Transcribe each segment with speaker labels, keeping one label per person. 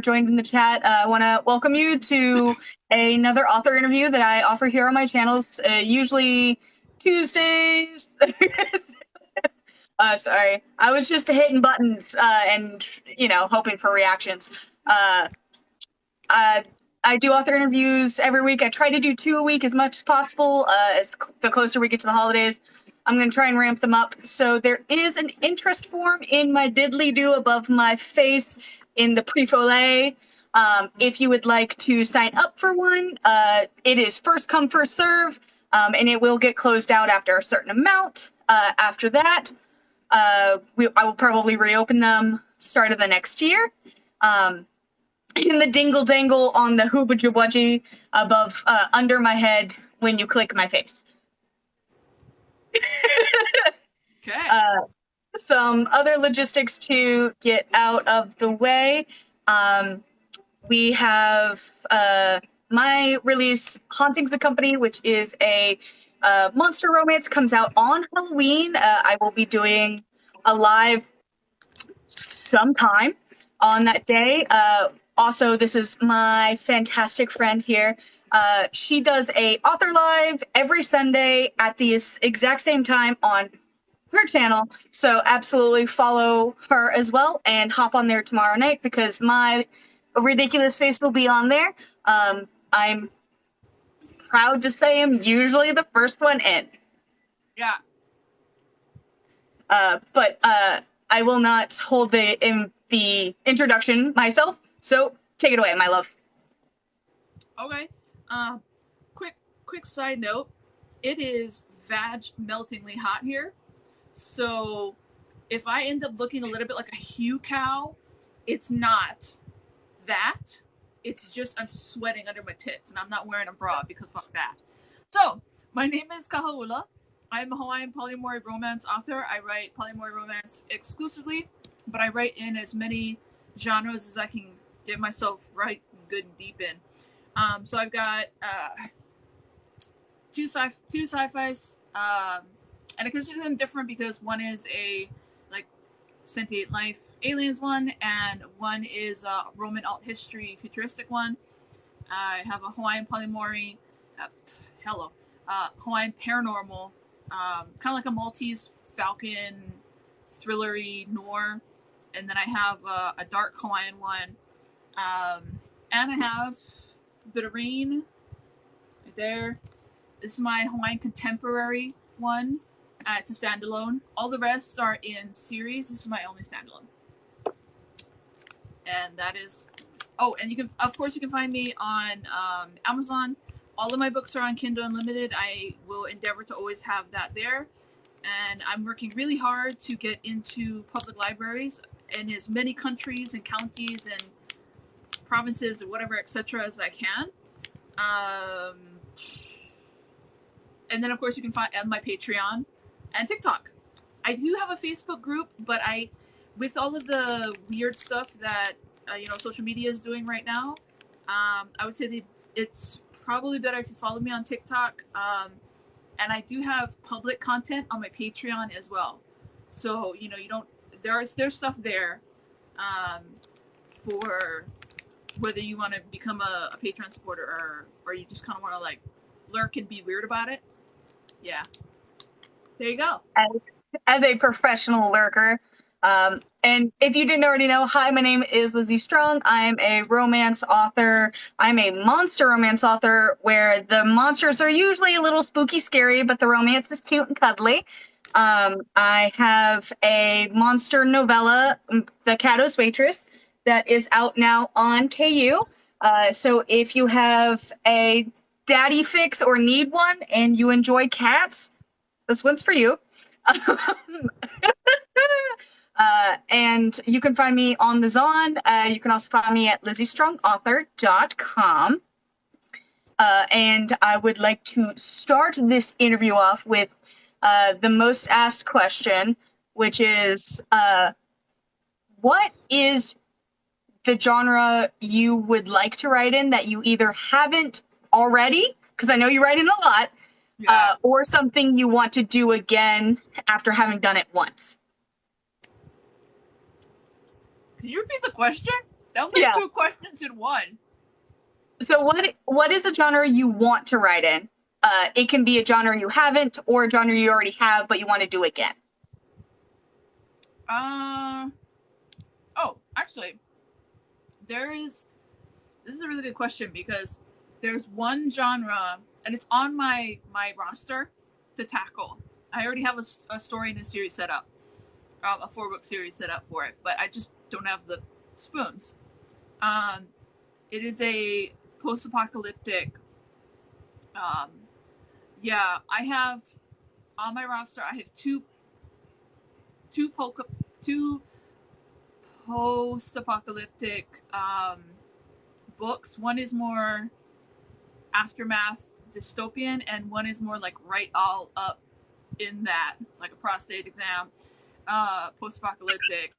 Speaker 1: joined in the chat. I want to welcome you to another author interview that I offer here on my channels, usually Tuesdays. Sorry, I was just hitting buttons and, hoping for reactions. Uh, uh, I do author interviews every week. I try to do 2 a week as much as possible. The closer we get to the holidays, I'm going to try and ramp them up. So there is an interest form in my diddly-do above my face in the pre-follet. If you would like to sign up for one, it is first come, first serve, and it will get closed out after a certain amount. After that, I will probably reopen them start of the next year. In the dingle dangle on the hoobajabudgy above, under my head when you click my face.
Speaker 2: Okay.
Speaker 1: Some other logistics to get out of the way. We have my release, Hauntings the Company, which is a monster romance, comes out on Halloween. I will be doing a live sometime on that day. Also, this is my fantastic friend here. She does a author live every Sunday at the exact same time on her channel. So absolutely follow her as well and hop on there tomorrow night because my ridiculous face will be on there. I'm proud to say I'm usually the first one in.
Speaker 2: Yeah.
Speaker 1: But I will not hold the introduction myself. So take it away, my love.
Speaker 2: Okay. Quick side note. It is meltingly hot here. So if I end up looking a little bit like a Hugh cow, it's not that. It's just I'm sweating under my tits and I'm not wearing a bra because fuck that. So my name is Kahaula. I'm a Hawaiian polyamory romance author. I write polyamory romance exclusively, but I write in as many genres as I can get myself right good and deep in. So I've got two sci-fis, and I consider them different because one is a like sentient life aliens one, and one is a Roman alt history futuristic one. I have a Hawaiian polyamory, Hawaiian paranormal, kind of like a Maltese Falcon thrillery noir, and then I have a dark Hawaiian one, and I have a bit of rain right there. This is my Hawaiian contemporary one. It's a standalone. All the rest are in series. This is my only standalone. And that is... Oh, and you can, of course, you can find me on Amazon. All of my books are on Kindle Unlimited. I will endeavor to always have that there. And I'm working really hard to get into public libraries in as many countries and counties and provinces or whatever, etc. as I can. And then, of course, you can find my Patreon and TikTok. I do have a Facebook group, but with all of the weird stuff that social media is doing right now, I would say it's probably better if you follow me on TikTok. And I do have public content on my Patreon as well. So you don't there's stuff there for whether you want to become a Patreon supporter or you just kind of want to like lurk and be weird about it. Yeah. There you go.
Speaker 1: As a professional lurker, and if you didn't already know, hi, my name is Lizzie Strong. I'm a romance author. I'm a monster romance author where the monsters are usually a little spooky, scary, but the romance is cute and cuddly. I have a monster novella, The Caddo's Waitress, that is out now on KU. So if you have a daddy fix or need one and you enjoy cats, this one's for you. And you can find me on the Zon. You can also find me at lizziestrongauthor.com. And I would like to start this interview off with the most asked question, which is, what is the genre you would like to write in that you either haven't already, because I know you write in a lot,
Speaker 2: Yeah.
Speaker 1: or something you want to do again after having done it once?
Speaker 2: Can you repeat the question? That was like
Speaker 1: Yeah.
Speaker 2: two questions in one.
Speaker 1: So what is a genre you want to write in? It can be a genre you haven't or a genre you already have, but you want to do again.
Speaker 2: Oh, actually, this is a really good question because there's one genre and it's on my roster to tackle. I already have a story in a series set up, a 4-book series set up for it, but I just don't have the spoons. It is a post-apocalyptic. Yeah, I have on my roster. I have two post-apocalyptic books. One is more aftermath dystopian, and one is more like right all up in that, like a prostate exam, post-apocalyptic.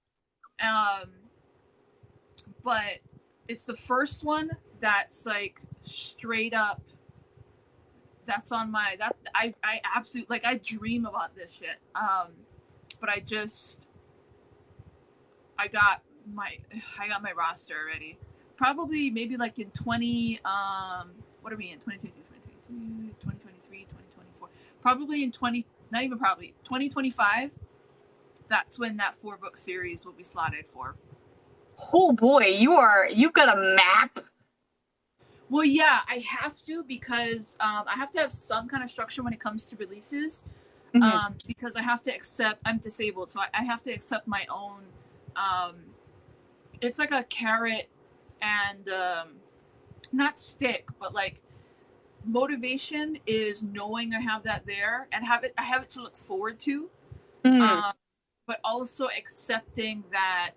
Speaker 2: But it's the first one that's like straight up. That's on my I absolutely like I dream about this shit. But I got my roster already. Probably maybe like in 20 what are we in 2022, 2023, 2024. Probably in 20 not even probably 2025. That's when that 4-book series will be slotted for.
Speaker 1: Oh boy, you've got a map.
Speaker 2: Well, yeah, I have to because I have to have some kind of structure when it comes to releases. Because I have to accept I'm disabled, so I have to accept my own. It's like a carrot and not stick, but like motivation is knowing I have that there and I have it to look forward to. But also accepting that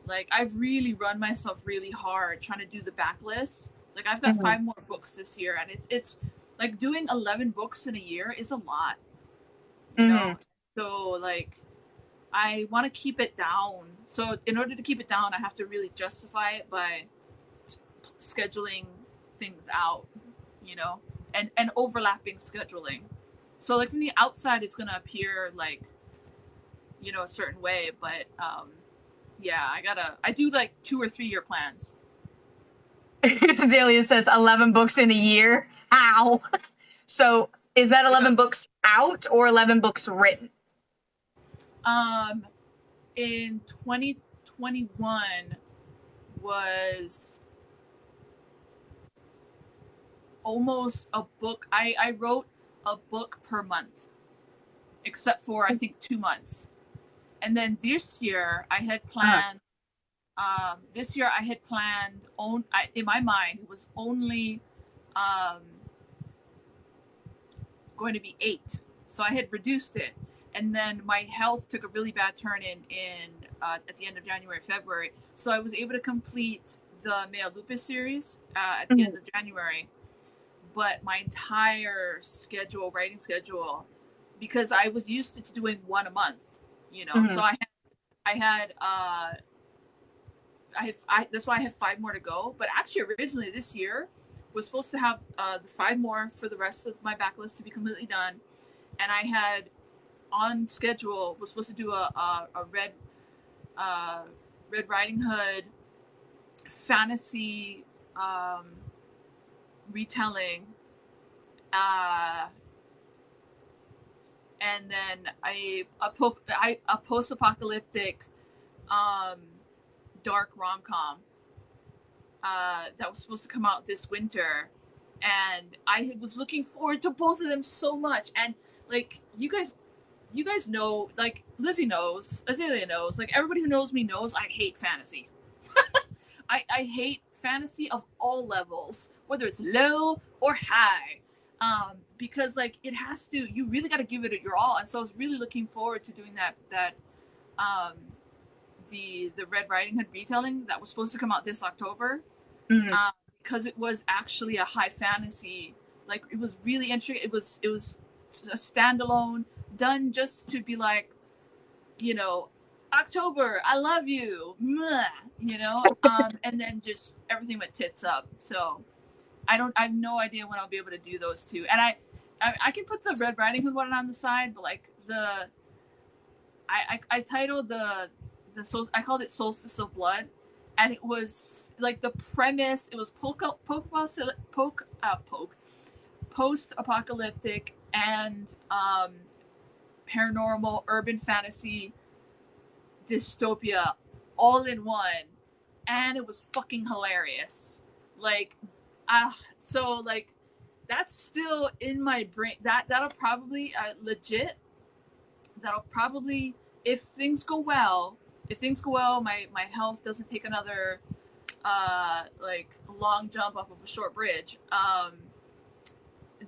Speaker 2: like I've really run myself really hard trying to do the backlist. Like I've got 5 more books this year, and it's like doing 11 books in a year is a lot, you know. So like I want to keep it down. So in order to keep it down, I have to really justify it by scheduling things out, you know, and overlapping scheduling. So like from the outside, it's gonna appear like, you know, a certain way, but yeah, I do like 2 or 3 year plans.
Speaker 1: Zelia says 11 books in a year. Ow. So is that 11 books out or 11 books written?
Speaker 2: In 2021 was almost a book. I wrote a book per month, except for I think 2 months. And then this year I had planned. This year I had planned in my mind it was only going to be 8, so I had reduced it. And then my health took a really bad turn at the end of January, February. So I was able to complete the Mea Lupus series at the end of January. But my entire writing schedule, because I was used to doing 1 a month, you know. So that's why I have 5 more to go. But actually, originally this year was supposed to have the 5 more for the rest of my backlist to be completely done, and I had on schedule was supposed to do a Red Riding Hood fantasy retelling, and then a post-apocalyptic dark rom-com that was supposed to come out this winter, and I was looking forward to both of them so much. And like you guys know, like Lizzie knows, Azalea knows, like everybody who knows me knows I hate fantasy. I hate fantasy of all levels, whether it's low or high, because like you really got to give it your all. And so I was really looking forward to doing that the Red Riding Hood retelling that was supposed to come out this October, because it was actually a high fantasy. Like it was really interesting. It was a standalone, done just to be like, you know, October, I love you, you know, and then just everything went tits up. So I have no idea when I'll be able to do those two. And I can put the Red Riding Hood one on the side, but like I titled I called it Solstice of Blood, and it was like the premise. It was post-apocalyptic and paranormal urban fantasy dystopia all in one, and it was fucking hilarious. Like, so like that's still in my brain. That'll probably legit. That'll probably, if things go well, my health doesn't take another like long jump off of a short bridge.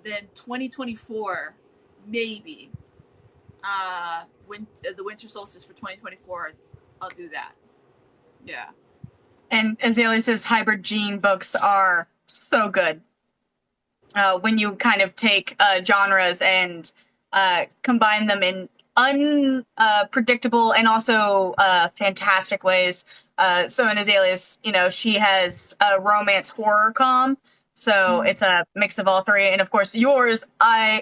Speaker 2: Then 2024, maybe. When the winter solstice for 2024, I'll do that. Yeah.
Speaker 1: And Azalea's hybrid gene books are so good. When you kind of take genres and combine them in unpredictable and also fantastic ways. So in Azalea's, she has a romance horror com, so it's a mix of all three. And of course, yours, I'm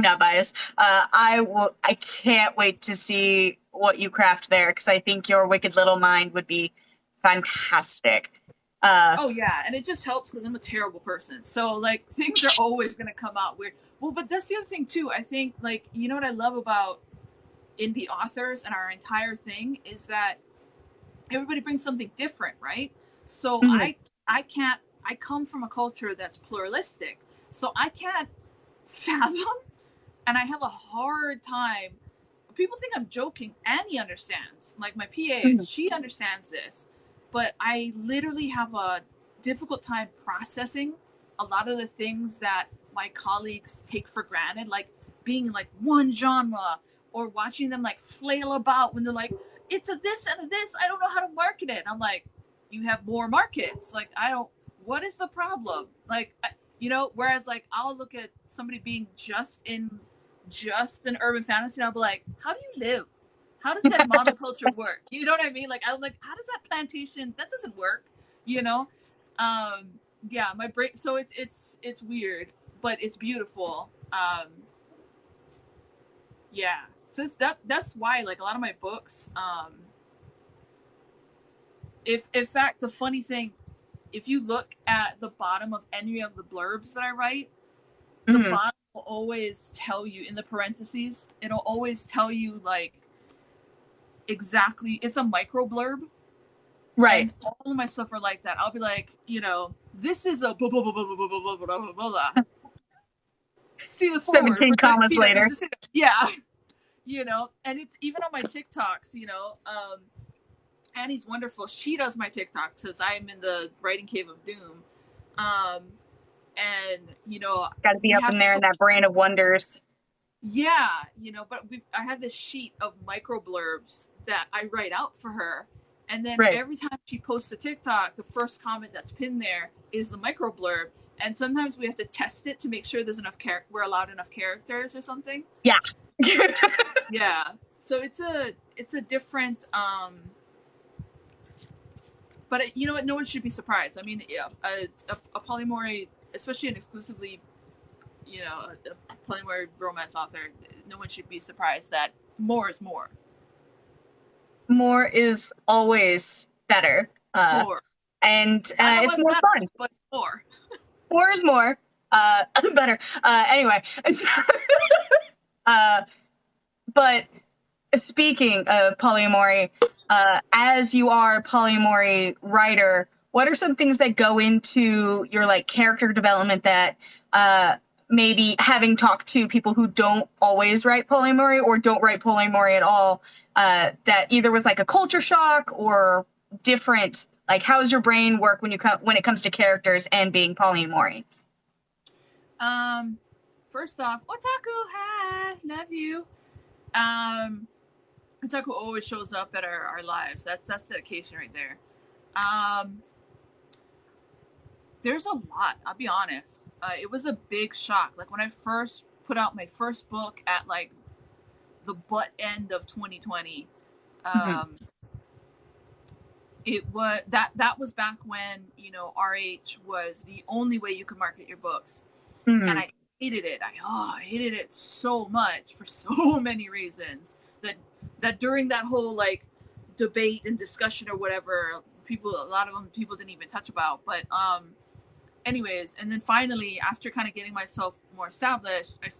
Speaker 1: not biased. I can't wait to see what you craft there, because I think your Wicked Little Mind would be fantastic.
Speaker 2: Oh yeah, and it just helps because I'm a terrible person. So like things are always gonna come out weird. Well, but that's the other thing too. I think like what I love about indie authors and our entire thing is that everybody brings something different, right? So
Speaker 1: Mhm.
Speaker 2: I come from a culture that's pluralistic, so I can't fathom, and I have a hard time. People think I'm joking. Annie understands. Like my PA,
Speaker 1: Mhm.
Speaker 2: she understands this, but I literally have a difficult time processing a lot of the things that my colleagues take for granted, like being in like one genre, or watching them like flail about when they're like, it's a this and a this. I don't know how to market it. I'm like, you have more markets. Like I don't. What is the problem? Like Whereas like I'll look at somebody being just an urban fantasy, and I'll be like, how do you live? How does that monoculture work? You know what I mean? Like I'm like, how does that plantation? That doesn't work. You know? Um, yeah, my brain. So it's weird, but it's beautiful. Yeah. So that's why like a lot of my books. If in fact the funny thing, if you look at the bottom of any of the blurbs that I write, the
Speaker 1: Mhm.
Speaker 2: bottom will always tell you in the parentheses. It'll always tell you like exactly. It's a micro blurb,
Speaker 1: Right.
Speaker 2: and all of my stuff are like that. I'll be like, this is a blah blah blah blah blah blah blah blah blah blah. See the forward
Speaker 1: 17
Speaker 2: for
Speaker 1: commas
Speaker 2: TWs.
Speaker 1: later.
Speaker 2: Yeah, and it's even on my TikToks. Annie's wonderful. She does my TikTok since I'm in the writing cave of doom. Um, and
Speaker 1: Got to be
Speaker 2: we
Speaker 1: up
Speaker 2: have
Speaker 1: in
Speaker 2: this
Speaker 1: there in
Speaker 2: whole
Speaker 1: that brain of wonders.
Speaker 2: yeah, but I have this sheet of micro blurbs that I write out for her, and then
Speaker 1: Right.
Speaker 2: every time she posts a TikTok, the first comment that's pinned there is the micro blurb, and sometimes we have to test it to make sure there's enough we're allowed enough characters or something.
Speaker 1: Yeah.
Speaker 2: Yeah, so it's a different but you know what? No one should be surprised. I mean, yeah, a polyamory, especially an exclusively, a polyamory romance author, no one should be surprised that more is more.
Speaker 1: More is always better.
Speaker 2: More.
Speaker 1: And
Speaker 2: Not that
Speaker 1: it's
Speaker 2: one's
Speaker 1: more
Speaker 2: better,
Speaker 1: fun.
Speaker 2: but more.
Speaker 1: More is more. Better. Anyway. uh, but speaking of polyamory, as you are a polyamory writer, what are some things that go into your like character development that maybe having talked to people who don't always write polyamory or don't write polyamory at all, that either was like a culture shock or different? Like, how does your brain work when when it comes to characters and being polyamory?
Speaker 2: First off, otaku, hi, love you. Um, Otaku always shows up at our lives. That's dedication right there. Um, there's a lot. I'll be honest. It was a big shock. Like when I first put out my first book at like the butt end of 2020.
Speaker 1: Mm-hmm.
Speaker 2: It was that was back when RH was the only way you could market your books, and
Speaker 1: Mm-hmm.
Speaker 2: I hated it. I hated it so much for so many reasons that during that whole like debate and discussion or whatever. A lot of them people didn't even touch about. But anyways, and then finally, after kind of getting myself more established, I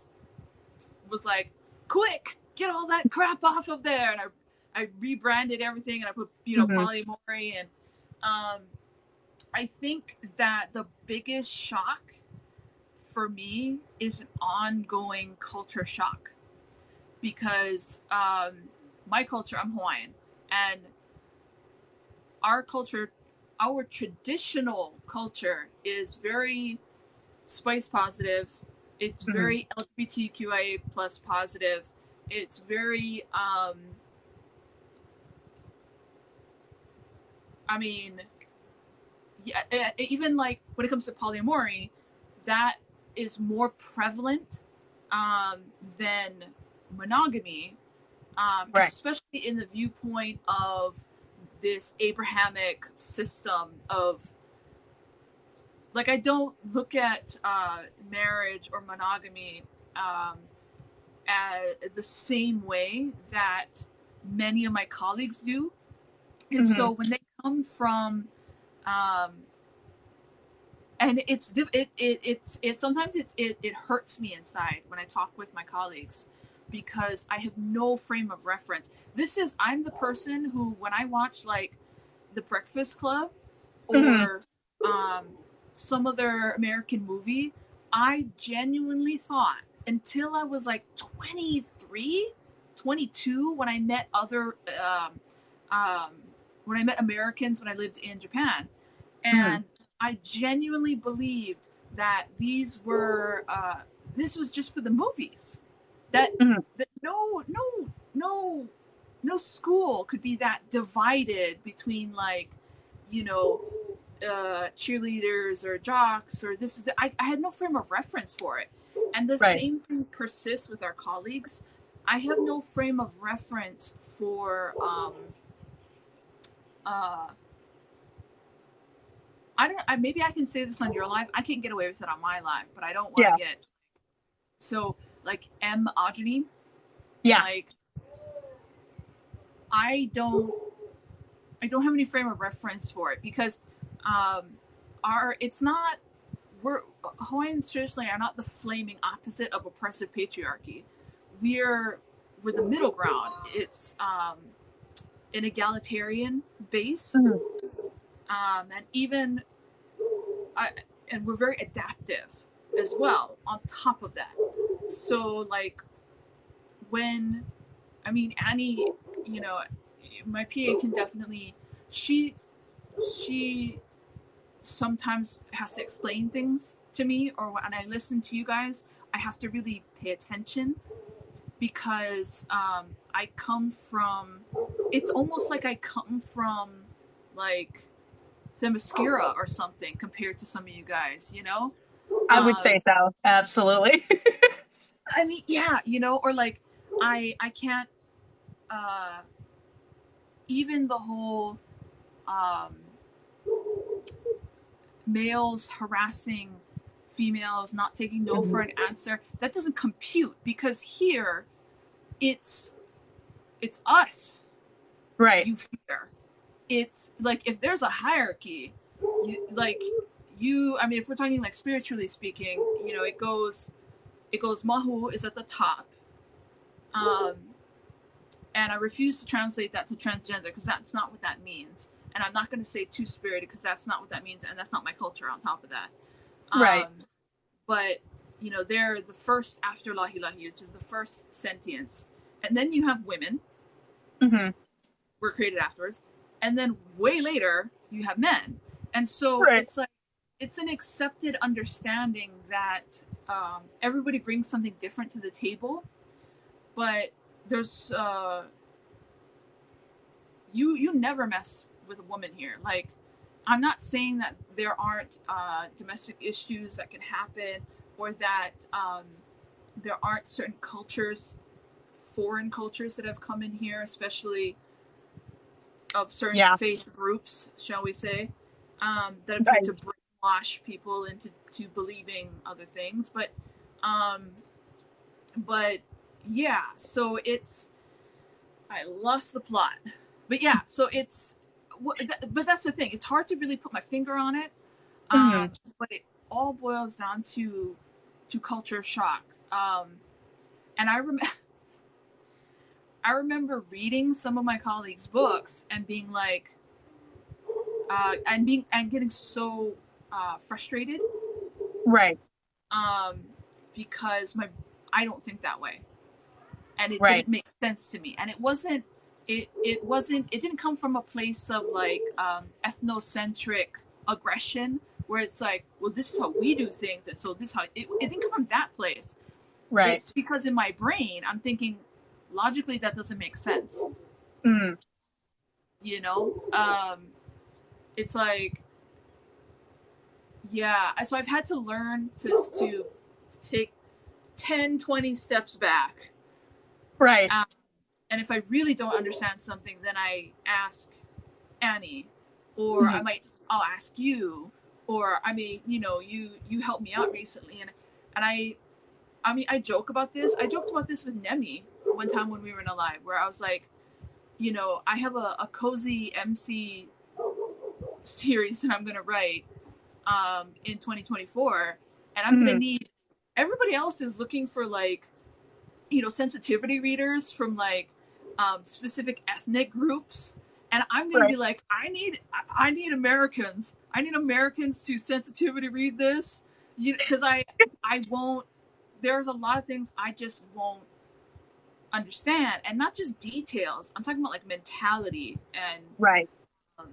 Speaker 2: was like, quick, get all that crap off of there. And I rebranded everything, and I put, polyamory. And I think that the biggest shock for me is an ongoing culture shock, because my culture, I'm Hawaiian, and our culture, our traditional culture is very spice positive. It's very LGBTQIA plus positive. It's very, even like when it comes to polyamory, that is more prevalent than monogamy,
Speaker 1: Right.
Speaker 2: especially in the viewpoint of this Abrahamic system of, like, I don't look at marriage or monogamy as the same way that many of my colleagues do. And so when they come from and sometimes it hurts me inside when I talk with my colleagues, because I have no frame of reference. I'm the person who, when I watch like The Breakfast Club or some other American movie, I genuinely thought, until I was like 23, 22, when I met other when I met Americans when I lived in Japan, and I genuinely believed that this was just for the movies. That no school could be that divided between, like, cheerleaders or jocks or this. I had no frame of reference for it, and the same thing persists with our colleagues. I have no frame of reference for maybe I can say this on your live. I can't get away with it on my live, but I don't want to get so, like, M-ogeny.
Speaker 1: Yeah.
Speaker 2: Like, I don't have any frame of reference for it, because Hawaiians traditionally are not the flaming opposite of oppressive patriarchy. We're the middle ground. It's an egalitarian base, and even and we're very adaptive as well on top of that. So, like, when Annie, my PA can definitely, she sometimes has to explain things to me, or when I listen to you guys, I have to really pay attention, because it's almost like I come from, like, Themyscira or something compared to some of you guys,
Speaker 1: I would say so. Absolutely.
Speaker 2: or like, I can't, even the whole males harassing females, not taking no for an answer, that doesn't compute, because here it's us,
Speaker 1: right.
Speaker 2: you fear. It's like, if there's a hierarchy, if we're talking, like, spiritually speaking, it goes Mahu is at the top, and I refuse to translate that to transgender, because that's not what that means, and I'm not going to say two-spirited, because that's not what that means, and that's not my culture on top of that.
Speaker 1: Right.
Speaker 2: But they're the first after Lahi Lahi, which is the first sentience, and then you have women were created afterwards, and then way later you have men. And so it's like, it's an accepted understanding that everybody brings something different to the table, but there's you never mess with a woman here. Like, I'm not saying that there aren't domestic issues that can happen, or that there aren't certain cultures, foreign cultures, that have come in here, especially of certain faith groups, shall we say, that have tried to brainwash people into believing other things. But yeah, so I lost the plot. but yeah, so it's but that's the thing. It's hard to really put my finger on it.
Speaker 1: Mhm.
Speaker 2: But it all boils down to culture shock. And I remember reading some of my colleagues' books and being like, and getting so frustrated,
Speaker 1: Right.
Speaker 2: um, because my I don't think that way, and it
Speaker 1: Right.
Speaker 2: didn't make sense to me, and it didn't come from a place of like ethnocentric aggression where it's like, well, this is how we do things, and so this how it didn't come from that place.
Speaker 1: Right.
Speaker 2: It's because in my brain I'm thinking logically that doesn't make sense,
Speaker 1: Mm.
Speaker 2: you know. It's like, yeah, so I've had to learn to take 10, 20 steps back.
Speaker 1: Right.
Speaker 2: um, and if I really don't understand something, then I ask Annie, or
Speaker 1: Mhm.
Speaker 2: I'll ask you, or I mean, you helped me out recently, and I mean, I joke about this. I joked about this with Nemi one time when we were in a live, where I was like, I have a cozy MC series that I'm gonna write in 2024, and I'm gonna
Speaker 1: Mhm.
Speaker 2: need everybody else is looking for like, sensitivity readers from like specific ethnic groups, and I'm gonna
Speaker 1: Right.
Speaker 2: be like, I need Americans. I need Americans to sensitivity read this, because I won't. There's a lot of things I just won't understand, and not just details. I'm talking about like mentality and
Speaker 1: Right.
Speaker 2: um,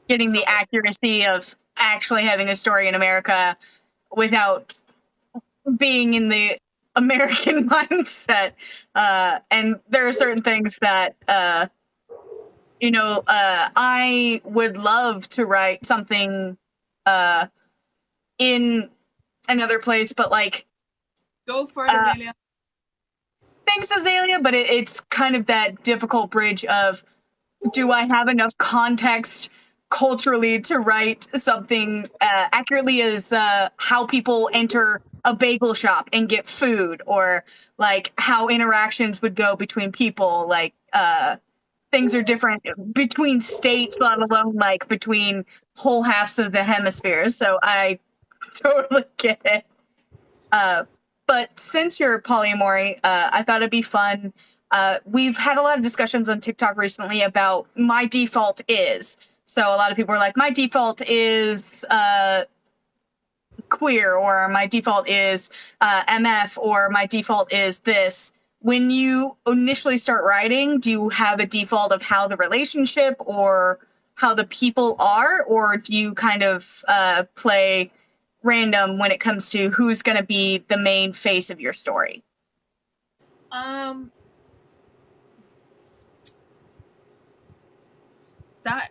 Speaker 1: Getting the
Speaker 2: stuff like that.
Speaker 1: accuracy of actually having a story in America without being in the American mindset. And there are certain things that, I would love to write something uh, in another place, but like,
Speaker 2: Go for it,
Speaker 1: uh,
Speaker 2: Azalea.
Speaker 1: thanks, Azalea, but it's kind of that difficult bridge of, do I have enough context culturally to write something accurately as how people enter a bagel shop and get food, or like how interactions would go between people, like things are different between states, let alone like between whole halves of the hemisphere. So I totally get it. Uh, but since you're polyamory, I thought it'd be fun. We've had a lot of discussions on TikTok recently about my default is. So a lot of people are like, my default is queer, or my default is MF, or my default is this. When you initially start writing, do you have a default of how the relationship or how the people are, or do you kind of play random when it comes to who's going to be the main face of your story?
Speaker 2: Um, that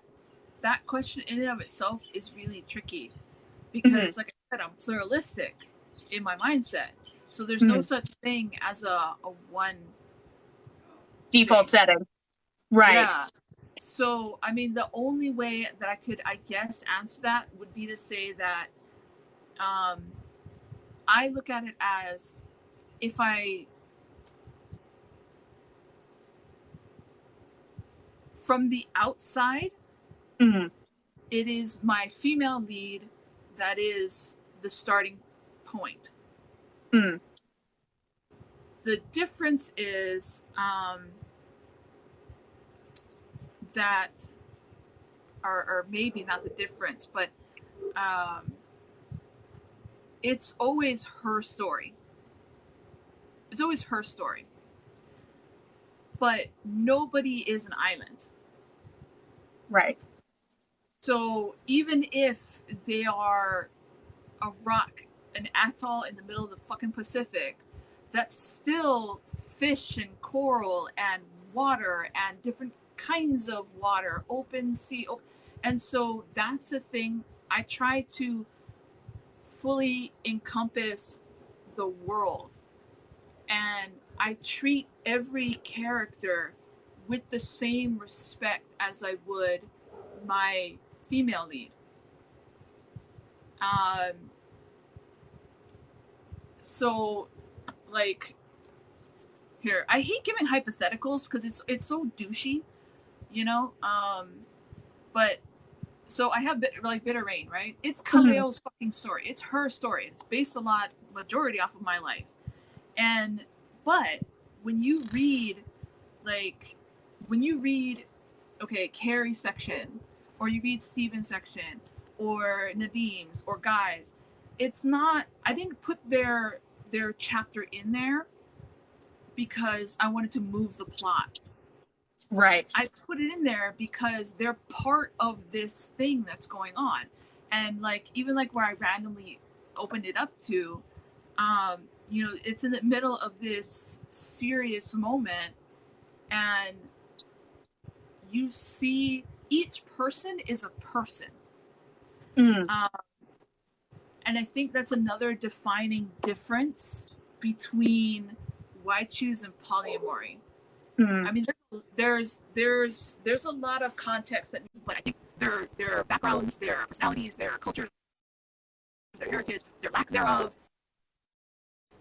Speaker 2: that question in and of itself is really tricky
Speaker 1: Hmm.
Speaker 2: because, like I said, I'm pluralistic in my mindset. So there's no
Speaker 1: Hmm.
Speaker 2: such thing as a one
Speaker 1: Default
Speaker 2: thing.
Speaker 1: setting. Right.
Speaker 2: Yeah. So, I mean, the only way that I could, I guess, answer that would be to say that um, I look at it as, if I, from the outside,
Speaker 1: Hmm.
Speaker 2: it is my female lead that is the starting point.
Speaker 1: Hmm.
Speaker 2: The difference is that, or maybe not the difference, but um, it's always her story. It's always her story. But nobody is an island.
Speaker 1: Right.
Speaker 2: So even if they are a rock, an atoll in the middle of the fucking Pacific, that's still fish and coral and water and different kinds of water, open sea. And so that's the thing. I try to fully encompass the world, and I treat every character with the same respect as I would my female lead. Um, so, like, here, I hate giving hypotheticals because it's so douchey. you know. But so I have Bitter Rain, right? It's
Speaker 1: Mhm.
Speaker 2: Kaleo's fucking story. It's her story. It's based a lot, majority off of my life. And but when you read, like, when you read, okay, Carrie's section, or you read Steven's section, or Nadim's, or Guy's, it's not. I didn't put their chapter in there because I wanted to move the plot.
Speaker 1: Right.
Speaker 2: I put it in there because they're part of this thing that's going on. And like even like where I randomly opened it up to, you know, it's in the middle of this serious moment, and you see each person is a person.
Speaker 1: Mm.
Speaker 2: Um, and I think that's another defining difference between Waichus and polyamory.
Speaker 1: Mm.
Speaker 2: I mean, there's a lot of context that, but I think their backgrounds, their personalities, their culture, their heritage, their lack thereof,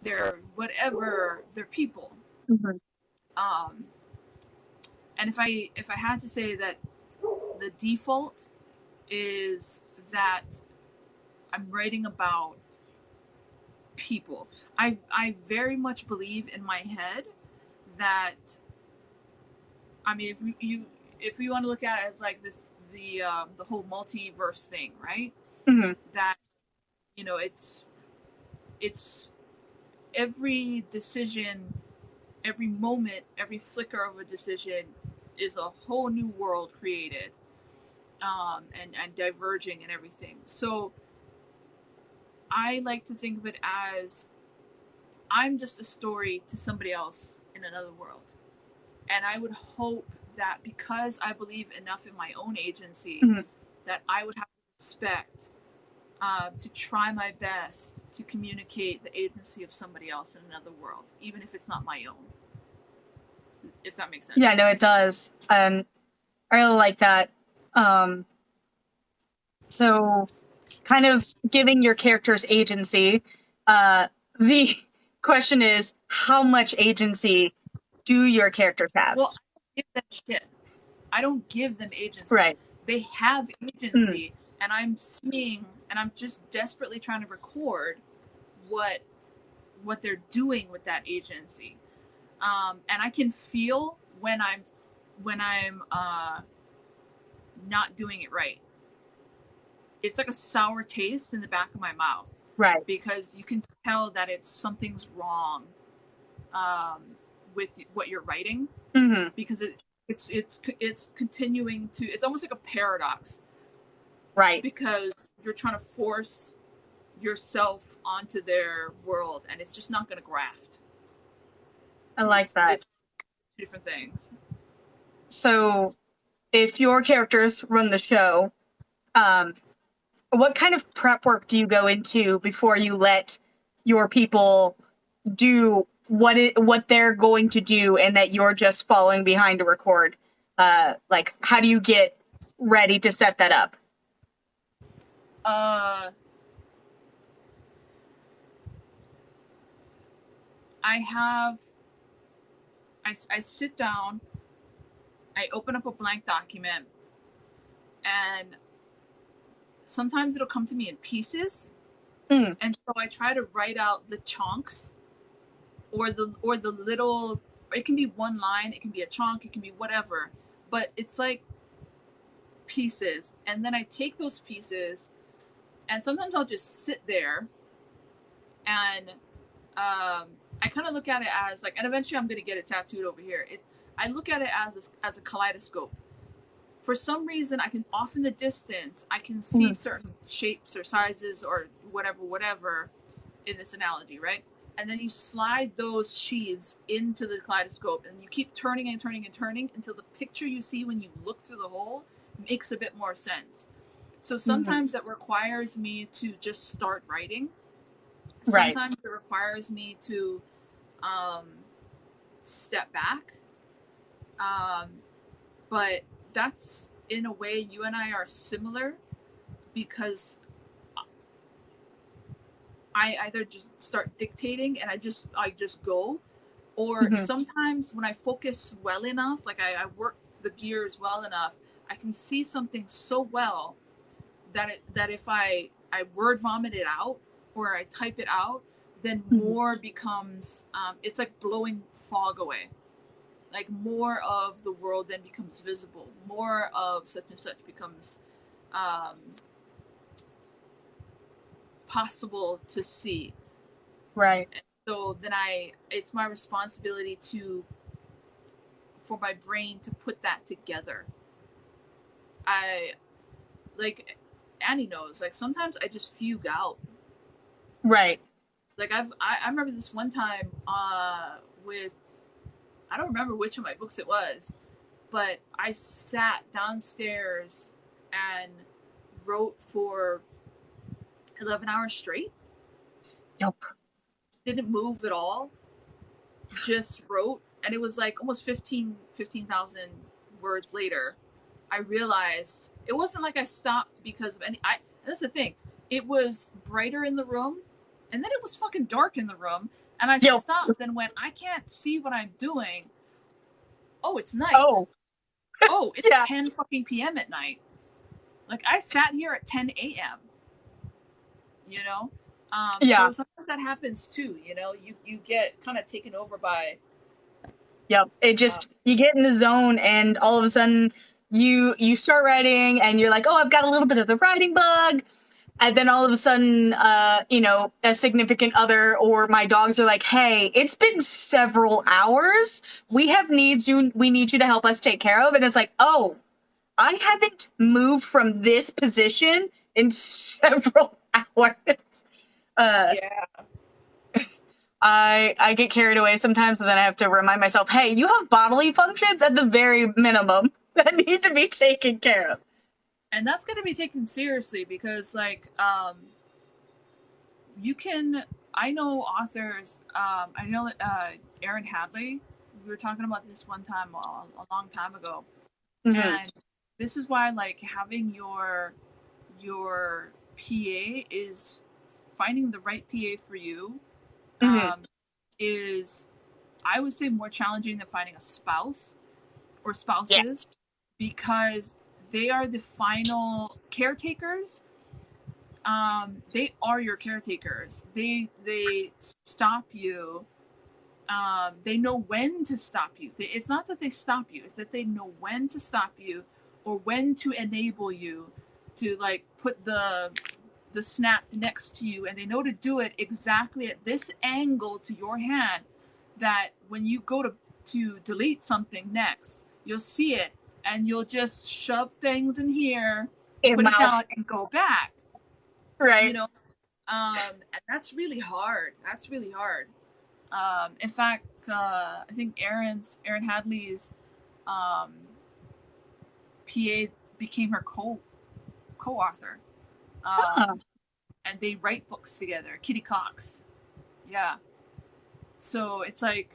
Speaker 2: their whatever, their people.
Speaker 1: Mhm.
Speaker 2: Um, and if I had to say that the default is that I'm writing about people, I very much believe in my head that, I mean, if we want to look at it as like this, the whole multiverse thing, right?
Speaker 1: Mhm.
Speaker 2: That, you know, it's every decision, every moment, every flicker of a decision is a whole new world created, and diverging and everything. So I like to think of it as I'm just a story to somebody else in another world. And I would hope that because I believe enough in my own agency,
Speaker 1: Mhm.
Speaker 2: that I would have respect, to try my best to communicate the agency of somebody else in another world, even if it's not my own. If that makes
Speaker 1: Yeah,
Speaker 2: sense.
Speaker 1: no, it does. And I really like that. Um, so kind of giving your characters agency. The question is, how much agency do your characters have?
Speaker 2: Well, I don't give them shit. I don't give them agency.
Speaker 1: Right.
Speaker 2: They have
Speaker 1: Mm.
Speaker 2: agency, and I'm seeing, and I'm just desperately trying to record what what they're doing with that agency. And I can feel when I'm not doing it right. It's like a sour taste in the back of my mouth
Speaker 1: Right.
Speaker 2: because you can tell that it's something's wrong, um, with what you're writing,
Speaker 1: Hmm.
Speaker 2: because it's continuing to, it's almost like a paradox
Speaker 1: Right.
Speaker 2: because you're trying to force yourself onto their world and it's just not going to graft.
Speaker 1: I like that.
Speaker 2: It's different things.
Speaker 1: So if your characters run the show, um, what kind of prep work do you go into before you let your people do what they're going to do and that you're just following behind to record? Like, how do you get ready to set that up?
Speaker 2: uh I have I sit down, I open up a blank document, and sometimes it'll come to me in pieces,
Speaker 1: Mm.
Speaker 2: and so I try to write out the chunks, or the little, it can be one line, it can be a chunk, it can be whatever, but it's like pieces, and then I take those pieces, and sometimes I'll just sit there, and I kind of look at it as like, and eventually I'm going to get it tattooed over here. I look at it as a kaleidoscope. For some reason, I can, off in the distance, I can see
Speaker 1: Mm.
Speaker 2: certain shapes or sizes or whatever in this analogy, right? And then you slide those sheaths into the kaleidoscope, and you keep turning and turning and turning until the picture you see when you look through the hole makes a bit more sense. So
Speaker 1: Mm.
Speaker 2: sometimes that requires me to just start writing.
Speaker 1: Right.
Speaker 2: Sometimes it requires me to, um, step back. Um, but that's, in a way, you and I are similar because I either just start dictating and I just go, or
Speaker 1: Hmm.
Speaker 2: sometimes when I focus well enough, like I work the gears well enough, I can see something so well that if I word vomit it out or I type it out, then more becomes it's like blowing fog away. Like more of the world then becomes visible. More of such and such becomes um, possible to see.
Speaker 1: Right.
Speaker 2: So then it's my responsibility for my brain to put that together. I like Annie knows. Like sometimes I just fugue out.
Speaker 1: Right.
Speaker 2: Like I remember this one time with I don't remember which of my books it was, but I sat downstairs and wrote for 11 hours straight.
Speaker 1: Yep.
Speaker 2: Didn't move at all. Just wrote, and it was like almost 15,000 words later. I realized it wasn't like I stopped because of any. And that's the thing. It was brighter in the room, and then it was fucking dark in the room. And I
Speaker 1: Yep.
Speaker 2: stopped and went, I can't see what I'm doing. Oh, it's night.
Speaker 1: Oh,
Speaker 2: Oh, it's
Speaker 1: yeah.
Speaker 2: 10 fucking p.m. at night. Like I sat here at 10 a.m. You know,
Speaker 1: Yeah.
Speaker 2: so sometimes that happens too. You know, you get kind of taken over by.
Speaker 1: Yep. It just you get in the zone and all of a sudden you start writing and you're like, "Oh, I've got a little bit of the writing bug." And then all of a sudden, a significant other or my dogs are like, "Hey, it's been several hours. We need you to help us take care of." And it's like, "Oh, I haven't moved from this position in several hours." Uh,
Speaker 2: Yeah.
Speaker 1: I get carried away sometimes, and then I have to remind myself, hey, you have bodily functions at the very minimum that need to be taken care of.
Speaker 2: And that's going to be taken seriously because like you can I know authors I know Erin Hadley, we were talking about this one time a long time ago,
Speaker 1: Mm-hmm.
Speaker 2: and this is why like having your PA is finding the right PA for you
Speaker 1: Mm-hmm.
Speaker 2: is I would say more challenging than finding a spouse or spouses
Speaker 1: Yes.
Speaker 2: because they are the final caretakers. They are your caretakers. They stop you. They know when to stop you. It's not that they stop you; it's that they know when to stop you or when to enable you to like put the snap next to you, and they know to do it exactly at this angle to your hand. That when you go to delete something next, you'll see it, and you'll just shove things in here,
Speaker 1: In
Speaker 2: put it
Speaker 1: mouth.
Speaker 2: down, and go back. You
Speaker 1: Right.
Speaker 2: know, and that's really hard. That's really hard. In fact, I think Erin Hadley's um, PA became her co-author,
Speaker 1: Huh.
Speaker 2: and they write books together. Kitty Cox, yeah. So it's like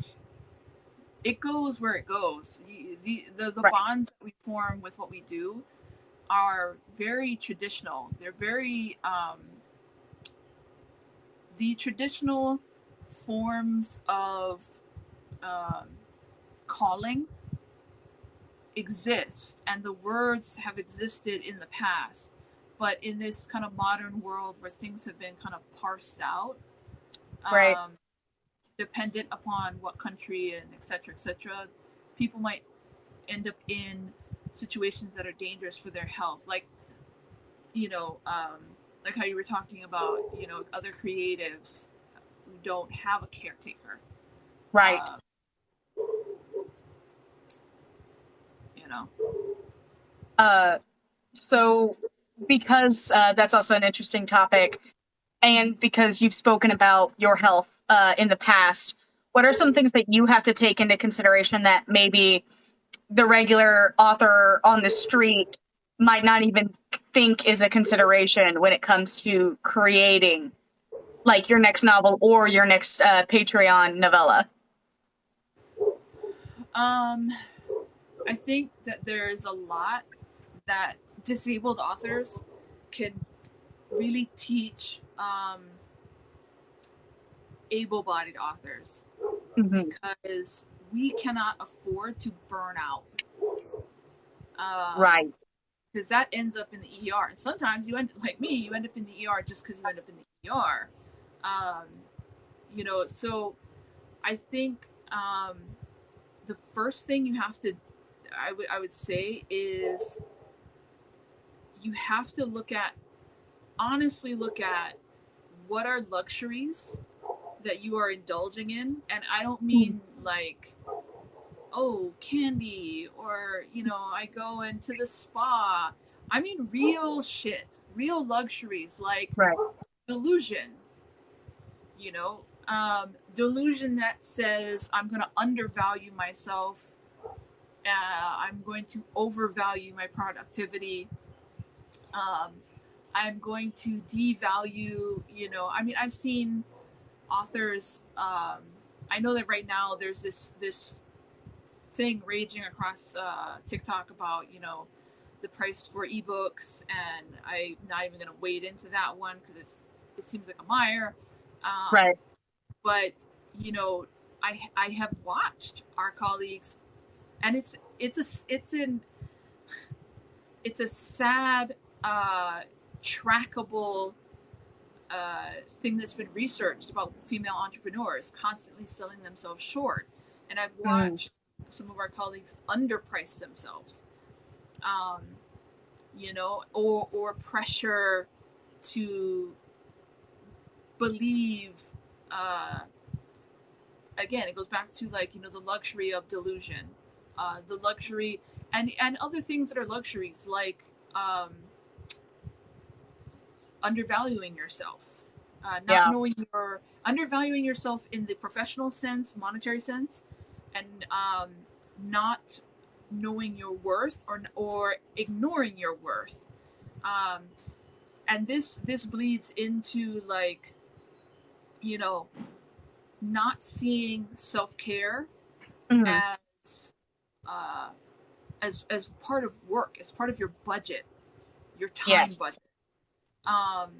Speaker 2: it goes where it goes. The
Speaker 1: Right.
Speaker 2: bonds that we form with what we do are very traditional. They're very the traditional forms of um, calling exist, and the words have existed in the past. But in this kind of modern world where things have been kind of parsed out,
Speaker 1: Right.
Speaker 2: um, dependent upon what country and et cetera, people might end up in situations that are dangerous for their health. You know, like how you were talking about, you know, other creatives who don't have a caretaker.
Speaker 1: Right.
Speaker 2: Uh, you know,
Speaker 1: Uh, so because that's also an interesting topic, and because you've spoken about your health in the past, what are some things that you have to take into consideration that maybe the regular author on the street might not even think is a consideration when it comes to creating like your next novel or your next Patreon novella?
Speaker 2: um, I think that there is a lot that disabled authors can really teach able-bodied authors
Speaker 1: Mm-hmm.
Speaker 2: because we cannot afford to burn out.
Speaker 1: Right.
Speaker 2: Because that ends up in the ER. And sometimes you end like me, you end up in the ER just because you end up in the ER. Um, so I think the first thing you have to, I would say, is you have to honestly look at what are luxuries that you are indulging in. And I don't mean like, oh, candy, or, I go into the spa. I mean real shit, real luxuries like
Speaker 1: Right.
Speaker 2: delusion, delusion that says I'm going to undervalue myself, I'm going to overvalue my productivity, um, I'm going to devalue, I've seen authors, I know that right now there's this thing raging across TikTok about, the price for ebooks, and I'm not even going to wade into that one because it seems like a mire. Um,
Speaker 1: Right.
Speaker 2: but you know, I have watched our colleagues, and it's a sad, trackable thing that's been researched about female entrepreneurs constantly selling themselves short. And I've
Speaker 1: Mm.
Speaker 2: watched some of our colleagues underprice themselves, um, or pressure to believe. Uh, Again, it goes back to like the luxury of delusion, the luxury and other things that are luxuries like undervaluing yourself, not
Speaker 1: Yeah.
Speaker 2: knowing your undervaluing yourself in the professional sense, monetary sense, and not knowing your worth, or ignoring your worth. Um, and this bleeds into like you know not seeing self care
Speaker 1: Mm.
Speaker 2: as uh, as part of work, as part of your budget, your time
Speaker 1: Yes.
Speaker 2: budget. Um,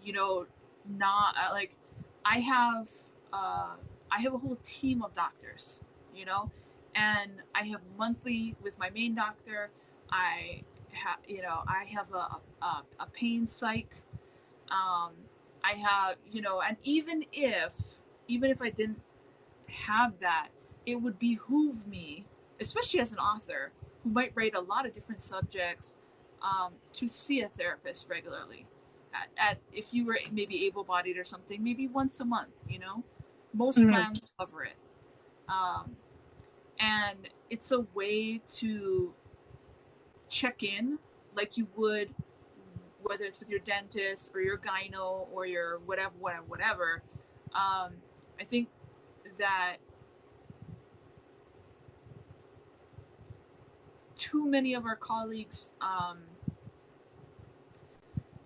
Speaker 2: you know, not like I have uh, I have a whole team of doctors, and I have monthly with my main doctor. I have a pain psych. Um, I have and even if I didn't have that, it would behoove me, especially as an author who might write a lot of different subjects, to see a therapist regularly. If you were maybe able-bodied or something, maybe once a month. Most
Speaker 1: Mm.
Speaker 2: plans cover it, um, and it's a way to check in, like you would, whether it's with your dentist or your gyno or your whatever. I think that too many of our colleagues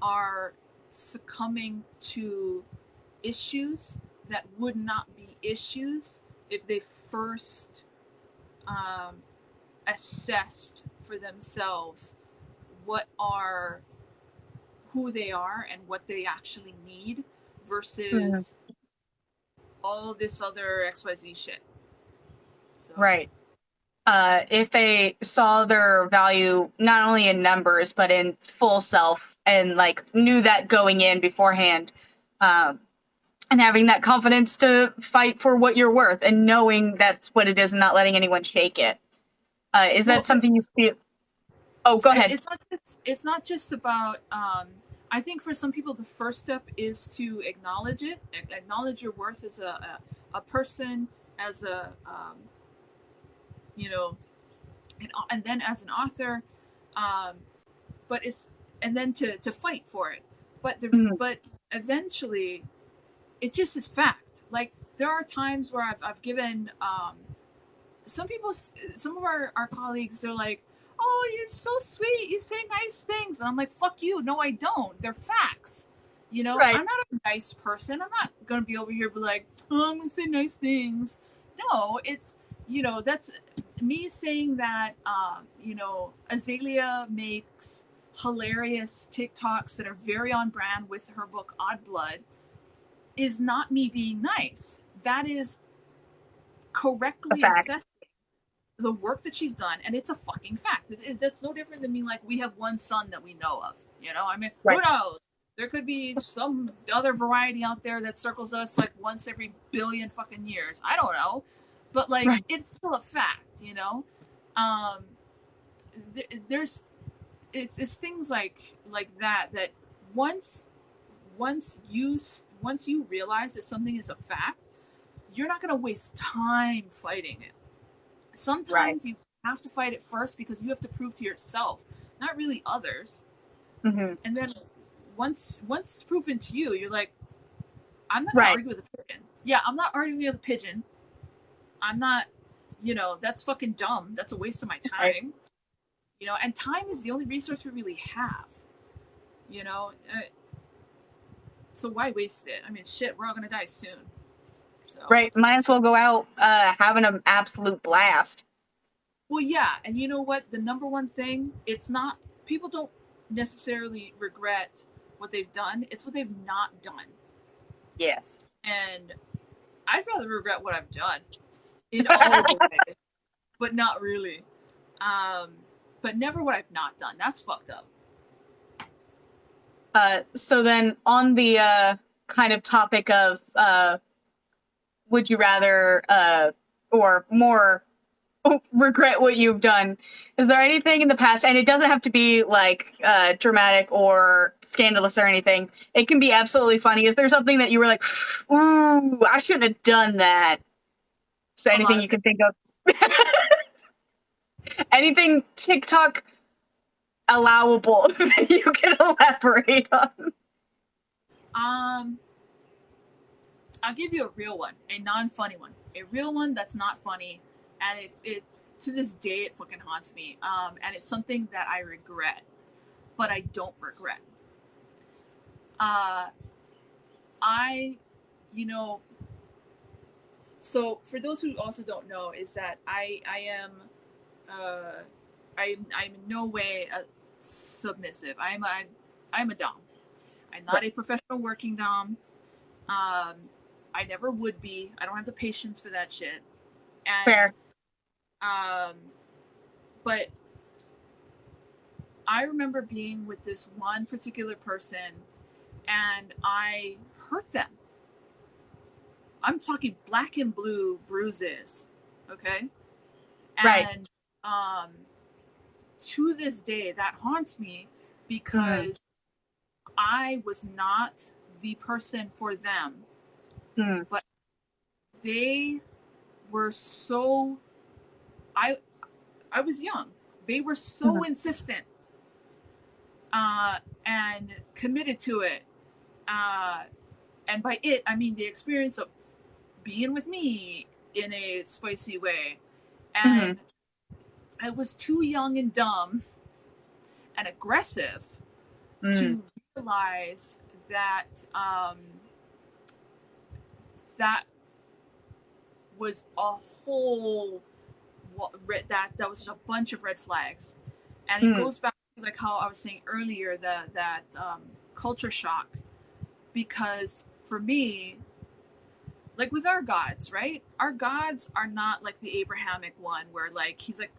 Speaker 2: are succumbing to issues that would not be issues if they first um, assessed for themselves what are who they are and what they actually need
Speaker 1: Mm.
Speaker 2: versus all this other XYZ shit. So
Speaker 1: Right. If they saw their value not only in numbers but in full self, and like knew that going in beforehand, um, and having that confidence to fight for what you're worth, and knowing that's what it is, and not letting anyone shake it. Is that
Speaker 2: well,
Speaker 1: something you feel? Oh, go ahead.
Speaker 2: it's not just about I think for some people the first step is to acknowledge your worth as a person, as a you know and then as an author, um but it's and then to fight for it,
Speaker 1: Mhm.
Speaker 2: but eventually it just is fact. Like there are times where I've given some people, some of our colleagues, they're like, oh, you're so sweet, you say nice things, and I'm like, fuck you, no I don't, they're facts.
Speaker 1: Right.
Speaker 2: I'm not a nice person, I'm not gonna be over here be like, oh, I'm gonna say nice things. No, it's that's me saying that Azalea makes hilarious TikToks that are very on brand with her book Odd Blood is not me being nice. That is
Speaker 1: A
Speaker 2: correctly
Speaker 1: fact.
Speaker 2: assessing the work that she's done, and it's a fucking fact. That's no different than being like, we have one sun that we know of. You know, I mean, who
Speaker 1: Right.
Speaker 2: knows? There could be some other variety out there that circles us like once every billion fucking years. I don't know, but like,
Speaker 1: Right.
Speaker 2: it's still a fact. You know, um, there's it's things like that that once once you realize that something is a fact, you're not going to waste time fighting it.
Speaker 1: Right.
Speaker 2: Sometimes you have to fight it first because you have to prove to yourself, not really others.
Speaker 1: Hmm.
Speaker 2: And then once it's proven to you, you're like, I'm not going to
Speaker 1: Right.
Speaker 2: argue with a pigeon. Yeah, I'm not arguing with a pigeon. I'm not, that's fucking dumb. That's a waste of my
Speaker 1: Right.
Speaker 2: time. And time is the only resource we really have. You know, so why waste it? I mean, shit, we're all gonna die soon. So,
Speaker 1: Right. Might as well go out having an absolute blast.
Speaker 2: well, yeah, and you know what? The number one thing, it's not people don't necessarily regret what they've done. It's what they've not done,
Speaker 1: Yes.
Speaker 2: and I'd rather regret what I've done in all of the ways, but not really. Um, but never what I've not done. That's fucked up.
Speaker 1: So then on the kind of topic of would you rather or more regret what you've done, is there anything in the past, and it doesn't have to be like dramatic or scandalous or anything, it can be absolutely funny, is there something that you were like, ooh, I shouldn't have done that? So
Speaker 2: A lot
Speaker 1: anything
Speaker 2: of
Speaker 1: you
Speaker 2: things.
Speaker 1: can think of? Anything TikTok allowable that you can elaborate on?
Speaker 2: Um, I'll give you a real one, a non-funny one, a real one that's not funny, and it to this day it fucking haunts me. And it's something that I regret, but I don't regret. Uh, I, you know, so for those who also don't know, is that I am, uh, I'm in no way submissive. I'm a dom. I'm not
Speaker 1: Right.
Speaker 2: a professional working dom. Um, I never would be. I don't have the patience for that shit. And
Speaker 1: Fair.
Speaker 2: um, but I remember being with this one particular person, and I hurt them. I'm talking black and blue bruises, okay?
Speaker 1: Right.
Speaker 2: And um, to this day, that haunts me
Speaker 1: Mm.
Speaker 2: because I was not the person for them,
Speaker 1: Mm.
Speaker 2: but they were so I I was young. They were so
Speaker 1: Mm.
Speaker 2: insistent and committed to it. Uh, and by it, I mean the experience of being with me in a spicy way.
Speaker 1: Mm.
Speaker 2: And I was too young and dumb and aggressive
Speaker 1: Mm.
Speaker 2: to realize that that was a whole that was just a bunch of red flags, and it
Speaker 1: Mm.
Speaker 2: goes back to like how I was saying earlier that culture shock, because for me, like with our gods, right? Our gods are not like the Abrahamic one where like he's like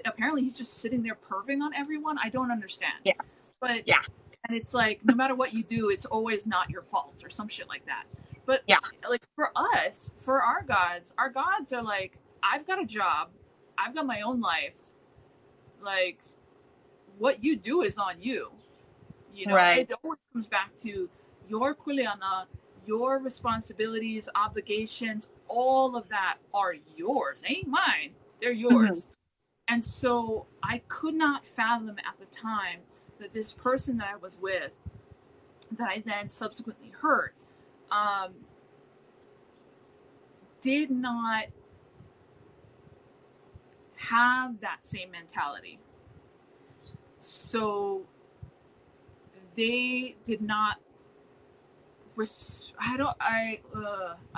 Speaker 2: apparently he's just sitting there perving on everyone. I don't understand,
Speaker 1: Yes.
Speaker 2: but
Speaker 1: Yeah.
Speaker 2: and it's like no matter what you do, it's always not your fault or some shit like that. But
Speaker 1: Yeah.
Speaker 2: like for us, for our gods are like, I've got a job, I've got my own life. Like what you do is on you.
Speaker 1: Right.
Speaker 2: It always comes back to your kuleana, your responsibilities, obligations, all of that are yours. They ain't mine. They're
Speaker 1: Mm.
Speaker 2: yours. And so I could not fathom at the time that this person that I was with, that I then subsequently hurt, um, did not have that same mentality. So they did not. I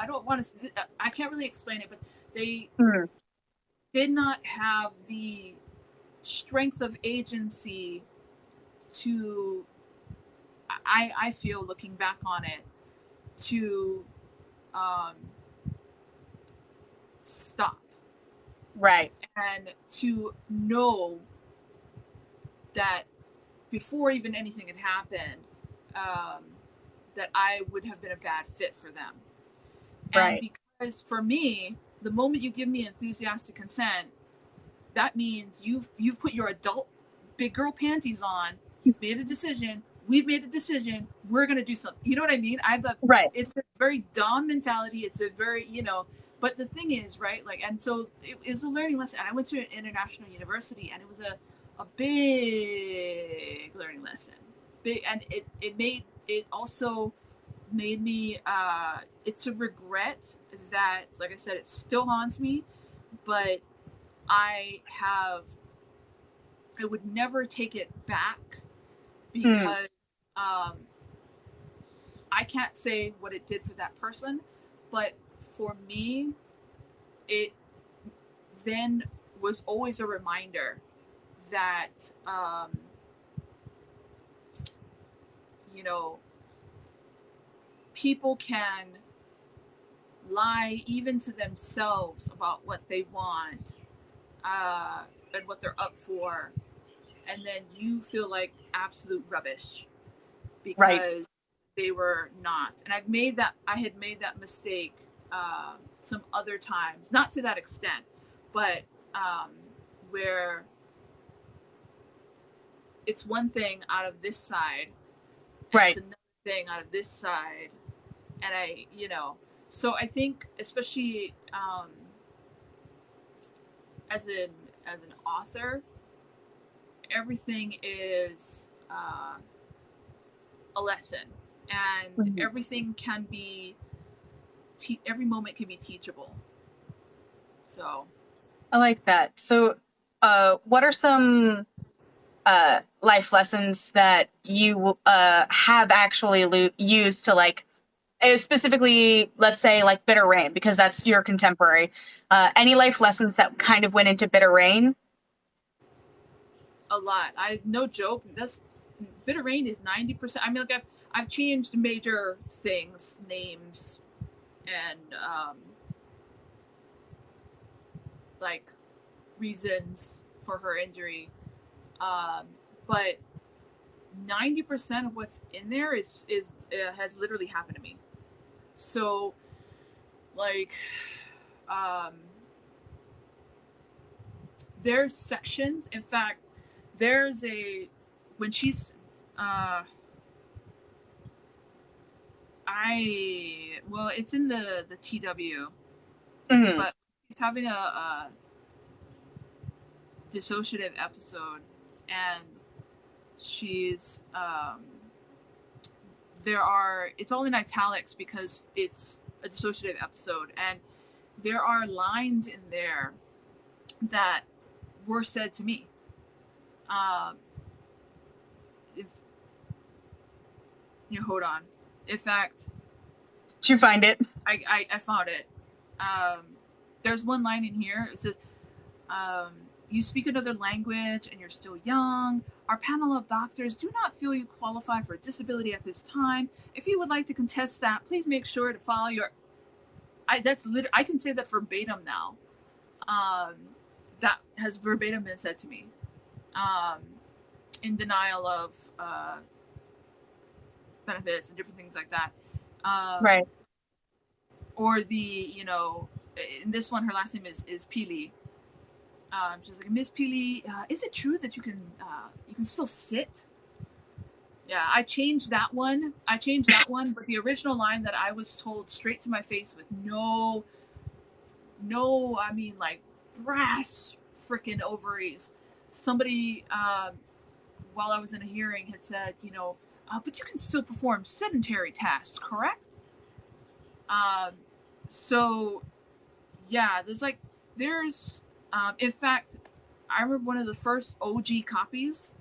Speaker 2: don't want to. I can't really explain it, but they
Speaker 1: Mm.
Speaker 2: did not have the strength of agency to. I feel looking back on it to um, stop.
Speaker 1: Right.
Speaker 2: And to know that before even anything had happened, um, that I would have been a bad fit for them. And
Speaker 1: Right.
Speaker 2: because for me, the moment you give me enthusiastic consent, that means you've put your adult big girl panties on. You've made a decision. We've made a decision. We're gonna do something. You know what I mean?
Speaker 1: Right.
Speaker 2: It's a very dom mentality. It's a very But the thing is, right? Like, and so it was a learning lesson. And I went to an international university, and it was a big learning lesson. Big, and it also made me. It's a regret that, like I said, it still haunts me, but I have I would never take it back
Speaker 1: Mm.
Speaker 2: because um, I can't say what it did for that person, but for me, it then was always a reminder that you know people can lie even to themselves about what they want and what they're up for, and then you feel like absolute rubbish
Speaker 1: Right.
Speaker 2: because they were not. And I had made that mistake some other times, not to that extent, but um, where it's one thing out of this side and it's
Speaker 1: Right.
Speaker 2: another thing out of this side. And so I think, especially as an author, everything is a lesson, and
Speaker 1: Mhm.
Speaker 2: everything can be every moment can be teachable. So
Speaker 1: I like that. So, what are some life lessons that you have actually used to like, specifically, let's say like Bitter Rain, because that's your contemporary. Any life lessons that kind of went into Bitter Rain?
Speaker 2: a lot. I no joke. That's Bitter Rain is 90%. I mean, like I've changed major things, names, and like reasons for her injury. Um, but 90% of what's in there is has literally happened to me. So like um, there's sections. In fact, there's a when she's it's in the TW,
Speaker 1: Hmm.
Speaker 2: but he's having a dissociative episode, and she's it's all in italics because it's a dissociative episode, and there are lines in there that were said to me. Um, if you hold on, in fact,
Speaker 1: Did you find it?
Speaker 2: I found it. Um, there's one line in here. It says, um, "You speak another language and you're still young. Our panel of doctors do not feel you qualify for a disability at this time. If you would like to contest that, please make sure to follow your." I can say that verbatim now. Um, that has verbatim been said to me. Um, in denial of benefits and different things like that. Um,
Speaker 1: Right.
Speaker 2: or in this one, her last name is Pili. She's like, Miss Pili, is it true that you can still sit? Yeah, I changed that one. But the original line that I was told straight to my face with no, I mean like brass freaking ovaries. Somebody, while I was in a hearing, had said, but you can still perform sedentary tasks, correct? Um, so yeah, there's in fact, I remember one of the first OG copies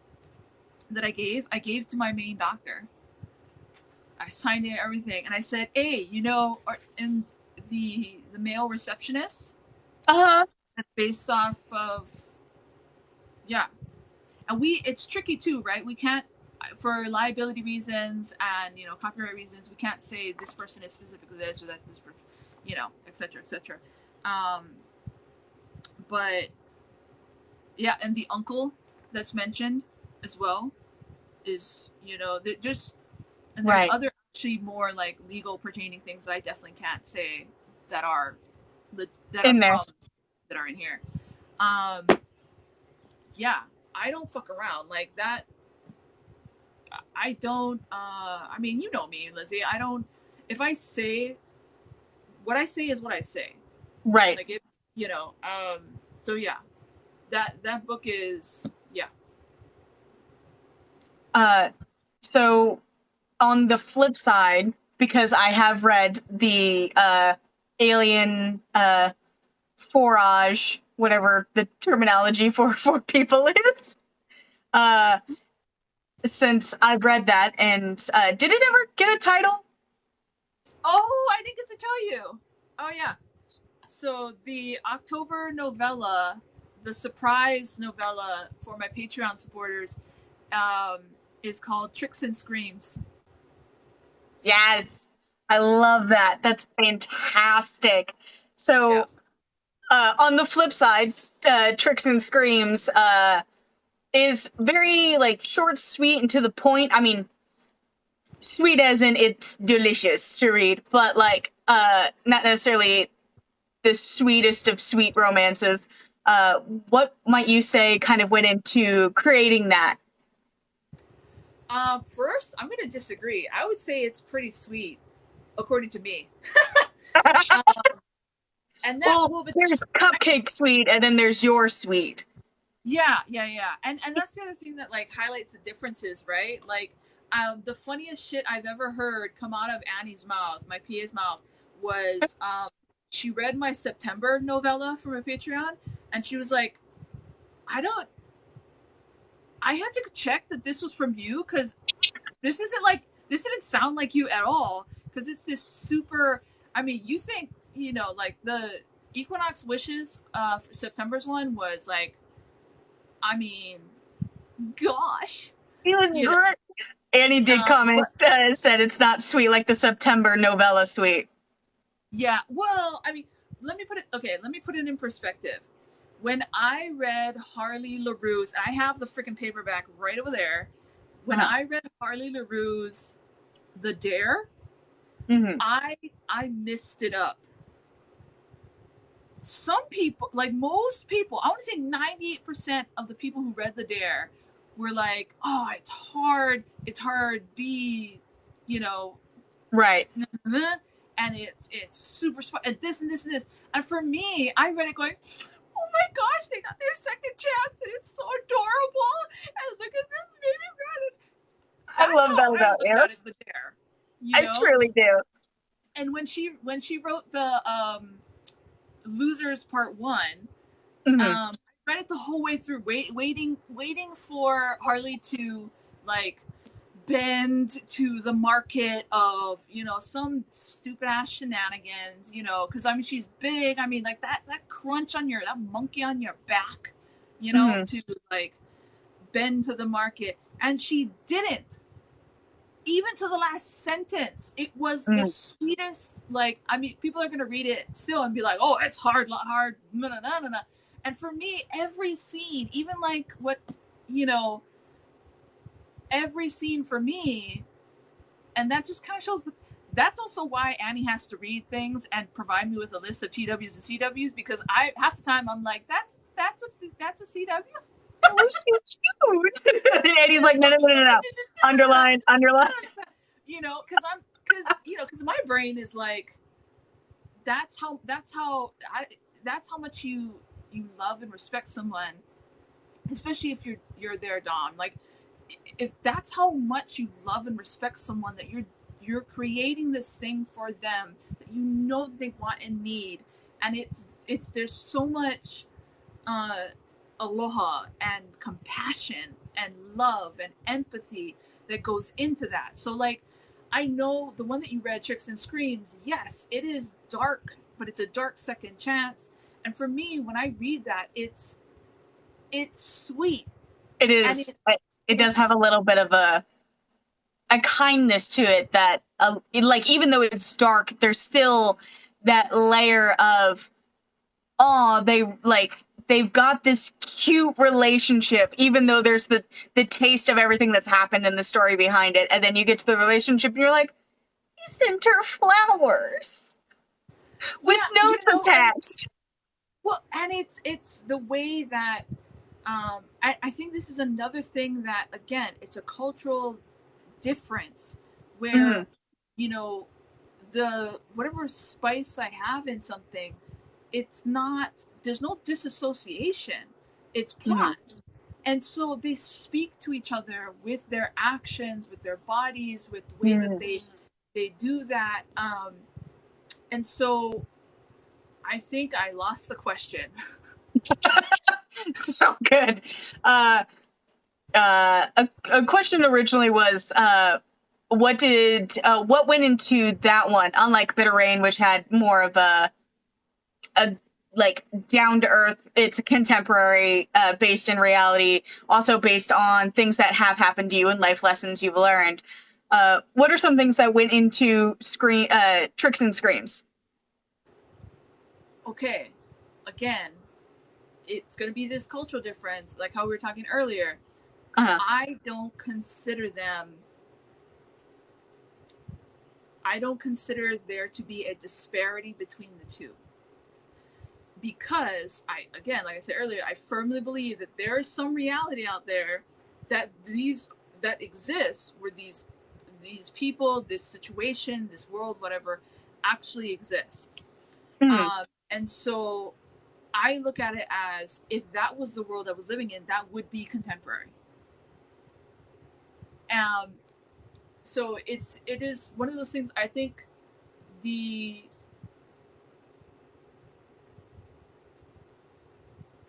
Speaker 2: that I gave to my main doctor. I signed it, everything, and I said, "Hey, in the male receptionist,
Speaker 1: Uh-huh.
Speaker 2: that's based off of yeah." And it's tricky too, right? We can't, for liability reasons and copyright reasons, we can't say this person is specifically this or that's this person, etc., etc. Um, But yeah, and the uncle that's mentioned as well is, just, and there's
Speaker 1: Right.
Speaker 2: other actually more like legal pertaining things that I definitely can't say that are that are
Speaker 1: In there.
Speaker 2: from that are in here. Um, yeah, I don't fuck around like that. I don't. I mean, you know me, Lizzie. I don't. If I say what I say is what I say.
Speaker 1: Right.
Speaker 2: Like if you know. So yeah, that book is yeah.
Speaker 1: Uh, so on the flip side, because I have read the Alien Forage, whatever the terminology for people is, uh, since I've read that, and did it ever get a title?
Speaker 2: Oh, I didn't get to tell you. Oh yeah. So the October novella, the surprise novella for my Patreon supporters, um, is called Tricks and Screams.
Speaker 1: Yes, I love that. That's fantastic.
Speaker 2: Yeah.
Speaker 1: So on the flip side, Tricks and Screams is very like short, sweet, and to the point. I mean, sweet as in it's delicious to read, but like not necessarily the sweetest of sweet romances. What might you say kind of went into creating that?
Speaker 2: First, I'm going to disagree. I would say it's pretty sweet, according to me. Um, and that
Speaker 1: Well,
Speaker 2: well, but
Speaker 1: there's cupcake sweet, and then there's your sweet.
Speaker 2: yeah, and that's the other thing that like highlights the differences, right? Like, the funniest shit I've ever heard come out of Annie's mouth, my PA's mouth, was she read my September novella for my Patreon, and she was like, "I don't." I had to check that this was from you because this didn't sound like you at all because it's this super. I mean, you think like the Equinox Wishes for September's one was like, I mean, gosh,
Speaker 1: It was
Speaker 2: you know.
Speaker 1: good. Annie did comment,
Speaker 2: But
Speaker 1: said it's not sweet like the September novella sweet.
Speaker 2: yeah, well, I mean, let me put it in perspective. When I read Harley LaRue's, and I have the freaking paperback right over there. When
Speaker 1: Uh-huh.
Speaker 2: I read Harley LaRue's The Dare,
Speaker 1: Mm-hmm.
Speaker 2: I missed it up. Some people, like most people, I want to say 98% of the people who read The Dare were like, "Oh, it's hard B, you know,
Speaker 1: Right.
Speaker 2: and it's super smart and this and this and this." And for me, I read it going, "Oh my gosh, they got their second chance and it's so adorable. And look at this baby rabbit."
Speaker 1: I
Speaker 2: That's
Speaker 1: love
Speaker 2: how
Speaker 1: that
Speaker 2: I
Speaker 1: about
Speaker 2: looked
Speaker 1: you.
Speaker 2: at it, The Dare,
Speaker 1: I truly do.
Speaker 2: And when she wrote the Losers Part One,
Speaker 1: Mm-hmm.
Speaker 2: I read it the whole way through, waiting for Harley to like bend to the market of some stupid ass shenanigans, because I mean she's big. I mean like that crunch on that monkey on your back,
Speaker 1: Mm-hmm.
Speaker 2: to like bend to the market, and she didn't. Even to the last sentence, it was the
Speaker 1: Mm-hmm.
Speaker 2: sweetest. Like, I mean, people are gonna read it still and be like, "Oh, it's hard, no, no, no, no, no." And for me, every scene, even like you know, every scene for me, and that just kind of shows. That's also why Annie has to read things and provide me with a list of TWs and CWs because I half the time I'm like, that's a CW.
Speaker 1: It was so cute. And he's like, no, no, no, no, no. Underline, underline.
Speaker 2: Because my brain is like, that's how much you love and respect someone, especially if you're their dom. Like, if that's how much you love and respect someone, that you're creating this thing for them that that they want and need, and it's there's so much uh aloha and compassion and love and empathy that goes into that. So like, I know the one that you read, Tricks and Screams, yes, it is dark, but it's a dark second chance. And for me, when I read that, it's sweet.
Speaker 1: It
Speaker 2: And
Speaker 1: is. It does have
Speaker 2: it's
Speaker 1: a little bit of a kindness to it that, like, even though it's dark, there's still that layer of, oh, they've got this cute relationship, even though there's the taste of everything that's happened in the story behind it. And then you get to the relationship and you're like, he sent her flowers
Speaker 2: Yeah,
Speaker 1: with notes attached.
Speaker 2: well, and it's the way that I think this is another thing that, again, it's a cultural difference
Speaker 1: Mm,
Speaker 2: where, you know, the whatever spice I have in something, it's not, there's no disassociation, it's
Speaker 1: mm,
Speaker 2: plot. And so they speak to each other with their actions, with their bodies, with the way that
Speaker 1: mm.
Speaker 2: they do that. And so I think I lost the question.
Speaker 1: So good. Uh, a question originally was, what went into that one? Unlike Bitter Rain, which had more of a like down to earth, it's contemporary, based in reality, also based on things that have happened to you and life lessons you've learned. What are some things that went into tricks and screams?
Speaker 2: Okay, again, it's going to be this cultural difference, like how we were talking earlier.
Speaker 1: Uh-huh.
Speaker 2: I don't consider them, I don't consider there to be a disparity between the two. Because again, like I said earlier, I firmly believe that there is some reality out there that that exists where these people, this situation, this world, whatever, actually exists.
Speaker 1: Mm,
Speaker 2: And so I look at it as, if that was the world I was living in, that would be contemporary. Um, so it is one of those things. I think the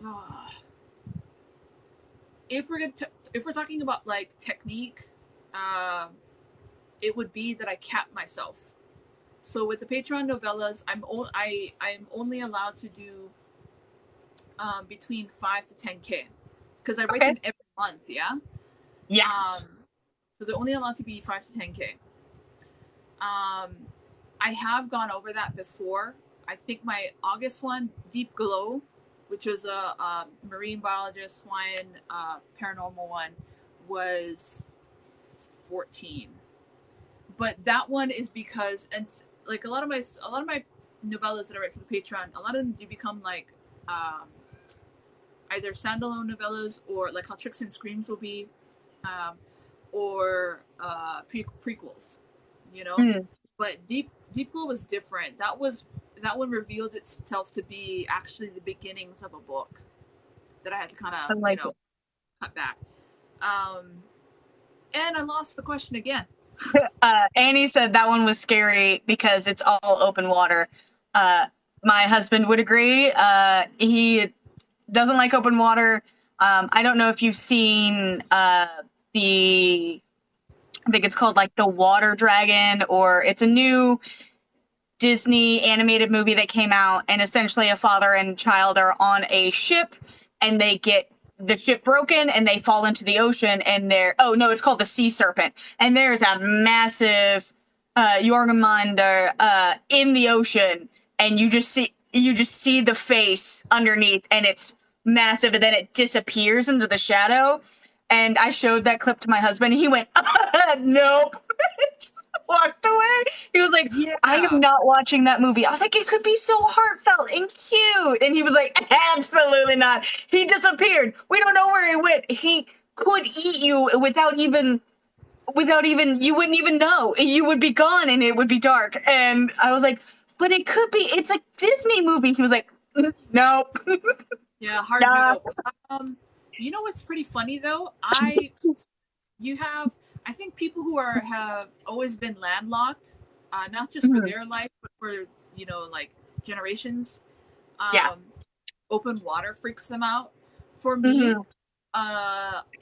Speaker 2: uh, if we're talking about like technique, uh, it would be that I cap myself. So with the Patreon novellas, I'm only allowed to do between 5 to 10K because I write
Speaker 1: okay.
Speaker 2: them every month. Yeah.
Speaker 1: Yeah.
Speaker 2: Um, so they're only allowed to be 5 to 10K. I have gone over that before. I think my August one, Deep Glow, which was a marine biologist Hawaiian paranormal one, was 14. But that one is because, and like a lot of my novellas that I write for the Patreon, a lot of them do become like um, either standalone novellas, or like how Tricks and Screams will be, um, or prequels, you know.
Speaker 1: Mm,
Speaker 2: But Deep Blue was different. That one revealed itself to be actually the beginnings of a book that I had to kind
Speaker 1: I
Speaker 2: of,
Speaker 1: like it.
Speaker 2: cut back. Um, and I lost the question again.
Speaker 1: Annie said that one was scary because it's all open water. Uh, my husband would agree. He doesn't like open water. I don't know if you've seen the, I think it's called like the Water Dragon, or it's a new Disney animated movie that came out, and essentially a father and child are on a ship, and they get the ship broken and they fall into the ocean, and they're, oh no, it's called the Sea Serpent, and there's a massive Jormungandr in the ocean, and you just see the face underneath, and it's massive, and then it disappears into the shadow. And I showed that clip to my husband, and he went, nope. Just walked away. He was like, I am
Speaker 2: Yeah,
Speaker 1: not watching that movie. I was like, it could be so heartfelt and cute. And he was like, absolutely not. He disappeared. We don't know where he went. He could eat you without even, you wouldn't even know. You would be gone and it would be dark. And I was like, but it could be, it's a Disney movie. He was like, no,
Speaker 2: yeah, hard
Speaker 1: nah.
Speaker 2: no. You know what's pretty funny though? I think people who have always been landlocked, not just for
Speaker 1: Mhm.
Speaker 2: their life, but for, like generations.
Speaker 1: Yeah.
Speaker 2: Um, Open water freaks them out. For me,
Speaker 1: Hmm.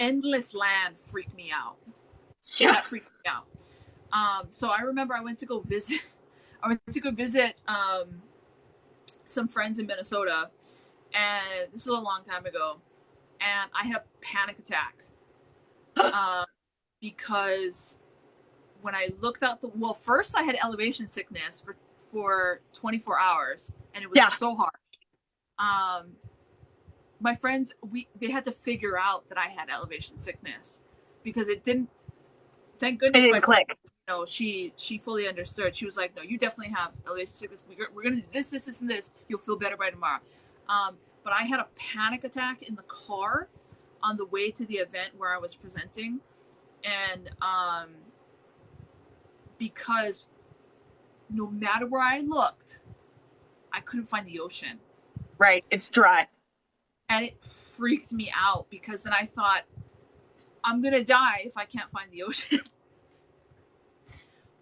Speaker 2: endless land freaked me out.
Speaker 1: Yeah.
Speaker 2: That freaked me out. So I remember I went to go visit. I went to go visit some friends in Minnesota, and this was a long time ago. And I had a panic attack uh, because when I looked out the, well, first I had elevation sickness for 24 hours, and it was
Speaker 1: Yeah.
Speaker 2: so hard. Um, my friends, they had to figure out that I had elevation sickness because it didn't. Thank
Speaker 1: It
Speaker 2: goodness my
Speaker 1: didn't
Speaker 2: friend,
Speaker 1: click.
Speaker 2: she fully understood. She was like, "No, you definitely have elevation sickness. We're gonna do this, and this. You'll feel better by tomorrow." But I had a panic attack in the car on the way to the event where I was presenting, and because no matter where I looked, I couldn't find the ocean.
Speaker 1: Right. It's dry.
Speaker 2: And it freaked me out because then I thought, I'm going to die if I can't find the ocean.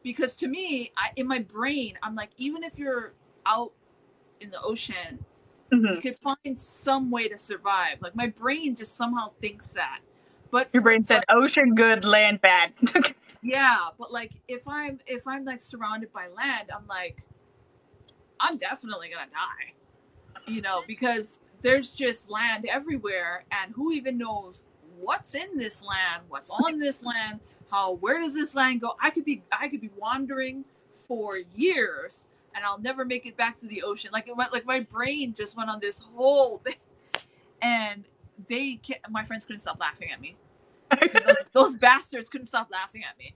Speaker 2: Because to me, in my brain, I'm like, even if you're out in the ocean, you could find some way to survive. Like my brain just somehow thinks that. But
Speaker 1: Your brain said ocean good, land bad.
Speaker 2: yeah, but like if I'm like surrounded by land, I'm like, I'm definitely gonna die. Because there's just land everywhere, and who even knows what's in this land, what's on this land, where does this land go? I could be wandering for years, and I'll never make it back to the ocean. Like my brain just went on this whole thing, and my friends couldn't stop laughing at me. Those bastards couldn't stop laughing at me.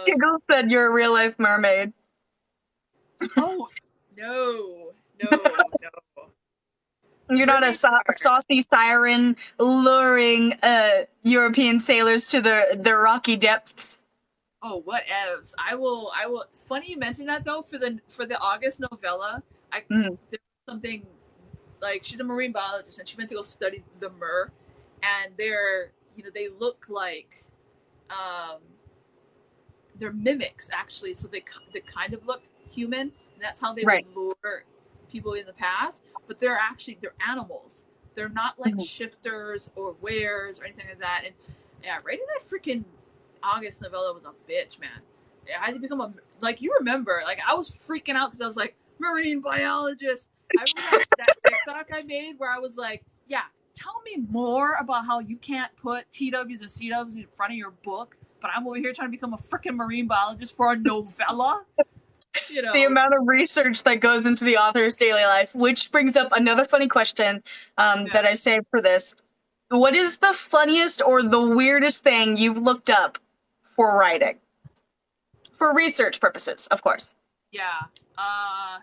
Speaker 1: Giggle said you're a real life mermaid.
Speaker 2: Oh no.
Speaker 1: You're not a saucy siren luring European sailors to the rocky depths.
Speaker 2: Oh, whatevs. I will. Funny you mentioned that though. For the August novella, there's something like she's a marine biologist and she went to go study the mer, and they look like, they're mimics actually. So they kind of look human. And that's how they would lure people in the past. But they're animals. They're not like shifters or wares or anything like that. And yeah, writing that freaking August novella was a bitch, man. I had to become you remember, like I was freaking out because I was like, marine biologist. I remember that TikTok I made where I was like, yeah, tell me more about how you can't put TWs and CWs in front of your book, but I'm over here trying to become a freaking marine biologist for a novella.
Speaker 1: The amount of research that goes into the author's daily life, which brings up another funny question that I saved for this. What is the funniest or the weirdest thing you've looked up for writing? For research purposes, of course.
Speaker 2: Yeah. I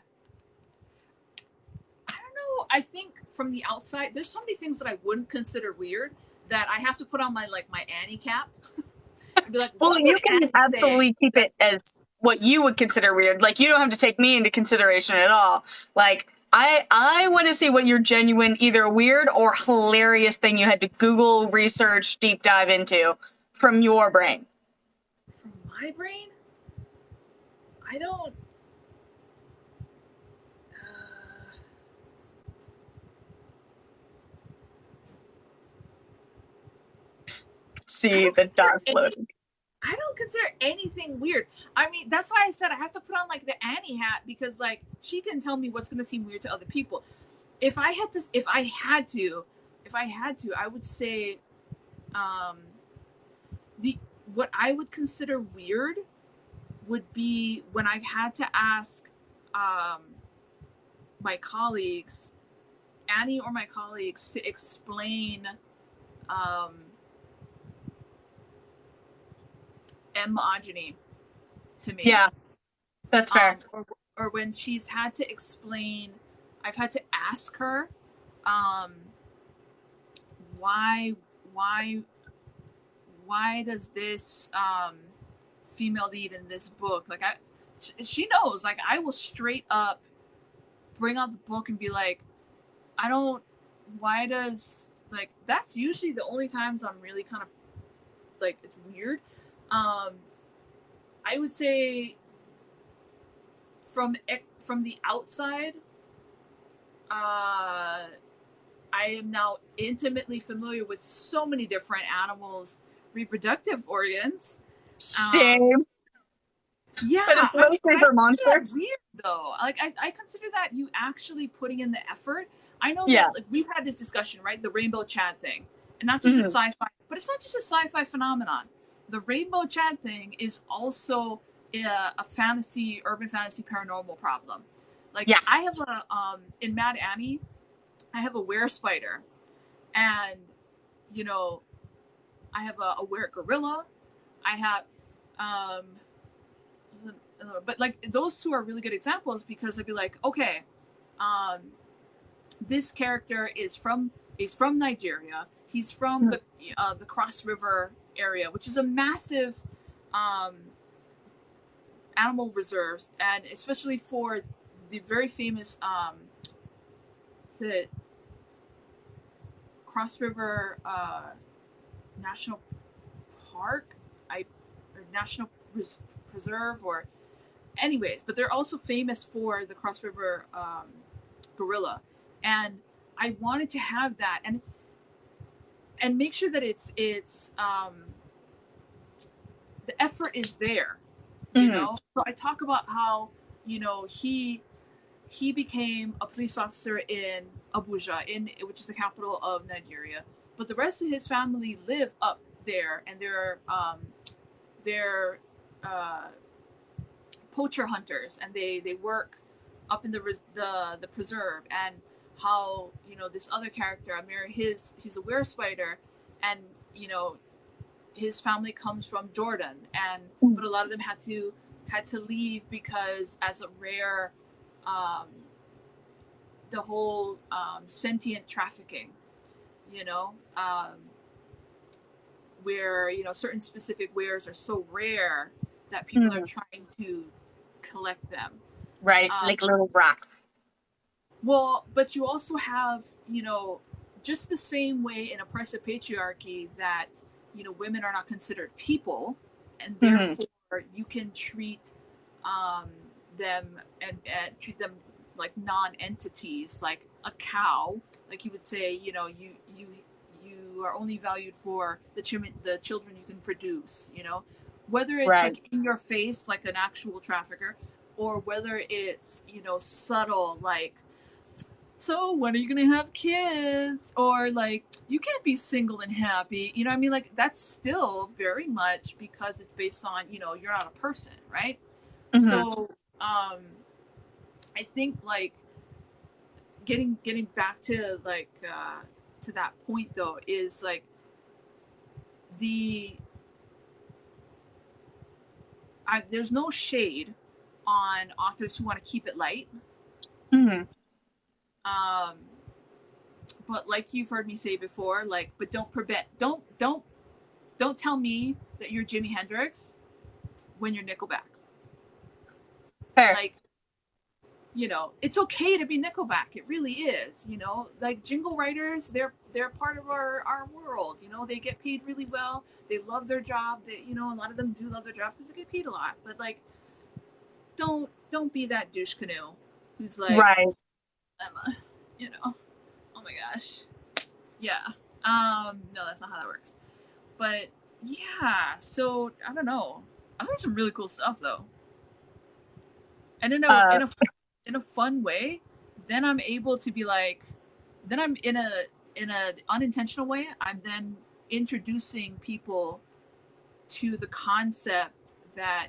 Speaker 2: don't know. I think from the outside, there's so many things that I wouldn't consider weird that I have to put on my Annie cap. And be like,
Speaker 1: well, you can absolutely keep it as what you would consider weird. Like, you don't have to take me into consideration at all. Like, I want to see what your genuine, either weird or hilarious thing you had to Google, research, deep dive into from your brain.
Speaker 2: From my brain? I don't.
Speaker 1: See the dots loading.
Speaker 2: I don't consider anything weird. I mean, that's why I said I have to put on like the Annie hat because like she can tell me what's gonna seem weird to other people. If I had to, I would say, what I would consider weird would be when I've had to ask my colleagues, Annie or my colleagues, to explain misogyny to me.
Speaker 1: Yeah, that's fair.
Speaker 2: Or when she's had to explain, I've had to ask her, why does this female lead in this book, like she knows, like I will straight up bring out the book and be like, why does, like, that's usually the only times I'm really kind of like, it's weird. I would say from the outside, I am now intimately familiar with so many different animals' reproductive organs.
Speaker 1: Same.
Speaker 2: Yeah,
Speaker 1: but it's mostly for monsters.
Speaker 2: Weird though. Like I consider that you actually putting in the effort. I know that like we've had this discussion, right? The rainbow Chad thing, and not just a sci-fi, but it's not just a sci-fi phenomenon. The rainbow Chad thing is also a urban fantasy paranormal problem. Like I have in Mad Annie, I have a were spider, And, you know, I have a were gorilla. I have, um, but like those two are really good examples because I'd be like, okay, um, this character is from Nigeria. He's from the Cross River area, which is a massive um, animal reserves, and especially for the very famous the Cross River National Park, or National Preserve, or anyways. But they're also famous for the Cross River gorilla, and I wanted to have that and make sure that it's the effort is there, you know. So I talk about how, you know, he became a police officer in Abuja, which is the capital of Nigeria, but the rest of his family live up there, and they're poacher hunters, and they work up in the preserve. And how, you know, this other character Amir, he's a were spider, and, you know, his family comes from Jordan, and but a lot of them had to leave because as a rare the whole sentient trafficking, you know, where, you know, certain specific wares are so rare that people are trying to collect them.
Speaker 1: Right, like little rocks.
Speaker 2: Well, but you also have, you know, just the same way in oppressive patriarchy that, you know, women are not considered people, and therefore you can treat them and treat them like non-entities, like a cow. Like you would say, you know, you are only valued for the children you can produce, you know, whether it's like in your face, like an actual trafficker, or whether it's, you know, subtle, like, so when are you gonna have kids, or like, you can't be single and happy, you know what I mean? Like, that's still very much because it's based on, you know, you're not a person, right? So I think, like, getting back to like to that point though, is like there's no shade on authors who want to keep it light. But like you've heard me say before, like, but don't tell me that you're Jimi Hendrix when you're Nickelback.
Speaker 1: Fair.
Speaker 2: Like, you know, it's okay to be Nickelback. It really is. You know, like, jingle writers, they're part of our world. You know, they get paid really well. They love their job. They, you know, a lot of them do love their job because they get paid a lot. But like, don't be that douche canoe who's like, Emma, you know, oh my gosh, yeah. No, that's not how that works. But yeah, so I don't know. I heard some really cool stuff though, and in a fun way. Then I'm able to be like, then I'm in a unintentional way. I'm then introducing people to the concept that,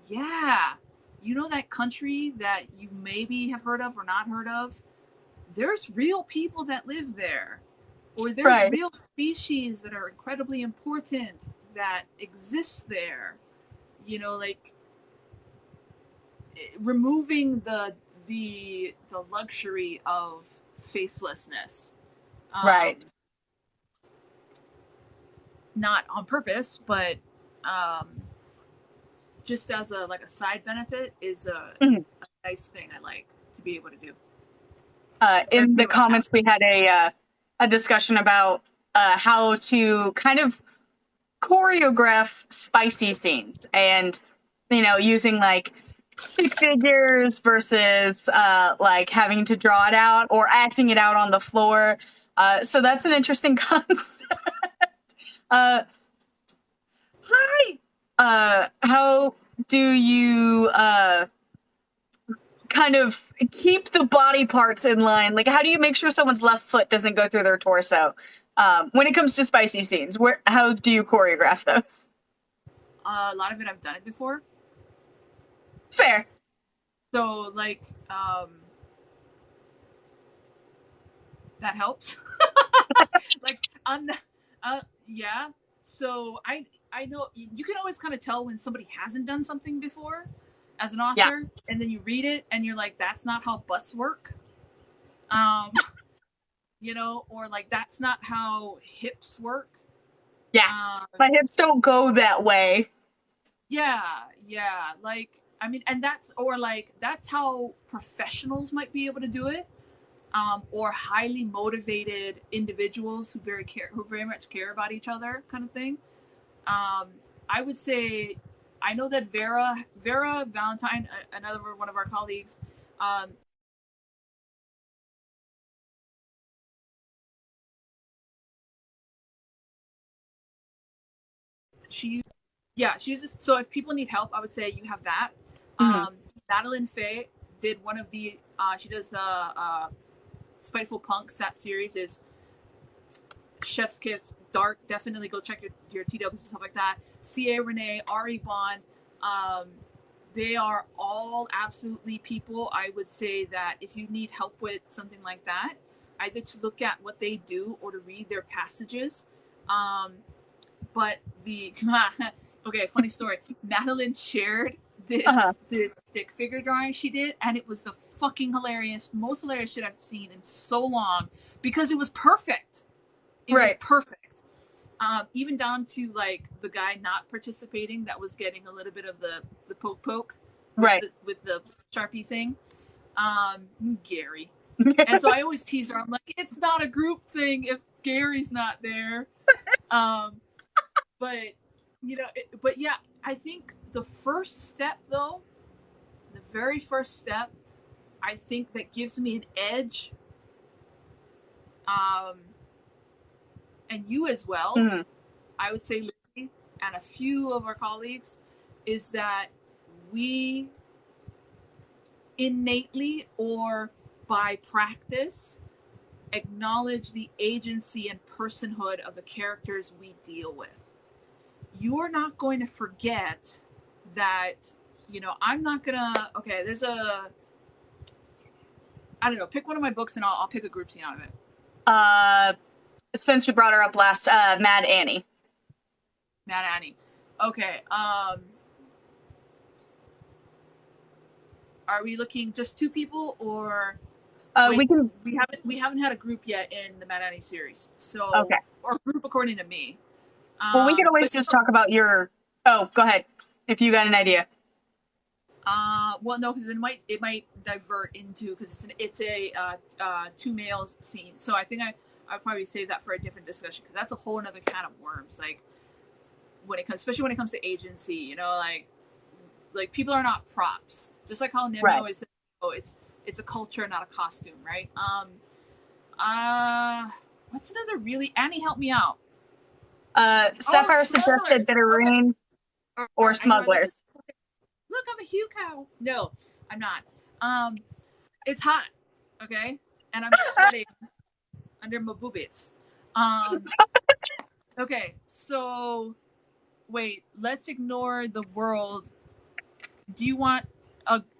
Speaker 2: yeah, you know, that country that you maybe have heard of or not heard of, there's real people that live there, or there's real species that are incredibly important that exist there. You know, like, removing the luxury of facelessness, not on purpose, but just as a like a side benefit, is a nice thing I like to be able to do.
Speaker 1: In the comments, we had a discussion about how to kind of choreograph spicy scenes, and, you know, using like stick figures versus like having to draw it out or acting it out on the floor. So that's an interesting concept. How do you kind of keep the body parts in line? Like, how do you make sure someone's left foot doesn't go through their torso? When it comes to spicy scenes, how do you choreograph those?
Speaker 2: A lot of it, I've done it before.
Speaker 1: Fair.
Speaker 2: So, like, that helps. Like I'm not, yeah. So I know you can always kind of tell when somebody hasn't done something before as an
Speaker 1: Yeah.
Speaker 2: author, and then you read it and you're like, that's not how butts work. Um, or like that's not how hips work.
Speaker 1: Yeah.
Speaker 2: Um,
Speaker 1: My hips don't go that way.
Speaker 2: yeah, yeah. Like I mean, and that's how professionals might be able to do it. Or highly motivated individuals who very much care about each other, kind of thing. I would say, I know that Vera Valentine, another one of our colleagues, um, she, yeah, she's just, so if people need help, I would say you have that.
Speaker 1: Mhm.
Speaker 2: Madeline Faye did one of the, she does Spiteful Punks. That series is Chef's Kiss, Dark. Definitely go check your TWs and stuff like that. C.A. Renee, Ari Bond. Um, they are all absolutely people. I would say that if you need help with something like that, either to look at what they do or to read their passages. Um, but the okay, funny story. Madeline shared
Speaker 1: Uh-huh.
Speaker 2: this stick figure drawing she did, and it was the fucking most hilarious shit I've seen in so long because it was perfect. It was
Speaker 1: Right.
Speaker 2: perfect. Even down to like the guy not participating that was getting a little bit of the poke
Speaker 1: Right.
Speaker 2: with the Sharpie thing. Gary. And so I always tease her. I'm like, it's not a group thing if Gary's not there. Um, but but yeah, I think the first step though, the very first step, I think that gives me an edge. Um, and you as well.
Speaker 1: Mhm.
Speaker 2: I would say Lizzie and a few of our colleagues, is that we innately or by practice acknowledge the agency and personhood of the characters we deal with. You're not going to forget that, I'm not gonna, okay, I don't know, pick one of my books and I'll pick a group scene out of it.
Speaker 1: Uh, since you brought her up last, Mad Annie.
Speaker 2: Mad Annie. Okay, are we looking just two people or
Speaker 1: We
Speaker 2: wait,
Speaker 1: can.
Speaker 2: we haven't had a group yet in the Mad Annie series, so
Speaker 1: Okay.
Speaker 2: or group according to me.
Speaker 1: Well, we can always
Speaker 2: But
Speaker 1: just talk about your. Oh, go ahead. If you got an idea.
Speaker 2: well, no, because it might divert into because it's a two males scene. So I think I'll probably save that for a different discussion because that's a whole another can of worms. Like especially when it comes to agency, like people are not props. Just like how Nemi
Speaker 1: Right.
Speaker 2: always says, oh, it's a culture, not a costume, right? What's another really Annie? Help me out. Oh,
Speaker 1: Sapphire suggested
Speaker 2: smugglers.
Speaker 1: Bitter
Speaker 2: Okay,
Speaker 1: Rain
Speaker 2: all
Speaker 1: or
Speaker 2: right. I know. I look.
Speaker 1: Smugglers.
Speaker 2: Look, I'm a hue cow. No, I'm not. It's hot. Okay, and I'm sweating under my boobies. Um. Okay, so wait. Let's ignore the world. Do you want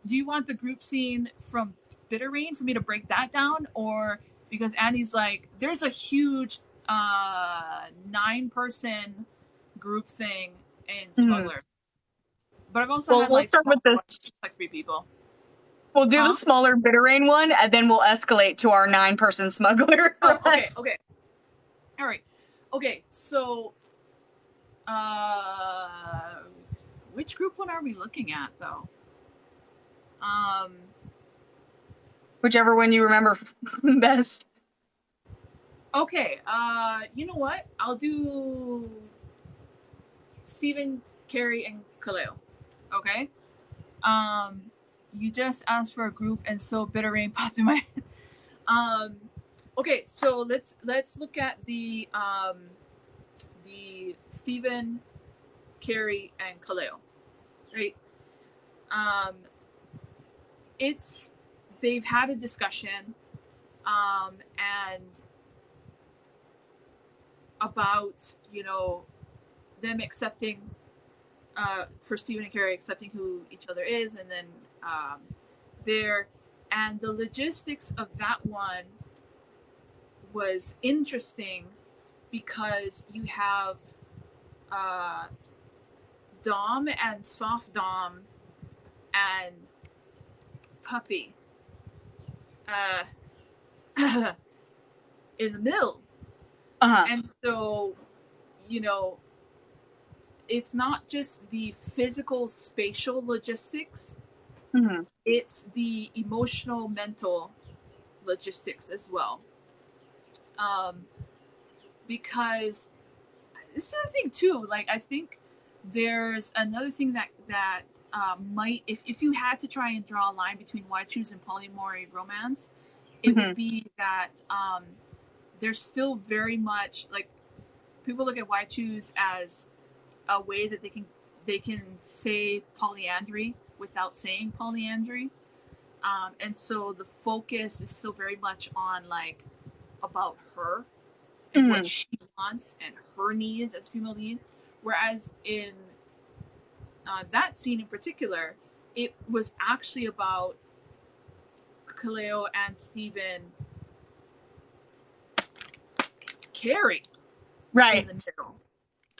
Speaker 2: Do you want the group scene from Bitter Rain for me to break that down, or because Annie's like, there's a huge 9-person group thing in
Speaker 1: Mhm.
Speaker 2: Smuggler, but I've also
Speaker 1: Well,
Speaker 2: had
Speaker 1: we'll
Speaker 2: like
Speaker 1: start with
Speaker 2: smaller
Speaker 1: this.
Speaker 2: ones, just like 3 people.
Speaker 1: We'll do the
Speaker 2: Huh?
Speaker 1: smaller Bitter Rain one, and then we'll escalate to our 9-person smuggler.
Speaker 2: Oh, okay, okay, all right, okay. So, uh, which group one are we looking at though? Um,
Speaker 1: Whichever one you remember best.
Speaker 2: okay. You know what? I'll do Stephen, Carrie, and Khalil. Okay. Um, you just asked for a group, and so Bitter Rain popped in my head. Um, okay, so let's look at the Stephen, Carrie, and Khalil. Right. Um, it's they've had a discussion, and about them accepting for Stephen and Carrie accepting who each other is, and then there, and the logistics of that one was interesting because you have Dom and soft Dom and puppy in the middle. And so, you know, it's not just the physical spatial logistics, it's the emotional mental logistics as well. Because this is the thing too, like I think there's another thing that might, if you had to try and draw a line between waichus and polyamory romance, it would be that there's still very much like people look at waichus as a way that they can say polyandry without saying polyandry, and so the focus is still very much on like about her and what she wants and her needs as female lead, whereas in that scene in particular, it was actually about Kaleo and Steven caring in the middle.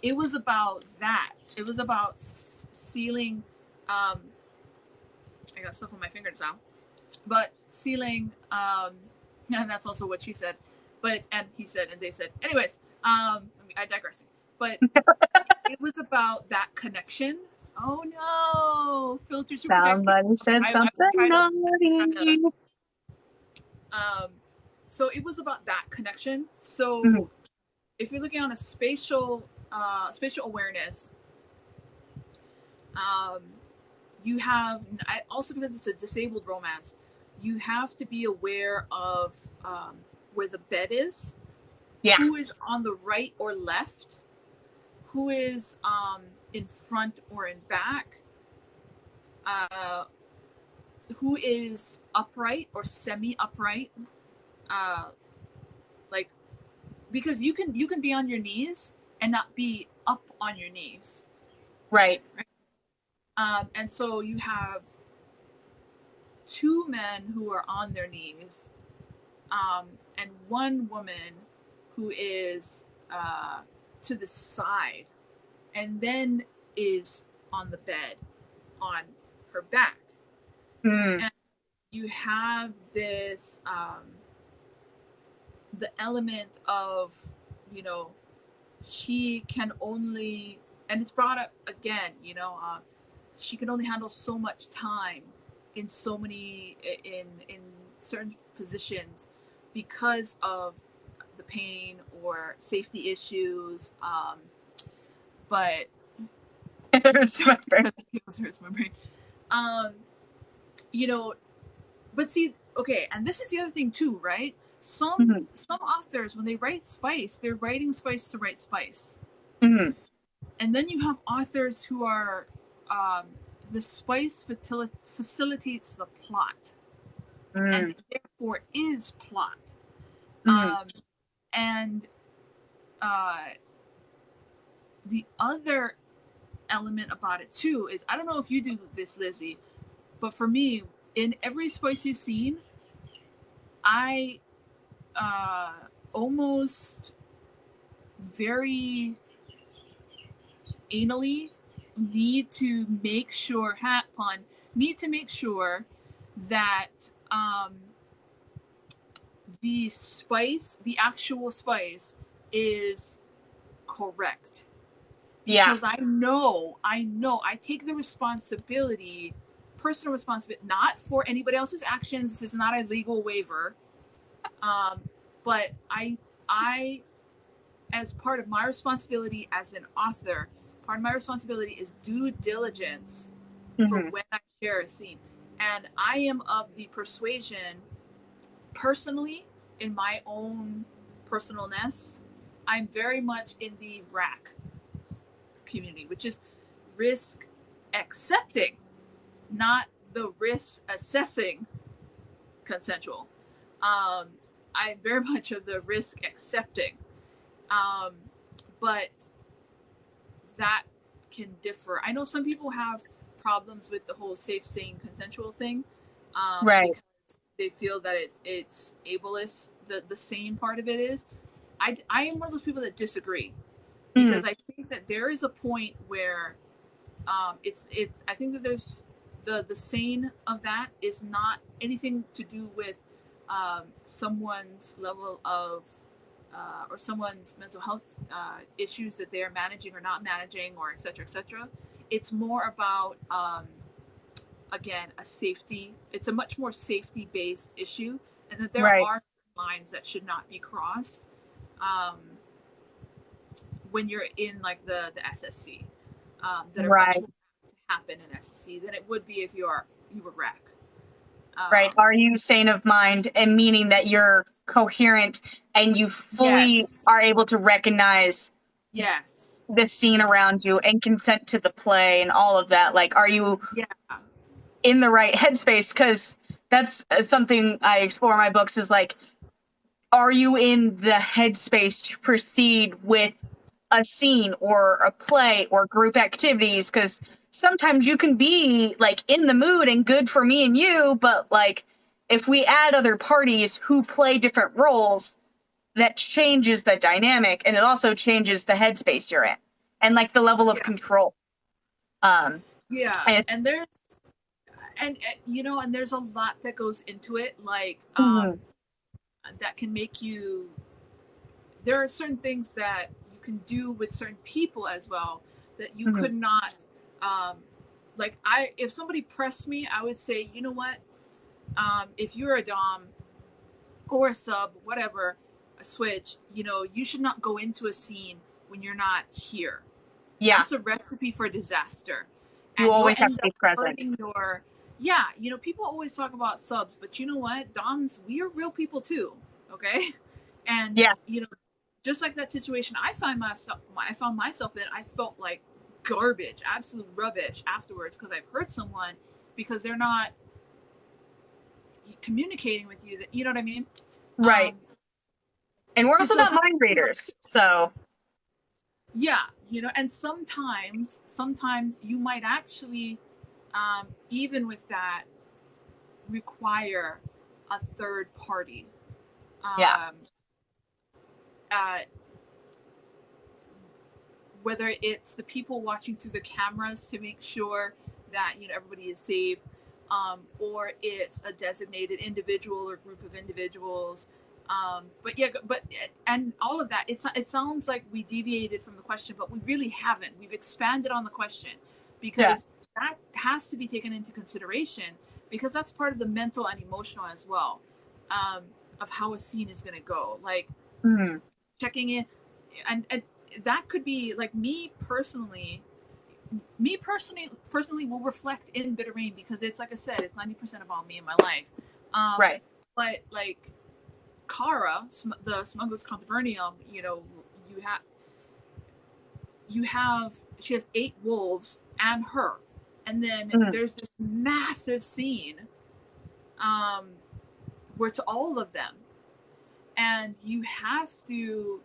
Speaker 2: It was about that. It was about sealing. I got stuff on my fingers now, but sealing. And that's also what she said. But and he said and they said. Anyways, I digressing. But it was about that connection. Oh no! Filter to
Speaker 1: Somebody said something naughty.
Speaker 2: So it was about that connection. So if you're looking on a spatial awareness, you have also, because it's a disabled romance, you have to be aware of where the bed is, who is on the right or left, who is in front or in back, who is upright or semi-upright, like, because you can be on your knees and not be up on your knees, right? And so you have two men who are on their knees, and one woman who is to the side, and then is on the bed on her back. And you have this the element of, you know, she can only, and it's brought up again, you know, she can only handle so much time in so many in certain positions because of the pain or safety issues, but it hurts my brain. You know, but see, okay, and this is the other thing too, right? Some authors, when they write spice, they're writing spice to write spice. And then you have authors who are the spice facilitates the plot, and therefore is plot. And the other element about it too is, I don't know if you do this, Lizzie, but for me, in every spicy scene, I almost very anally need to make sure, that the spice, the actual spice, is correct. Because I know, I take the responsibility, personal responsibility, not for anybody else's actions. This is not a legal waiver. But I, as part of my responsibility as an author, part of my responsibility is due diligence for when I share a scene. And I am of the persuasion, personally, in my own personalness, I'm very much in the RAC community, which is risk accepting, not the risk assessing consensual. I'm very much of the risk accepting, but that can differ. I know some people have problems with the whole safe, sane, consensual thing, because they feel that it's ableist the sane part of it is, I am one of those people that disagree,
Speaker 1: Mm,
Speaker 2: because I think that there is a point where it's I think that there's the sane of that is not anything to do with someone's level of or someone's mental health issues that they're managing or not managing, or et cetera, et cetera. It's more about again, a safety. It's a much more safety based issue, and that there
Speaker 1: right,
Speaker 2: are lines that should not be crossed um, when you're in like the SSC, that are much
Speaker 1: right,
Speaker 2: more to happen in SSC than it would be if you were rec.
Speaker 1: right.
Speaker 2: Um,
Speaker 1: Are you sane of mind, and meaning that you're coherent and you fully
Speaker 2: yes,
Speaker 1: are able to recognize
Speaker 2: yes,
Speaker 1: the scene around you and consent to the play and all of that? Like, are you
Speaker 2: yeah,
Speaker 1: in the right headspace? Because that's something I explore in my books is like, are you in the headspace to proceed with a scene or a play or group activities? Because sometimes you can be like in the mood and good for me and you, but like if we add other parties who play different roles, that changes the dynamic, and it also changes the headspace you're in and like the level of
Speaker 2: yeah,
Speaker 1: control.
Speaker 2: yeah.
Speaker 1: And
Speaker 2: And there's a lot that goes into it, like
Speaker 1: mhm,
Speaker 2: that can make you. There are certain things that you can do with certain people as well that you
Speaker 1: mhm,
Speaker 2: could not. Um, like if somebody pressed me, I would say, you know what? If you're a dom or a sub, whatever, a switch, you should not go into a scene when you're not here.
Speaker 1: yeah,
Speaker 2: That's a recipe for disaster,
Speaker 1: you
Speaker 2: and you'll
Speaker 1: always have
Speaker 2: end
Speaker 1: to
Speaker 2: up
Speaker 1: be present.
Speaker 2: hurting your. Yeah, people always talk about subs, but you know what? Doms, we are real people too. Okay, and
Speaker 1: Yes,
Speaker 2: just like that situation I found myself in, I felt like garbage, absolute rubbish afterwards, because I've hurt someone because they're not communicating with you. That, you know what I mean?
Speaker 1: right.
Speaker 2: Um,
Speaker 1: And we're
Speaker 2: and
Speaker 1: also
Speaker 2: so
Speaker 1: not
Speaker 2: how
Speaker 1: mind readers, so
Speaker 2: yeah, and sometimes you might actually, even with that, require a third party.
Speaker 1: yeah.
Speaker 2: Um, uh, whether it's the people watching through the cameras to make sure that everybody is safe, or it's a designated individual or group of individuals. But yeah, but and all of that. It sounds like we deviated from the question, but we really haven't. We've expanded on the question,
Speaker 1: Yeah.
Speaker 2: because that has to be taken into consideration, because that's part of the mental and emotional as well, um, of how a scene is going to go. Like
Speaker 1: Mhm.
Speaker 2: checking in, and that could be like me personally will reflect in Bitter Rain, because it's like I said, it's 90% of all me in my life. um
Speaker 1: Right.
Speaker 2: but like Kara, the smuggler's contubernium, you have she has 8 wolves and her, and then
Speaker 1: Mhm.
Speaker 2: there's this massive scene um where it's all of them, and you have to,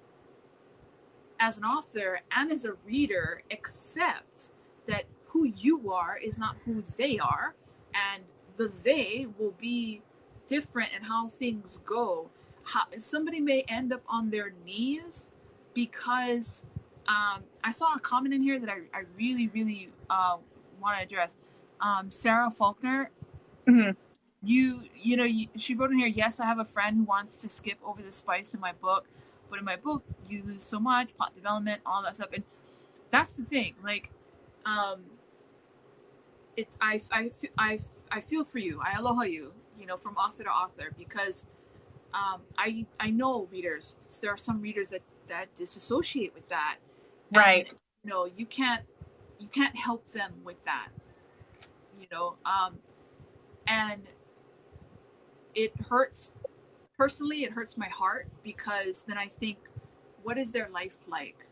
Speaker 2: as an author and as a reader, accept that who you are is not who they are, and the they will be different in how things go. Somebody may end up on their knees because I saw a comment in here that I really, really want to address. Sarah Faulkner,
Speaker 1: Mhm.
Speaker 2: she wrote in here, yes, I have a friend who wants to skip over the spice in my book, but in my book you lose so much plot development, all that stuff. And that's the thing, like, um it's I feel for you, I aloha you, from author to author, because I know readers, there are some readers that disassociate with that, and
Speaker 1: Right.
Speaker 2: you can't help them with that, you know um and it hurts. Personally, it hurts my heart, because then I think, what is their life like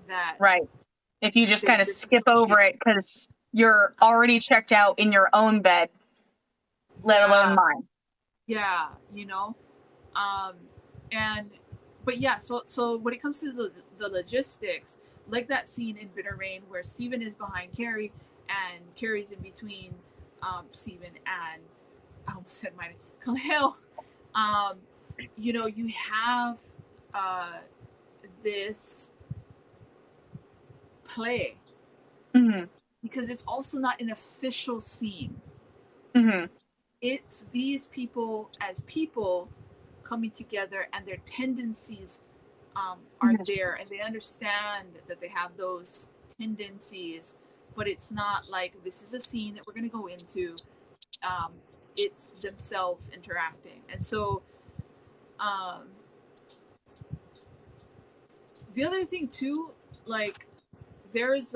Speaker 2: that
Speaker 1: Right. If you just
Speaker 2: they
Speaker 1: kind of skip over
Speaker 2: disassociate?
Speaker 1: it because you're already checked out in your own bed, let alone
Speaker 2: Yeah,
Speaker 1: mine.
Speaker 2: yeah, um, and but yeah, so when it comes to the logistics, like that scene in Bitter Rain where Stephen is behind Carrie and Carrie's in between Stephen and, I almost said my Khalil. Um, you have uh, this play,
Speaker 1: Mm-hmm.
Speaker 2: because it's also not an official scene.
Speaker 1: Mm-hmm.
Speaker 2: It's these people as people coming together, and their tendencies are
Speaker 1: Mm-hmm.
Speaker 2: there, and they understand that they have those tendencies, but it's not like this is a scene that we're going to go into. Um, it's themselves interacting. And so um, the other thing too, like there's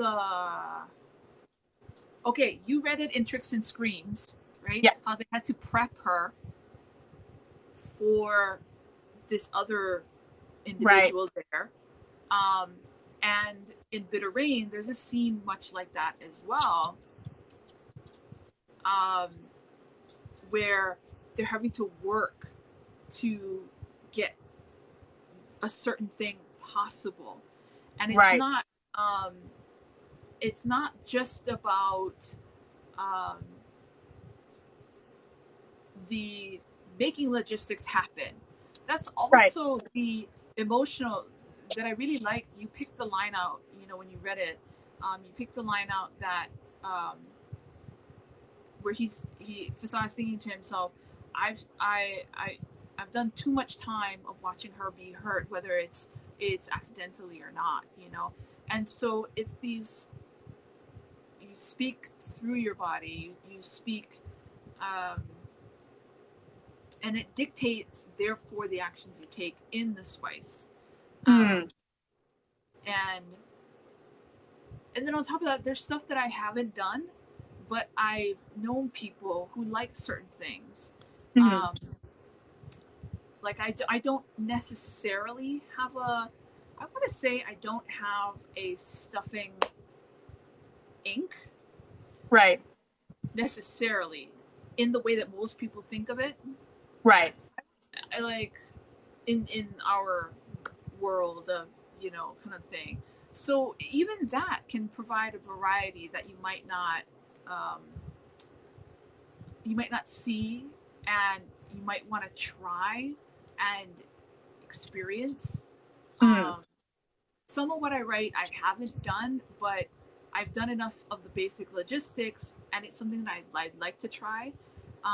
Speaker 2: okay, you read it in Tricks and Screams, right?
Speaker 1: Yeah.
Speaker 2: How they had to prep her for this other
Speaker 1: Right.
Speaker 2: individual there. Um, and in Bitter Rain, there's a scene much like that as well, um, where they're having to work to get a certain thing possible, and
Speaker 1: Right.
Speaker 2: um, it's not just about um, the making logistics happen. That's
Speaker 1: Right.
Speaker 2: also the emotional that I really liked. You picked the line out, when you read it. You picked the line out that um, where he Fasad is thinking to himself, I've done too much time of watching her be hurt, whether it's accidentally or not. And so it's these, you speak through your body, you speak, um, and it dictates therefore the actions you take in the spice.
Speaker 1: Mm.
Speaker 2: um, and and then on top of that, there's stuff that I haven't done, but I've known people who like certain things.
Speaker 1: Mm-hmm.
Speaker 2: um, like I don't necessarily have I want to say I don't have a stuffing ink
Speaker 1: Right.
Speaker 2: necessarily in the way that most people think of it.
Speaker 1: Right.
Speaker 2: I like in our world of, kind of thing. So even that can provide a variety that um, you might not see, and you might want to try and experience.
Speaker 1: Mm-hmm.
Speaker 2: um, some of what I write I haven't done, but I've done enough of the basic logistics, and it's something that I'd like to try.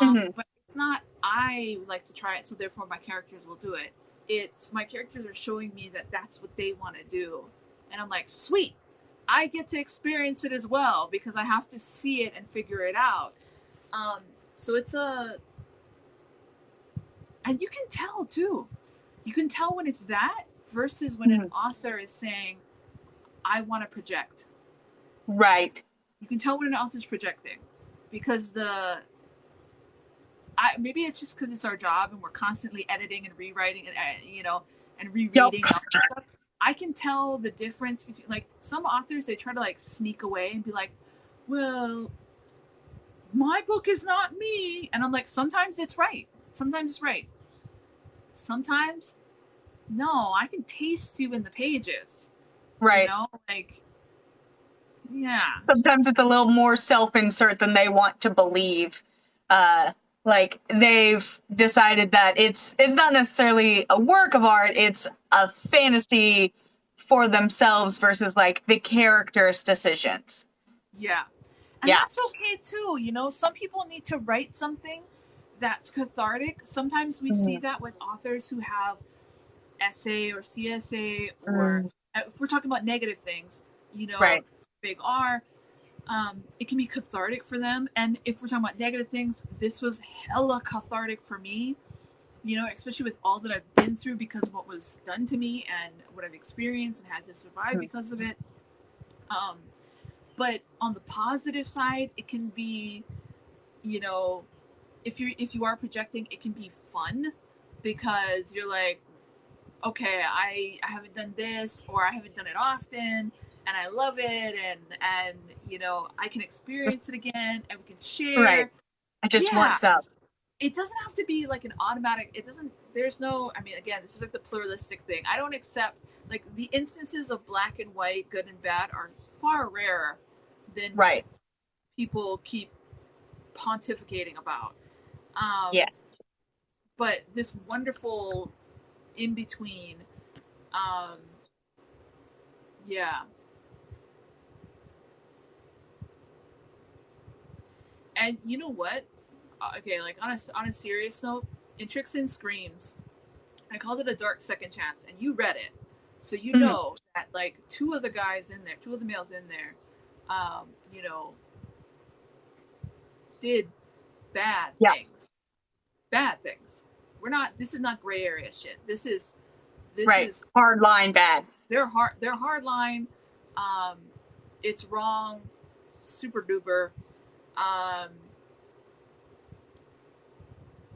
Speaker 1: Mm-hmm.
Speaker 2: But it's not I would like to try it, so therefore my characters will do it. It's my characters are showing me that that's what they want to do, and I'm like, sweet, I get to experience it as well because I have to see it and figure it out. Um, so it's and you can tell too. You can tell when it's that versus when an
Speaker 1: Mm-hmm.
Speaker 2: author is saying, I want to project.
Speaker 1: Right.
Speaker 2: You can tell when an author's projecting because maybe it's just because it's our job and we're constantly editing and rewriting and and
Speaker 1: Yep.
Speaker 2: rereading and all that stuff. I can tell the difference between, like, some authors, they try to like sneak away and be like, well, my book is not me, and I'm like, sometimes it's right, sometimes it's right, sometimes no, I can taste you in the pages,
Speaker 1: Right.
Speaker 2: like, yeah,
Speaker 1: Sometimes it's a little more self-insert than they want to believe. Uh, like they've decided that it's not necessarily a work of art; it's a fantasy for themselves versus like the character's decisions.
Speaker 2: yeah. And
Speaker 1: Yeah.
Speaker 2: that's okay too. Some people need to write something that's cathartic. Sometimes we see
Speaker 1: Mm,
Speaker 2: that with authors who have essay or CSA, or
Speaker 1: mm,
Speaker 2: if we're talking about negative things,
Speaker 1: right.
Speaker 2: big R, it can be cathartic for them. And if we're talking about negative things, this was hella cathartic for me, especially with all that I've been through because of what was done to me and what I've experienced and had to survive
Speaker 1: Mm,
Speaker 2: because of it. Um, but on the positive side, it can be, you know, if you are projecting, it can be fun because you're like, okay, I haven't done this, or I haven't done it often, and I love it, and I can
Speaker 1: just
Speaker 2: experience it again, and we can
Speaker 1: right.
Speaker 2: share.
Speaker 1: I just want
Speaker 2: Yeah,
Speaker 1: some.
Speaker 2: it doesn't have to be like an automatic. It doesn't. There's no. I mean, again, this is like the pluralistic thing. I don't accept, like, the instances of black and white, good and bad, are far rarer than
Speaker 1: Right.
Speaker 2: people keep pontificating about. Um,
Speaker 1: Yes.
Speaker 2: but this wonderful in between. Um, yeah. And you know what? Okay, like on a serious note, in Tricks and Screams, I called it a dark second chance, and you read it, so you
Speaker 1: Mhm.
Speaker 2: know that like two of the guys in there, two of the males in there, you know, did bad
Speaker 1: Yeah.
Speaker 2: things. Bad things. We're not. This is not gray area shit. This
Speaker 1: Right.
Speaker 2: is
Speaker 1: Hard line bad.
Speaker 2: their hard. Their hard line. Um, it's wrong. Super duper. Um,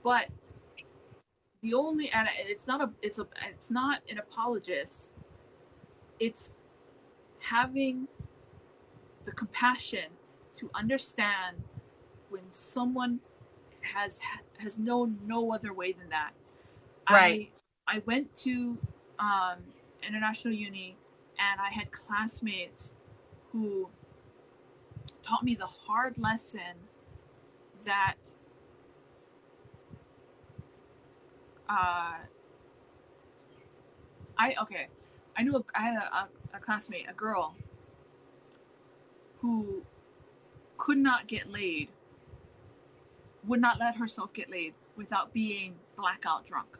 Speaker 2: but the only and it's not an apologist. It's having the compassion to understand when someone has known no other way than that.
Speaker 1: Right.
Speaker 2: I went to um, international uni, and I had classmates who taught me the hard lesson that uh, I knew I had a classmate, a girl who could not get laid, would not let herself get laid without being blackout drunk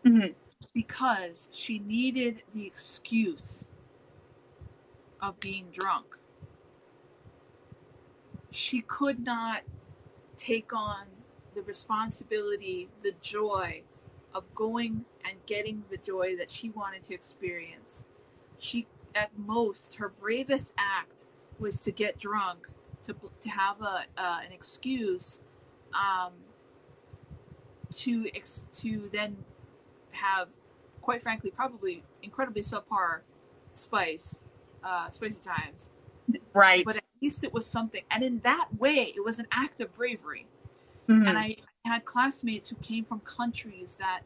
Speaker 1: Mhm.
Speaker 2: because she needed the excuse of being drunk. She could not take on the responsibility, the joy of going and getting the joy that she wanted to experience. She, at most, her bravest act was to get drunk, to have an excuse, um, to then have, quite frankly, probably incredibly subpar spice, spicy times.
Speaker 1: Right.
Speaker 2: But at least it was something, and in that way, it was an act of bravery. And
Speaker 1: Mhm.
Speaker 2: I had classmates who came from countries that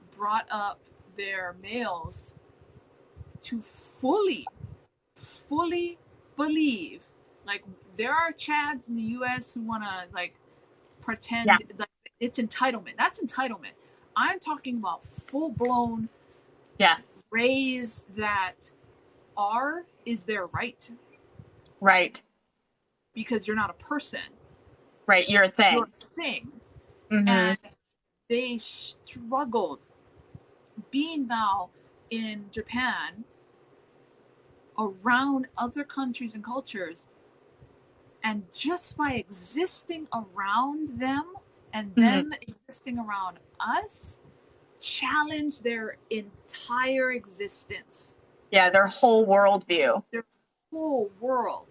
Speaker 2: brought up their males to fully believe. Like, there are Chads in the U.S. who want to like
Speaker 1: Yeah.
Speaker 2: pretend that it's entitlement. That's entitlement. I'm talking about full blown
Speaker 1: Yeah.
Speaker 2: raise that R is their right
Speaker 1: Right.
Speaker 2: because you're not a person,
Speaker 1: Right. You're a
Speaker 2: you're
Speaker 1: thing.
Speaker 2: a thing.
Speaker 1: Mhm.
Speaker 2: And they struggled being now in Japan around other countries and cultures, and just by existing around them and
Speaker 1: Mhm.
Speaker 2: them existing around us, challenge their entire existence,
Speaker 1: Yeah. Their whole worldview.
Speaker 2: their whole world.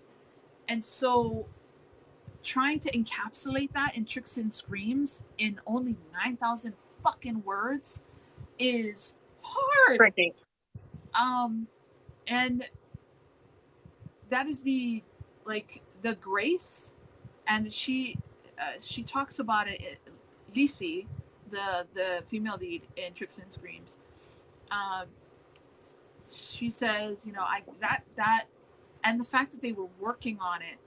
Speaker 2: And so trying to encapsulate that in Tricks and Screams in only 9,000 fucking words is hard.
Speaker 1: Tricky.
Speaker 2: Um, and that is the like the grace, and she talks about it. Lisi, the female lead in Tricks and Screams, um, she says, you know, I that and the fact that they were working on it,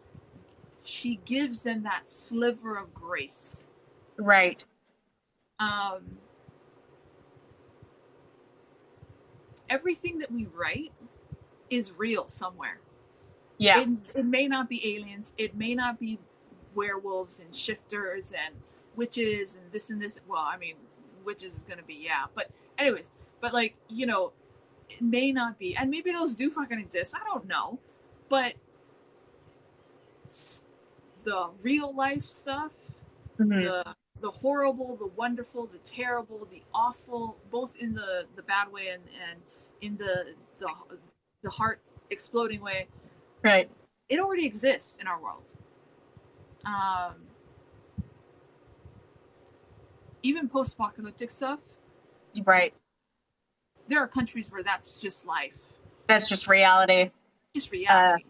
Speaker 2: she gives them that sliver of grace.
Speaker 1: Right.
Speaker 2: Um, everything that we write is real somewhere.
Speaker 1: Yeah.
Speaker 2: It may not be aliens. It may not be werewolves and shifters and witches and this and this. Well, I mean, witches is gonna be, yeah. But anyways, but like, you know, it may not be, and maybe those do fucking exist. I don't know, but the real life stuff,
Speaker 1: Mhm.
Speaker 2: the horrible, the wonderful, the terrible, the awful, both in the bad way and in the the heart exploding way,
Speaker 1: Right.
Speaker 2: it already exists in our world. Um, even post-apocalyptic stuff,
Speaker 1: Right.
Speaker 2: there are countries where that's just life,
Speaker 1: That's just reality.
Speaker 2: just
Speaker 1: Uh,
Speaker 2: reality.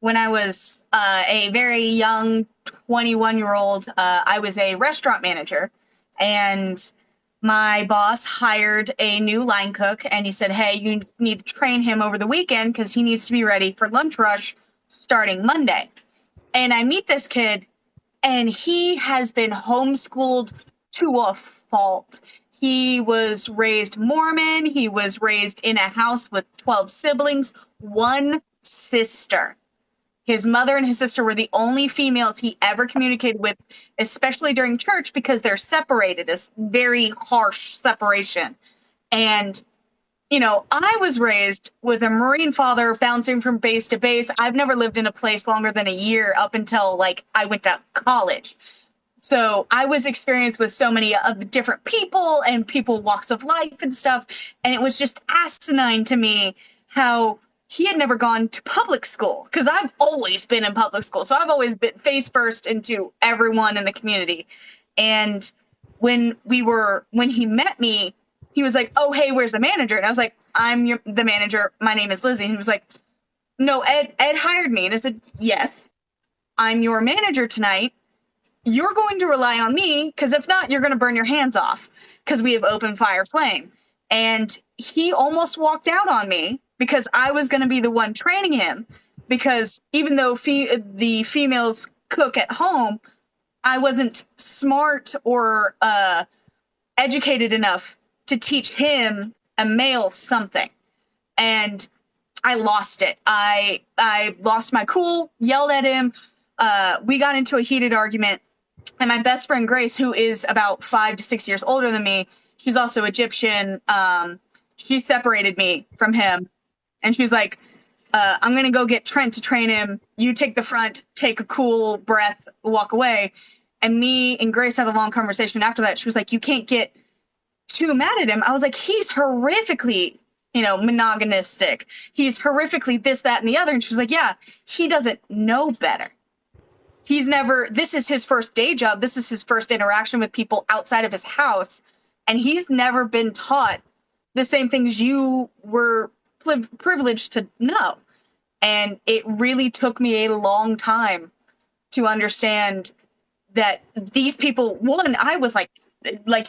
Speaker 1: when I was a very young 21-year-old, I was a restaurant manager, and my boss hired a new line cook, and he said, "Hey, you need to train him over the weekend because he needs to be ready for lunch rush starting Monday." And I meet this kid, and he has been homeschooled to a fault. He was raised Mormon. He was raised in a house with 12 siblings, one sister. His mother and his sister were the only females he ever communicated with, especially during church, because they're separated. It's very harsh separation. And, you know, I was raised with a Marine father bouncing from base to base. I've never lived in a place longer than a year up until like I went to college. So I was experienced with so many of the different people and people walks of life and stuff. And it was just asinine to me how he had never gone to public school, because I've always been in public school. So I've always been face first into everyone in the community. And when he met me, he was like, "Oh, hey, where's the manager?" And I was like, the manager. My name is Lizzie." And he was like, "No, Ed hired me." And I said, "Yes, I'm your manager tonight. You're going to rely on me, because if not, you're going to burn your hands off, because we have open fire flame." And he almost walked out on me because I was going to be the one training him, because even though the females cook at home, I wasn't smart or educated enough to teach him, a male, something. And I lost it. I lost my cool, yelled at him. We got into a heated argument. And my best friend Grace, who is about 5 to 6 years older than me, she's also Egyptian. She separated me from him, and she's like, "I'm gonna go get Trent to train him. You take the front, take a cool breath, walk away." And me and Grace had a long conversation after that. She was like, "You can't get too mad at him." I was like, "He's horrifically, monoganistic. He's horrifically this, that, and the other." And she was like, "Yeah, he doesn't know better. This is his first day job. This is his first interaction with people outside of his house. And he's never been taught the same things you were privileged to know." And it really took me a long time to understand that these people, one, I was like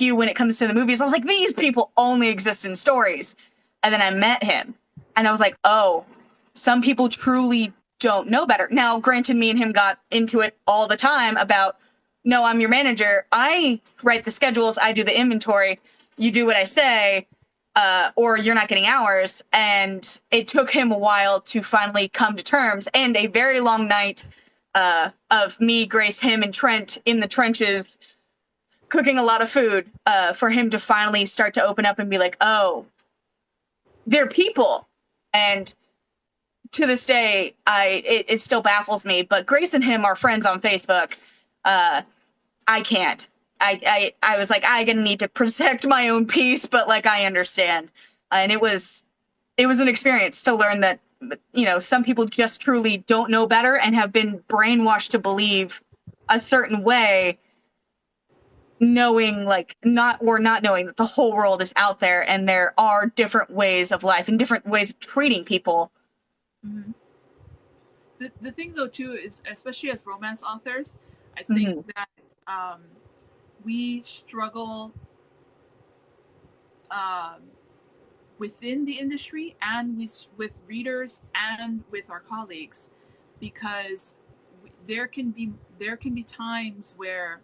Speaker 1: you when it comes to the movies, I was like, these people only exist in stories. And then I met him and I was like, oh, some people truly don't know better. Now, granted, me and him got into it all the time about, "No, I'm your manager. I write the schedules. I do the inventory. You do what I say, or you're not getting hours." And it took him a while to finally come to terms, and a very long night of me, Grace, him, and Trent in the trenches cooking a lot of food for him to finally start to open up and be like, "Oh, they're people." And to this day, it still baffles me. But Grace and him are friends on Facebook. I can't. I was like, I'm gonna need to protect my own peace, but like I understand. And it was an experience to learn that some people just truly don't know better and have been brainwashed to believe a certain way, knowing not knowing that the whole world is out there and there are different ways of life and different ways of treating people.
Speaker 2: Mm-hmm. The thing though too is, especially as romance authors, I think that we struggle within the industry and with readers and with our colleagues, because there can be times where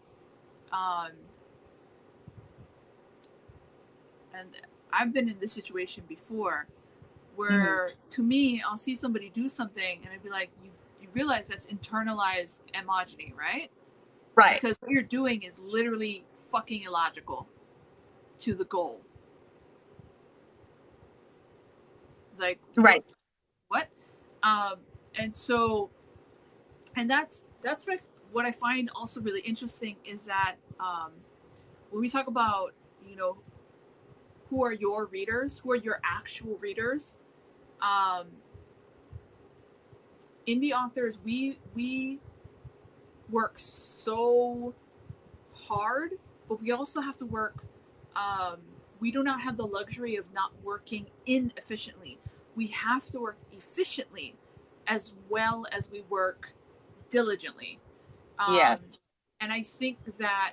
Speaker 2: and I've been in this situation before, where to me, I'll see somebody do something and I'd be like, you realize that's internalized emogeny, right?
Speaker 1: Right.
Speaker 2: Because what you're doing is literally fucking illogical to the goal. Like,
Speaker 1: right.
Speaker 2: What? And so, and that's what I find also really interesting is that when we talk about, who are your readers, who are your actual readers, indie authors, we work so hard, but we also have to work. We do not have the luxury of not working inefficiently. We have to work efficiently as well as we work diligently.
Speaker 1: Yes.
Speaker 2: And I think that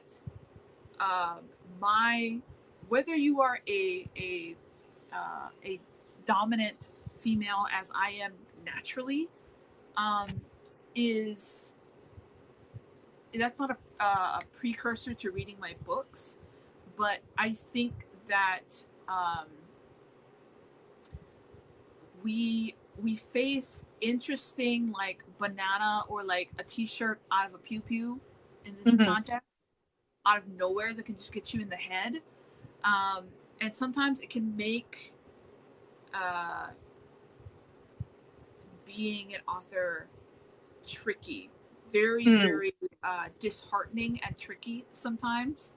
Speaker 2: whether you are a dominant female, as I am naturally, is that's not a precursor to reading my books, but I think that we face interesting like banana or like a t-shirt out of a pew pew in the
Speaker 1: Hmm.
Speaker 2: context out of nowhere that can just get you in the head. um, and sometimes it can make uh, being an author tricky, very
Speaker 1: Mm.
Speaker 2: very disheartening and tricky sometimes.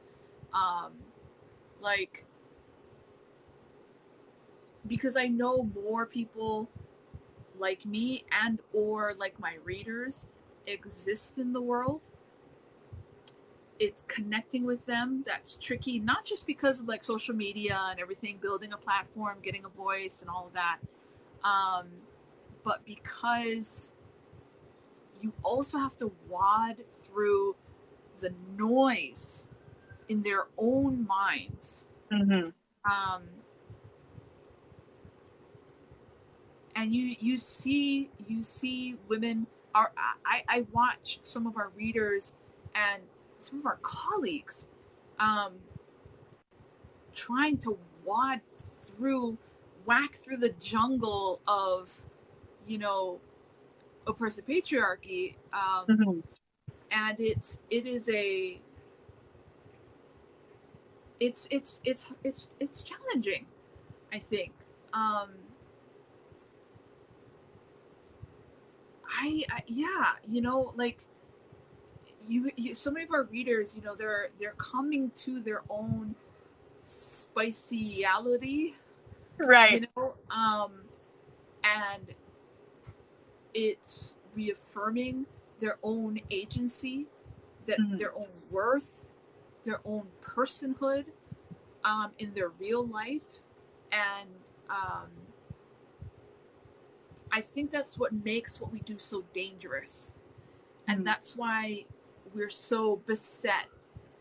Speaker 2: um, like because I know more people like me and or like my readers exist in the world. It's connecting with them that's tricky, not just because of like social media and everything, building a platform, getting a voice and all of that, um, but because you also have to wad through the noise in their own minds.
Speaker 1: Hmm.
Speaker 2: um, and you see women are I watch some of our readers and some of our colleagues um, trying to wad through whack through the jungle of you know oppressive patriarchy,
Speaker 1: Hmm.
Speaker 2: and it is a it's challenging, I think. um, I yeah, like you so many of our readers, they're coming to their own spicyality,
Speaker 1: Right.
Speaker 2: and it's reaffirming their own agency, that
Speaker 1: Hmm.
Speaker 2: their own worth, their own personhood, in their real life. And um, I think that's what makes what we do so dangerous. And
Speaker 1: Hmm.
Speaker 2: that's why we're so beset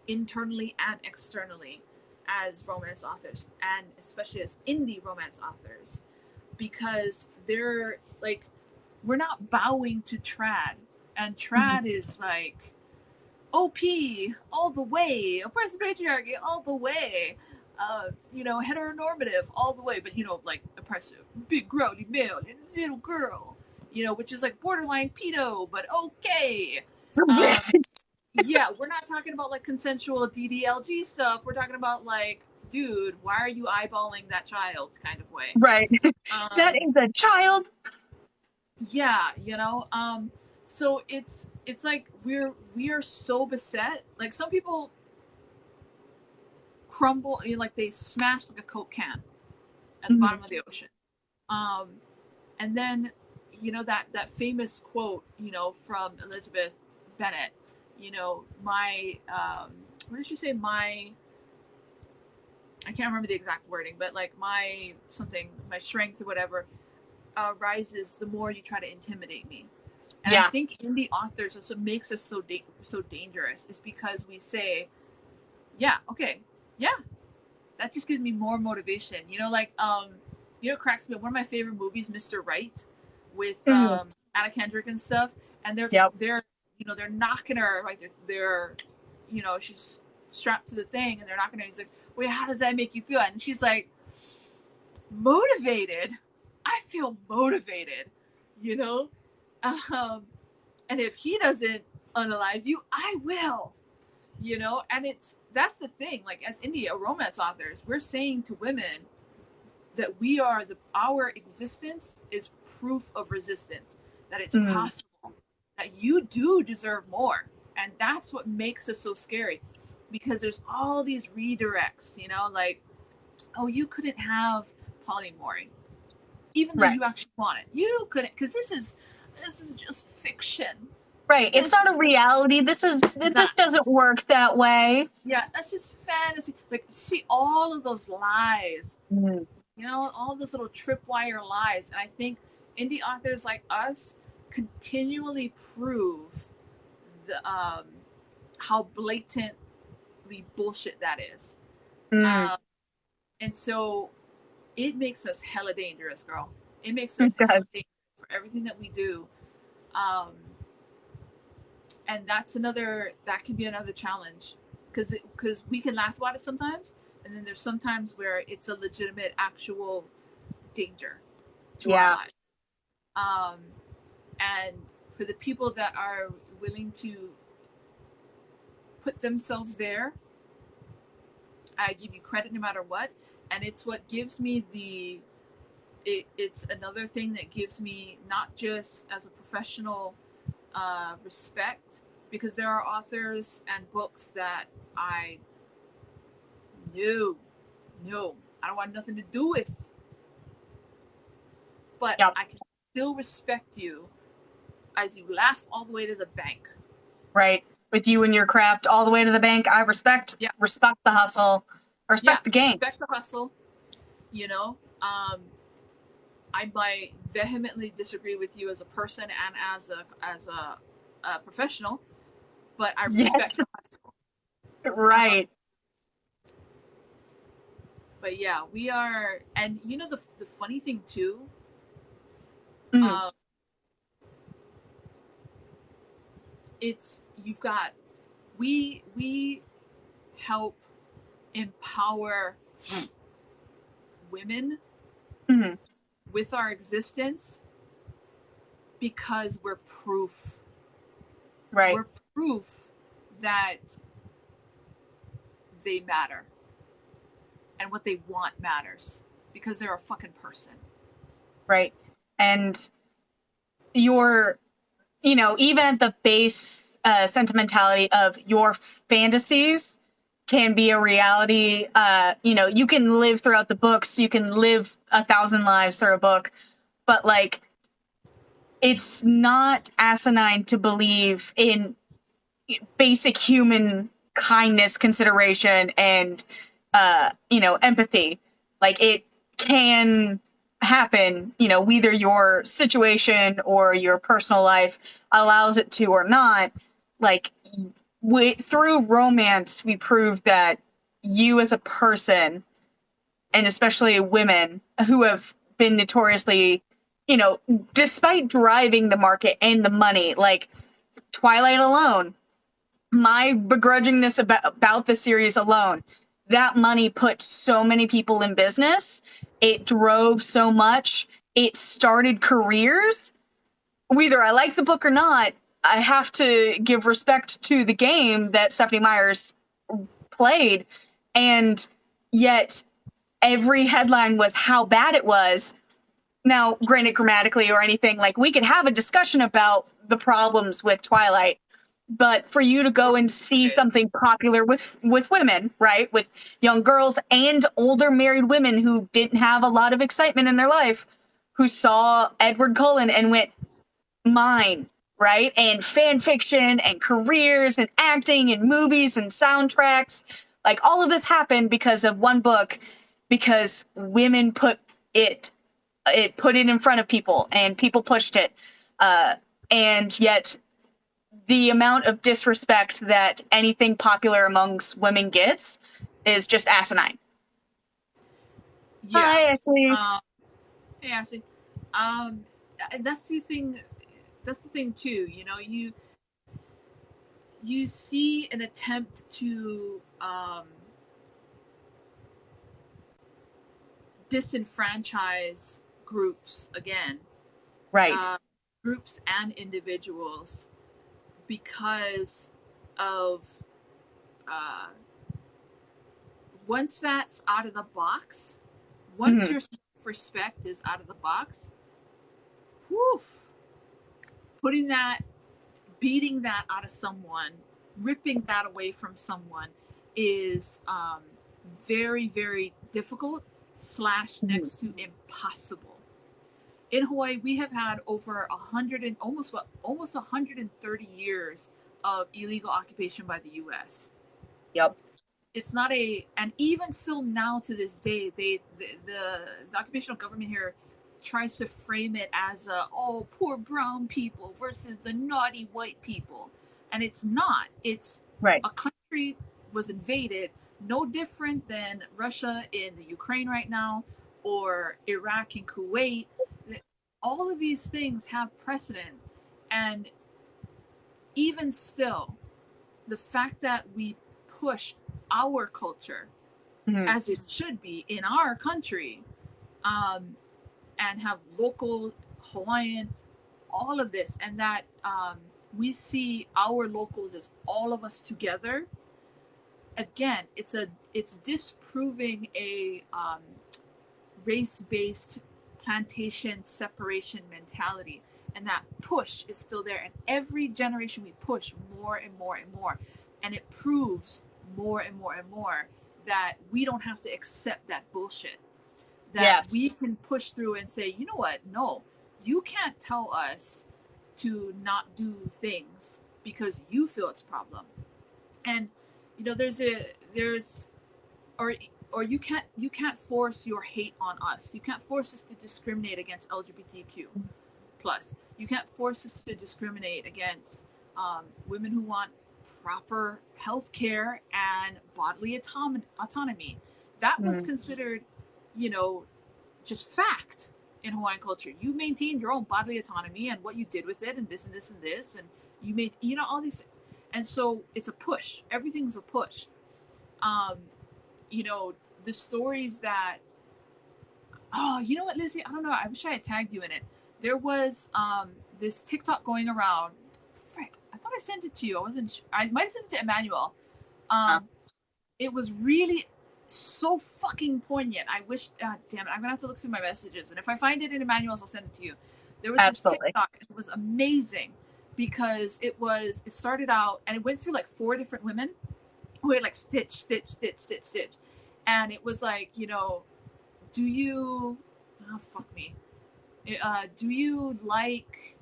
Speaker 2: internally and externally as romance authors, and especially as indie romance authors, because they're like, we're not bowing to trad, and
Speaker 1: Hmm.
Speaker 2: trad is like op all the way, oppressive patriarchy all the way, heteronormative all the way, but like oppressive big growly male and little girl, which is like borderline pedo, but okay. um yeah, we're not talking about like consensual DDLG stuff. We're talking about like, dude, why are you eyeballing that child kind of way.
Speaker 1: Right. That
Speaker 2: Um,
Speaker 1: is a child.
Speaker 2: yeah, so it's like we are so beset. Like some people crumble, like they smash like a Coke can at the
Speaker 1: Hmm.
Speaker 2: bottom of the ocean. Um, and then that famous quote, from Elizabeth Bennet. My what did she say? I can't remember the exact wording, but like my something, my strength or whatever, rises the more you try to intimidate me. And I
Speaker 1: Yeah.
Speaker 2: think indie authors, also makes us so dangerous, is because we say, yeah, okay, yeah, that just gives me more motivation. Cracks me. One of my favorite movies, Mr. Right, with
Speaker 1: Hmm.
Speaker 2: Anna Kendrick and stuff, and
Speaker 1: Yep.
Speaker 2: they're knocking her, like they're she's strapped to the thing and they're knocking her. He's like, wait, how does that make you feel? And she's like, motivated. I feel motivated, you know. Um, and if he doesn't unalive you, I will. And that's the thing. Like as India romance authors, we're saying to women that our existence is proof of resistance, that it's
Speaker 1: Hmm.
Speaker 2: possible, that you do deserve more. And that's what makes us so scary, because there's all these redirects, like, oh, you couldn't have polyamory even though
Speaker 1: Right.
Speaker 2: you actually want it. You couldn't, because this is just fiction.
Speaker 1: Right. It's
Speaker 2: This
Speaker 1: not a reality.
Speaker 2: is
Speaker 1: This
Speaker 2: not.
Speaker 1: doesn't work that way.
Speaker 2: Yeah, that's just fantasy. Like, see all of those lies,
Speaker 1: Hmm.
Speaker 2: all those little tripwire lies. And I think indie authors like us continually prove the how blatantly bullshit that is.
Speaker 1: Mm.
Speaker 2: Um, and so it makes us hella dangerous, girl. It makes
Speaker 1: It
Speaker 2: us hella
Speaker 1: does.
Speaker 2: dangerous for everything that we do. Um, And that can be another challenge, because we can laugh about it sometimes, and then there's sometimes where it's a legitimate actual danger to our
Speaker 1: Yeah.
Speaker 2: lives. And for the people that are willing to put themselves there, I give you credit no matter what. And it's what gives me it's another thing that gives me, not just as a professional, respect, because there are authors and books that I no, no, I don't want nothing to do with, but
Speaker 1: Yep.
Speaker 2: I can still respect you as you laugh all the way to the bank.
Speaker 1: Right. With you and your craft all the way to the bank. I respect
Speaker 2: Yeah,
Speaker 1: the hustle. I
Speaker 2: yeah,
Speaker 1: respect the game.
Speaker 2: respect the hustle. You know, I might vehemently disagree with you as a person and as a professional, but I
Speaker 1: Yes.
Speaker 2: respect the hustle. Um,
Speaker 1: Right.
Speaker 2: but yeah, we are, and you know the funny thing too,
Speaker 1: Mm.
Speaker 2: um, it's you've got we help empower women
Speaker 1: Mm.
Speaker 2: with our existence because we're proof.
Speaker 1: Right.
Speaker 2: We're proof that they matter and what they want matters because they're a fucking person.
Speaker 1: Right. And your, even at the base sentimentality of your fantasies can be a reality. You can live throughout the books, you can live 1,000 lives through a book, but like, it's not asinine to believe in basic human kindness, consideration, and empathy. Like, it can happen, whether your situation or your personal life allows it to or not. Like, through romance, we prove that you as a person, and especially women who have been notoriously, you know, despite driving the market and the money, like Twilight alone, my begrudgingness about the series alone, that money put so many people in business. It drove so much. It started careers. Whether I like the book or not, I have to give respect to the game that Stephanie Meyers played. And yet, every headline was how bad it was. Now, granted, grammatically or anything, like, we could have a discussion about the problems with Twilight, but for you to go and see something popular with women, right, with young girls and older married women who didn't have a lot of excitement in their life, who saw Edward Cullen and went, mine, right, and fan fiction and careers and acting and movies and soundtracks, like, all of this happened because of one book, because women put it in front of people and people pushed it, and yet the amount of disrespect that anything popular amongst women gets is just asinine.
Speaker 2: Yeah.
Speaker 1: Hi, Ashley.
Speaker 2: Hey, Ashley. Um, that's the thing. That's the thing too. You know, you see an attempt to disenfranchise groups again,
Speaker 1: Right.
Speaker 2: uh, groups and individuals, because of uh, once that's out of the box, once
Speaker 1: Mm-hmm.
Speaker 2: your self-respect is out of the box, woof, putting that, beating that out of someone, ripping that away from someone is very, very difficult slash
Speaker 1: Mm-hmm.
Speaker 2: next to impossible. In Hawaii, we have had over 100 and almost 130 years of illegal occupation by the U.S.
Speaker 1: Yep.
Speaker 2: It's not and even still now to this day, the occupational government here tries to frame it as poor brown people versus the naughty white people, and it's not. It's
Speaker 1: Right.
Speaker 2: a country was invaded, no different than Russia in the Ukraine right now, or Iraq and Kuwait. All of these things have precedent, and even still, the fact that we push our culture
Speaker 1: Mhm.
Speaker 2: as it should be in our country, um, and have local Hawaiian, all of this, and that we see our locals as all of us together. Again, it's disproving a race-based plantation separation mentality, and that push is still there. And every generation we push more and more and more, and it proves more and more and more that we don't have to accept that bullshit, that
Speaker 1: Yes.
Speaker 2: we can push through and say, you know what, no, you can't tell us to not do things because you feel it's a problem. And there's or you can't force your hate on us. You can't force us to discriminate against LGBTQ plus. You can't force us to discriminate against women who want proper health care and bodily autonomy. That was
Speaker 1: Mhm.
Speaker 2: considered, you know, just fact in Hawaiian culture. You maintained your own bodily autonomy and what you did with it, and this and this and this, and you made, all these. And so it's a push. Everything's a push. Um, you know, the stories that, oh, you know what, Lizzie? I don't know. I wish I had tagged you in it. There was this TikTok going around. Frick, I thought I sent it to you. I wasn't. I might have sent it to Emmanuel.
Speaker 1: Uh,
Speaker 2: Um, it was really so fucking poignant. I wish. Damn it! I'm gonna have to look through my messages, and if I find it in Emmanuel's, I'll send it to you. There was this
Speaker 1: Absolutely.
Speaker 2: TikTok. And it was amazing because it started out and it went through like 4 different women who had like stitch, stitch, stitch, stitch, stitch, and it was like, do you? Oh fuck me. Do you like?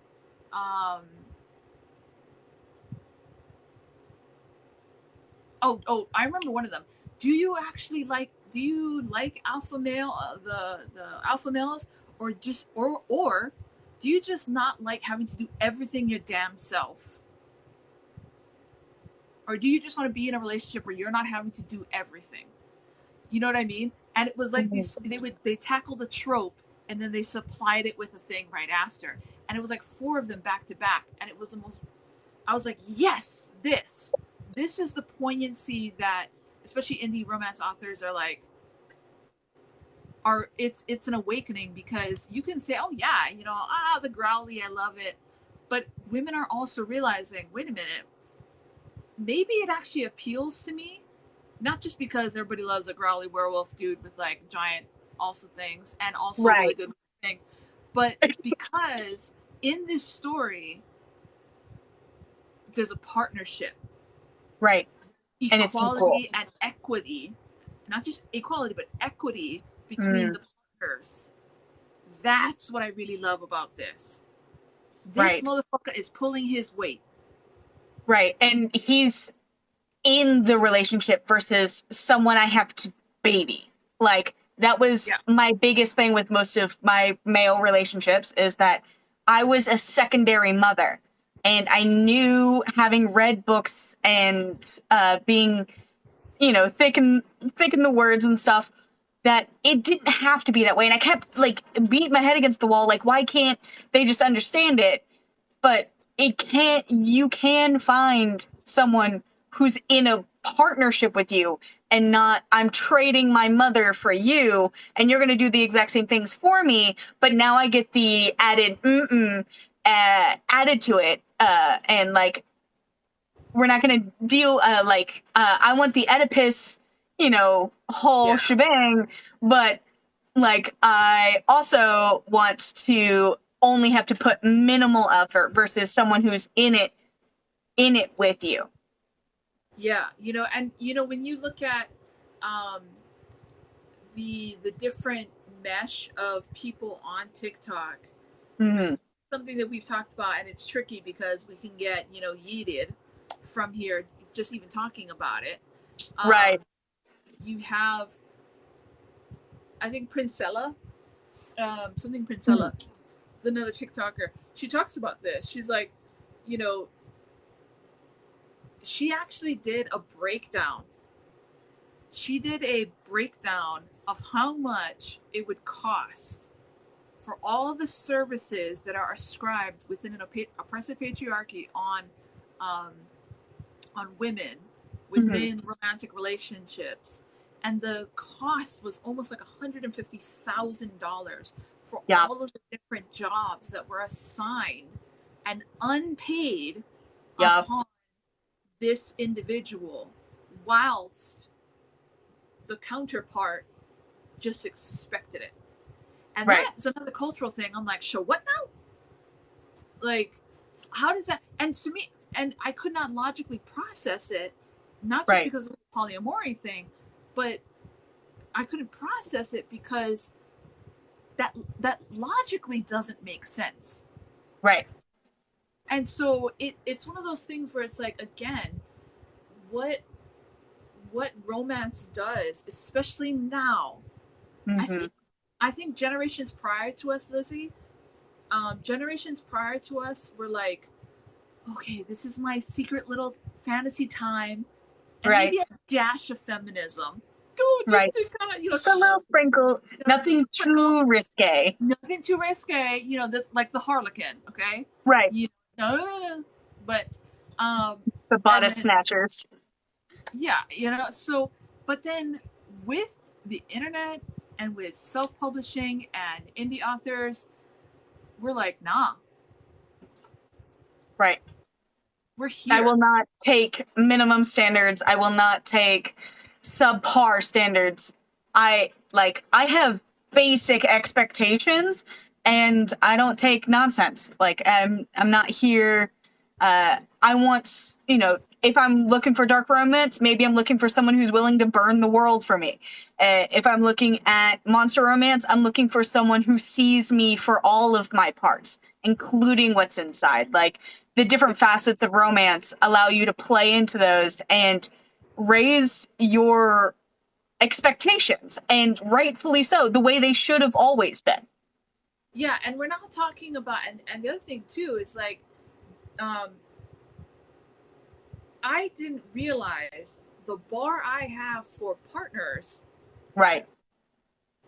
Speaker 2: Um, I remember one of them. Do you like alpha male, the alpha males, or do you just not like having to do everything your damn self? Or do you just want to be in a relationship where you're not having to do everything? You know what I mean? And it was like
Speaker 1: Mhm.
Speaker 2: this, they tackled a trope and then they supplied it with a thing right after. And it was like 4 of them back to back. And it was the most, I was like, yes, this is the poignancy that especially indie romance authors are like, it's an awakening, because you can say, oh yeah, the growly, I love it. But women are also realizing, wait a minute, maybe it actually appeals to me, not just because everybody loves a growly werewolf dude with like giant also things and also really
Speaker 1: Right.
Speaker 2: good things, but because in this story there's a partnership,
Speaker 1: Right. And it's equal.
Speaker 2: equality and equity, not just equality but equity between
Speaker 1: Mm.
Speaker 2: the partners. That's what I really love about this. This
Speaker 1: Right.
Speaker 2: motherfucker is pulling his weight.
Speaker 1: Right. And he's in the relationship versus someone I have to baby. Like, that was
Speaker 2: Yeah.
Speaker 1: my biggest thing with most of my male relationships, is that I was a secondary mother. And I knew, having read books and being, thick in the words and stuff, that it didn't have to be that way. And I kept like beating my head against the wall, like, why can't they just understand it? But you can find someone who's in a partnership with you, and not, I'm trading my mother for you and you're going to do the exact same things for me, but now I get the added added to it, and like, we're not going to deal, I want the Oedipus, whole
Speaker 2: Yeah.
Speaker 1: shebang, but like, I also want to only have to put minimal effort versus someone who's in it with you.
Speaker 2: Yeah, and when you look at um the different mesh of people on TikTok,
Speaker 1: Hmm.
Speaker 2: something that we've talked about, and it's tricky because we can get, yeeted from here just even talking about it.
Speaker 1: Right.
Speaker 2: You have, I think, Princella, something
Speaker 1: Mhm.
Speaker 2: Princella, is another TikToker. She talks about this. She's like, you know, she actually did a breakdown. She did a breakdown of how much it would cost for all the services that are ascribed within an oppressive patriarchy on um, on women
Speaker 1: Hmm.
Speaker 2: within romantic relationships, and the cost was almost like $150,000 for
Speaker 1: Yeah.
Speaker 2: all of the different jobs that were assigned and unpaid
Speaker 1: Yeah.
Speaker 2: upon this individual, whilst the counterpart just expected it. And
Speaker 1: Right.
Speaker 2: that's another cultural thing. I'm like, so what now? Like, how does that? And to me, and I could not logically process it, not just
Speaker 1: Right.
Speaker 2: because of the polyamory thing, but I couldn't process it because that logically doesn't make sense.
Speaker 1: Right.
Speaker 2: And so it's one of those things where it's like, again, what what romance does, especially now. I
Speaker 1: Hmm.
Speaker 2: think I think generations prior to us, Lizzie, generations prior to us were like, okay, this is my secret little fantasy time, and
Speaker 1: Right.
Speaker 2: maybe a dash of feminism. Go
Speaker 1: Right.
Speaker 2: just to kind of
Speaker 1: Just a little sprinkle.
Speaker 2: just
Speaker 1: Nothing
Speaker 2: sprinkle,
Speaker 1: too risque.
Speaker 2: nothing too risque. Like the Harlequin, okay?
Speaker 1: Right.
Speaker 2: You know, but um,
Speaker 1: The
Speaker 2: and
Speaker 1: bodice
Speaker 2: then
Speaker 1: snatchers.
Speaker 2: yeah, so but then with the internet and with self-publishing and indie authors, we're like, nah,
Speaker 1: Right.
Speaker 2: we're
Speaker 1: I will
Speaker 2: here.
Speaker 1: not take minimum standards. I will not take subpar standards. I have basic expectations and I don't take nonsense. Like I'm not here I want, if I'm looking for dark romance, maybe I'm looking for someone who's willing to burn the world for me. If I'm looking at monster romance, I'm looking for someone who sees me for all of my parts, including what's inside. Like the different facets of romance allow you to play into those and raise your expectations, and rightfully so, the way they should have always been.
Speaker 2: Yeah, and we're not talking about, and the other thing too is like, um, I didn't realize the bar I have for partners
Speaker 1: Right.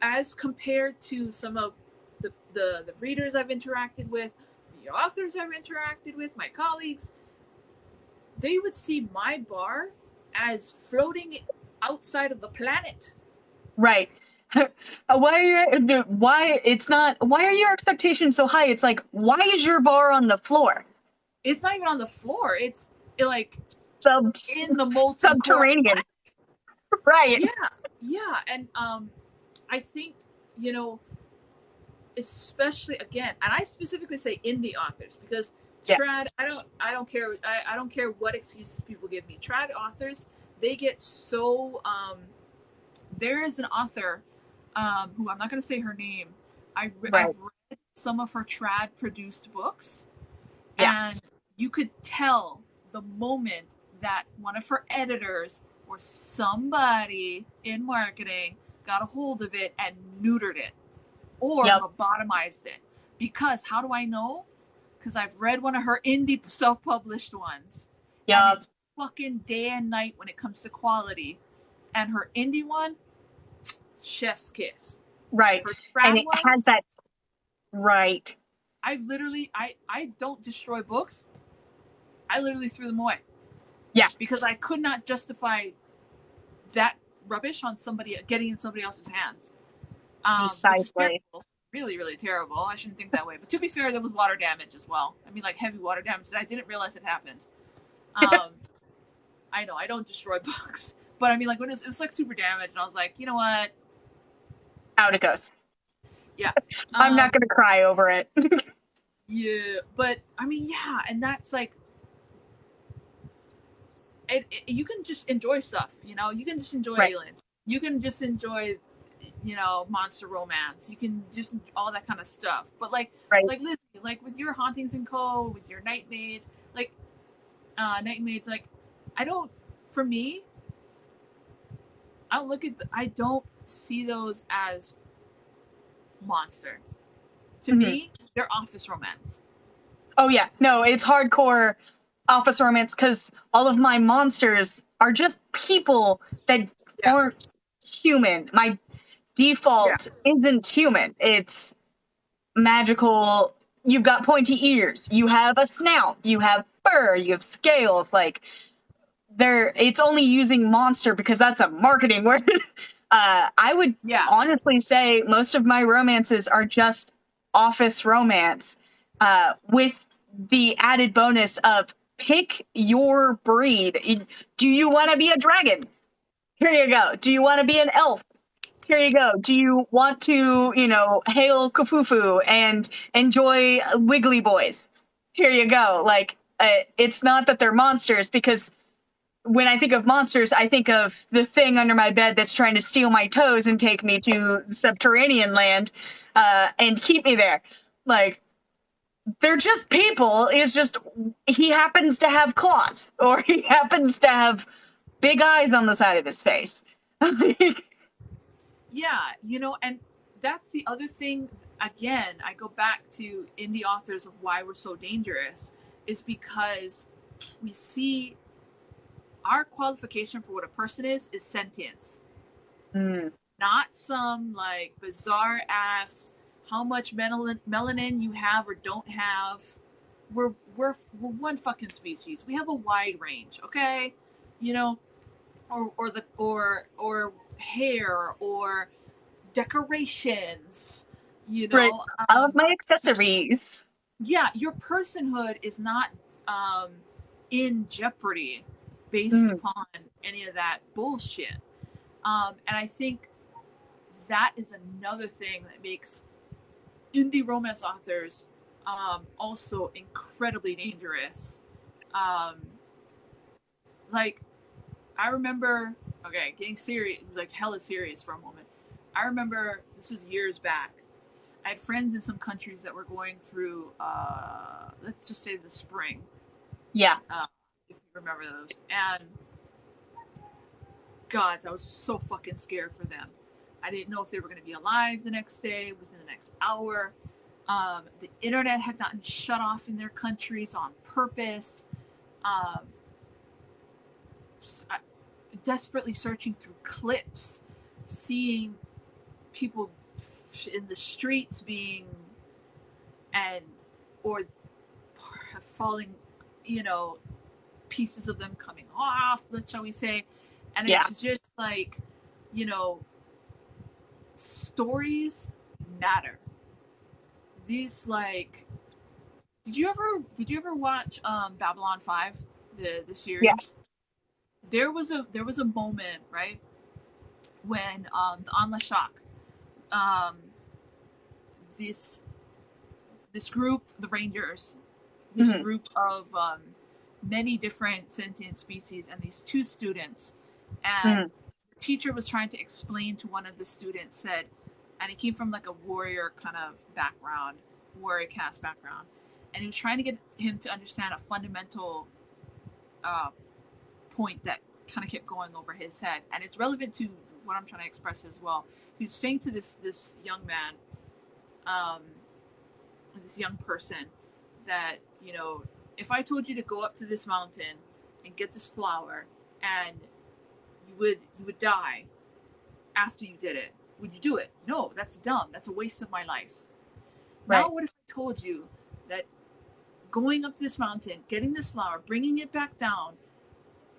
Speaker 2: as compared to some of the readers I've interacted with, the authors I've interacted with, my colleagues. They would see my bar as floating outside of the planet.
Speaker 1: Right. Why are your expectations so high? It's like, why is your bar on the floor?
Speaker 2: It's not even on the floor. It's like
Speaker 1: Sub
Speaker 2: in the molten core.
Speaker 1: Subterranean. Right.
Speaker 2: Yeah, yeah, and I think you know, especially again, and I specifically say indie authors because
Speaker 1: Yeah.
Speaker 2: trad. I don't care. I don't care what excuses people give me. Trad authors, they get so. There is an author, who I'm not going to say her name.
Speaker 1: Right.
Speaker 2: I've read some of her trad produced books,
Speaker 1: Yeah.
Speaker 2: and you could tell the moment that one of her editors or somebody in marketing got a hold of it and neutered it or
Speaker 1: Yep.
Speaker 2: lobotomized it. Because how do I know? Because I've read one of her indie self published ones, and
Speaker 1: Yep.
Speaker 2: it's fucking day and night when it comes to quality. And her indie one, chef's kiss.
Speaker 1: Right.
Speaker 2: Her
Speaker 1: And
Speaker 2: trad
Speaker 1: it has
Speaker 2: ones,
Speaker 1: that right.
Speaker 2: I don't destroy books. I literally threw them away
Speaker 1: Yeah.
Speaker 2: because I could not justify that rubbish on somebody getting in somebody else's hands, which is
Speaker 1: Precisely.
Speaker 2: terrible. Really, really terrible. I shouldn't think that way. But to be fair, there was water damage as well. I mean, like heavy water damage that I didn't realize it happened. Um, I know I don't destroy books, but I mean, like when it was like super damaged, and I was like, you know what?
Speaker 1: Out it goes.
Speaker 2: Yeah,
Speaker 1: I'm not
Speaker 2: um,
Speaker 1: gonna cry over it.
Speaker 2: yeah. But I mean, yeah, and that's like, you can just enjoy stuff. You can just enjoy
Speaker 1: Right.
Speaker 2: aliens. You can just enjoy, monster romance. You can just all that kind of stuff. But
Speaker 1: Right.
Speaker 2: like Lizzie, like with your hauntings and co, with your nightmaid, like nightmaids, like I don't. For me, I don't see those as monster. To
Speaker 1: Hmm.
Speaker 2: me, they're office romance.
Speaker 1: Oh yeah. No, it's hardcore office romance because all of my monsters are just people that
Speaker 2: Yeah.
Speaker 1: aren't human. My
Speaker 2: Yeah.
Speaker 1: default isn't human. It's magical you've got pointy ears, you have a snout, you have fur, you have scales. Like, it's only using monster because that's a marketing word. I would
Speaker 2: Yeah.
Speaker 1: honestly say most of my romances are just office romance, with the added bonus of pick your breed. Do you want to be a dragon? Here you go. Do you want to be an elf? Here you go. Do you want to, hail Kafufu and enjoy Wiggly Boys? Here you go. Like, it's not that they're monsters, because when I think of monsters, I think of the thing under my bed that's trying to steal my toes and take me to subterranean land, and keep me there. Like, they're just people. It's just he happens to have claws, or he happens to have big eyes on the side of his face.
Speaker 2: Yeah, and that's the other thing. Again, I go back to indie authors of why we're so dangerous is because we see our qualification for what a person is sentience.
Speaker 1: Mm.
Speaker 2: Not some like bizarre ass how much melanin you have or don't have. We're one fucking species. We have a wide range, okay? You know, or hair or decorations,
Speaker 1: Right. I love my accessories.
Speaker 2: yeah, your personhood is not um in jeopardy based
Speaker 1: Mm.
Speaker 2: upon any of that bullshit. And I think that is another thing that makes indie romance authors also incredibly dangerous. Um, like I remember, okay, getting serious, like hella serious for a moment. I remember this was years back. I had friends in some countries that were going through, let's just say the spring,
Speaker 1: Yeah.
Speaker 2: if you remember those. And God, I was so fucking scared for them. I didn't know if they were going to be alive the next day, within the next hour. The internet had gotten shut off in their countries on purpose. Um, Desperately searching through clips, seeing people in the streets being and or falling, pieces of them coming off, shall we say. And
Speaker 1: Yeah.
Speaker 2: it's just like, you know, stories matter. These like did you ever watch Babylon 5, the
Speaker 1: Yes.
Speaker 2: series? There was a moment, right, when on Lashak, um this this group, the Rangers, this
Speaker 1: Mm-hmm.
Speaker 2: group of many different sentient species, and these two students, and
Speaker 1: Mm-hmm.
Speaker 2: the teacher was trying to explain to one of the students, said, and he came from like a warrior kind of background, warrior caste background, and he was trying to get him to understand a fundamental uh, point that kind of kept going over his head, and it's relevant to what I'm trying to express as well. He was saying to this young man, um, this young person, that if I told you to go up to this mountain and get this flower, and you would die after you did it, would you do it? No, that's dumb. That's a waste of my life. Now,
Speaker 1: Right.
Speaker 2: what if I told you that going up to this mountain, getting this flower, bringing it back down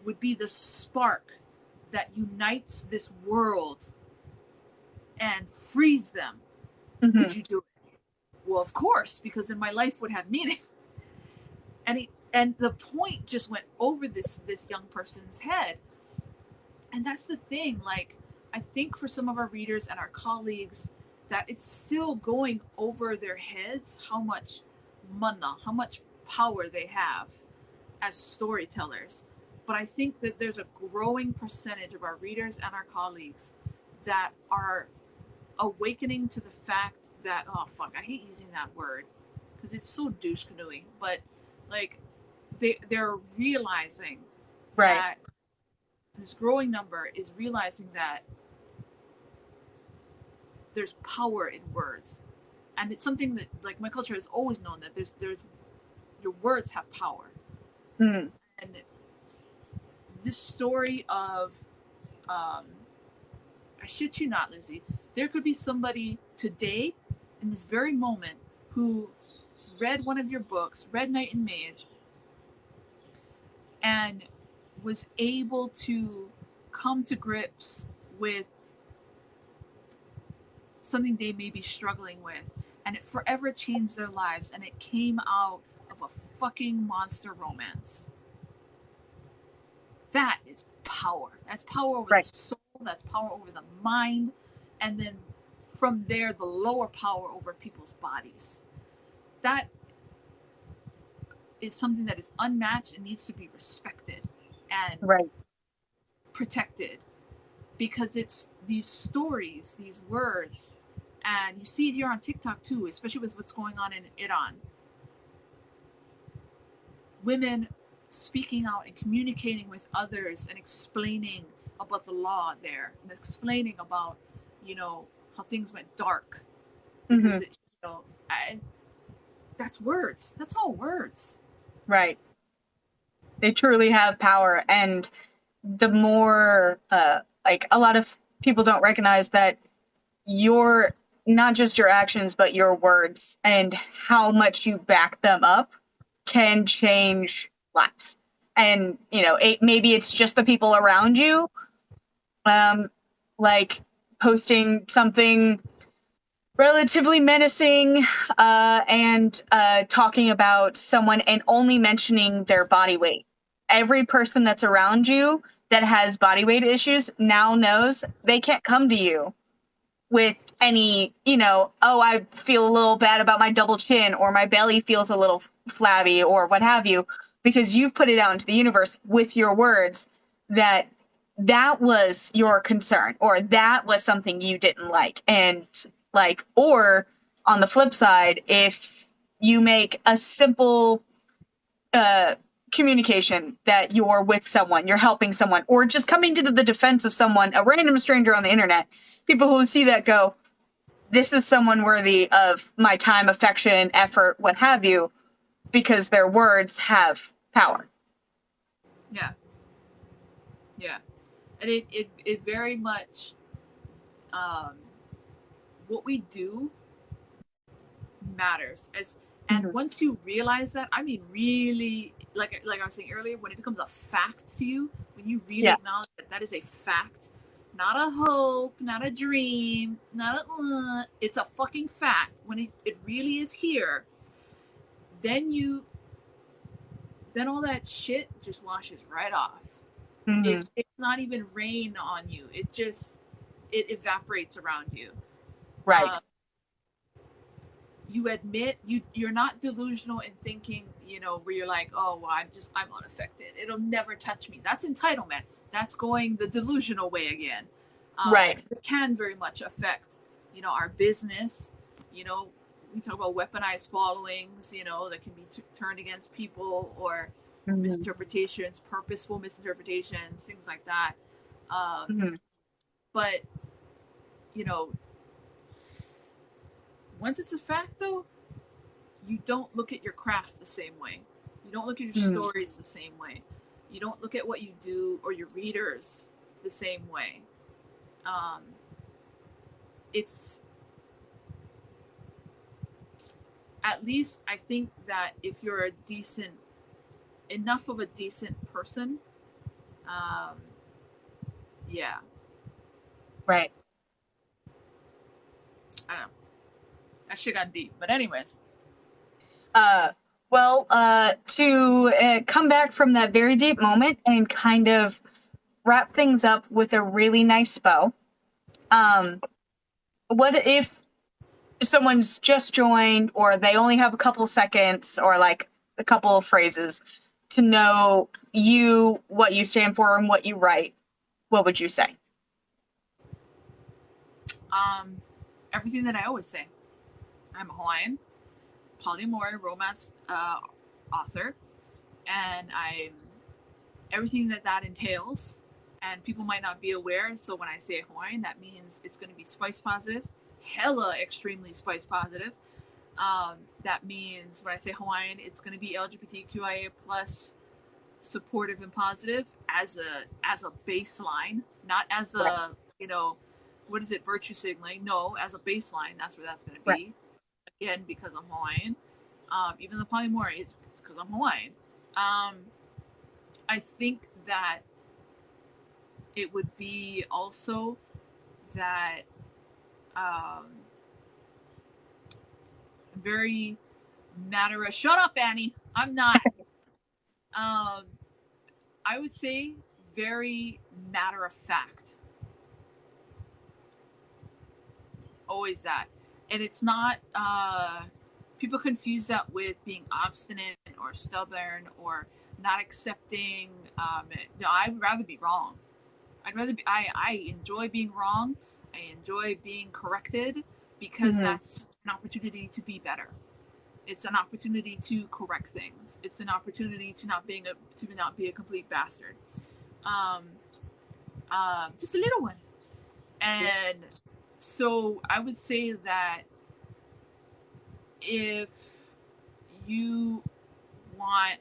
Speaker 2: would be the spark that unites this world and frees them?
Speaker 1: Mm-hmm.
Speaker 2: Would you do it? Well, of course, because then my life would have meaning. And the point just went over this young person's head. And that's the thing, like, I think for some of our readers and our colleagues, that it's still going over their heads how much mana, how much power they have as storytellers. But I think that there's a growing percentage of our readers and our colleagues that are awakening to the fact that, oh fuck, I hate using that word because it's so douche canoeing, but like they're realizing
Speaker 1: Right.
Speaker 2: that this growing number is realizing that there's power in words, and it's something that, like, my culture has always known that there's your words have power.
Speaker 1: Mm.
Speaker 2: And this story of I shit you not, Lizzie, there could be somebody today in this very moment who read one of your books, read Knight and Mage, and was able to come to grips with something they may be struggling with, and it forever changed their lives, and it came out of a fucking monster romance. That is power. That's power over the soul, that's power over the mind, and then from there, the lower power over people's bodies. That is something that is unmatched and needs to be respected and protected, because it's these stories, these words, and you see it here on TikTok too, especially with what's going on in Iran. Women speaking out and communicating with others and explaining about the law there, and explaining about, you know, how things went dark. Because that's words. That's all words.
Speaker 1: Right. They truly have power, and the more like, a lot of people don't recognize that your, not just your actions, but your words and how much you back them up can change lives. And, you know, maybe it's just the people around you, like posting something relatively menacing and talking about someone and only mentioning their body weight. Every person that's around you that has body weight issues now knows they can't come to you with any, you know, oh, I feel a little bad about my double chin, or my belly feels a little flabby, or what have you, because you've put it out into the universe with your words that that was your concern, or that was something you didn't like. And like, or on the flip side, if you make a simple communication that you're with someone, you're helping someone, or just coming to the defense of someone, a random stranger on the internet, people who see that go, this is someone worthy of my time, affection, effort, what have you, because their words have power.
Speaker 2: Yeah. Yeah. And it very much, what we do matters. And once you realize that, I mean, really, like I was saying earlier, when it becomes a fact to you, when you really acknowledge that that is a fact, not a hope, not a dream, not a, it's a fucking fact. When it really is here, then all that shit just washes right off. It's not even rain on you. It evaporates around you.
Speaker 1: Right.
Speaker 2: You admit you're not delusional in thinking, you know, where you're like, oh, well, I'm unaffected, it'll never touch me. That's entitlement. That's going the delusional way again. It can very much affect, you know, our business. You know, we talk about weaponized followings, you know, that can be turned against people, or misinterpretations, purposeful misinterpretations, things like that. But, you know, once it's a fact, though, you don't look at your craft the same way. You don't look at your stories the same way. You don't look at what you do or your readers the same way. It's, at least I think that if you're enough of a decent person, yeah.
Speaker 1: Right.
Speaker 2: I don't know. That shit got deep. But anyways.
Speaker 1: Well, to come back from that very deep moment and kind of wrap things up with a really nice bow, what if someone's just joined, or they only have a couple seconds, or like a couple of phrases to know you, what you stand for, and what you write? What would you say?
Speaker 2: Everything that I always say. I'm a Hawaiian, polyamory romance author, and I'm everything that entails. And people might not be aware, so when I say Hawaiian, that means it's going to be spice positive, hella extremely spice positive. That means when I say Hawaiian, it's going to be LGBTQIA plus supportive and positive as a baseline, not as a, you know, what is it, virtue signaling? No, as a baseline, that's where that's going to be. Again, because I'm Hawaiian. even the polyamory, it's because I'm Hawaiian. I think that it would be also that um, very matter of shut up, Annie. I'm not. Um, I would say very matter of fact. Always that. And it's not people confuse that with being obstinate or stubborn or not accepting no, I'd rather be wrong. I enjoy being wrong. I enjoy being corrected because
Speaker 1: Mm-hmm.
Speaker 2: that's an opportunity to be better. It's an opportunity to correct things. It's an opportunity to not be a complete bastard. Um, just a little one. And so I would say that if you want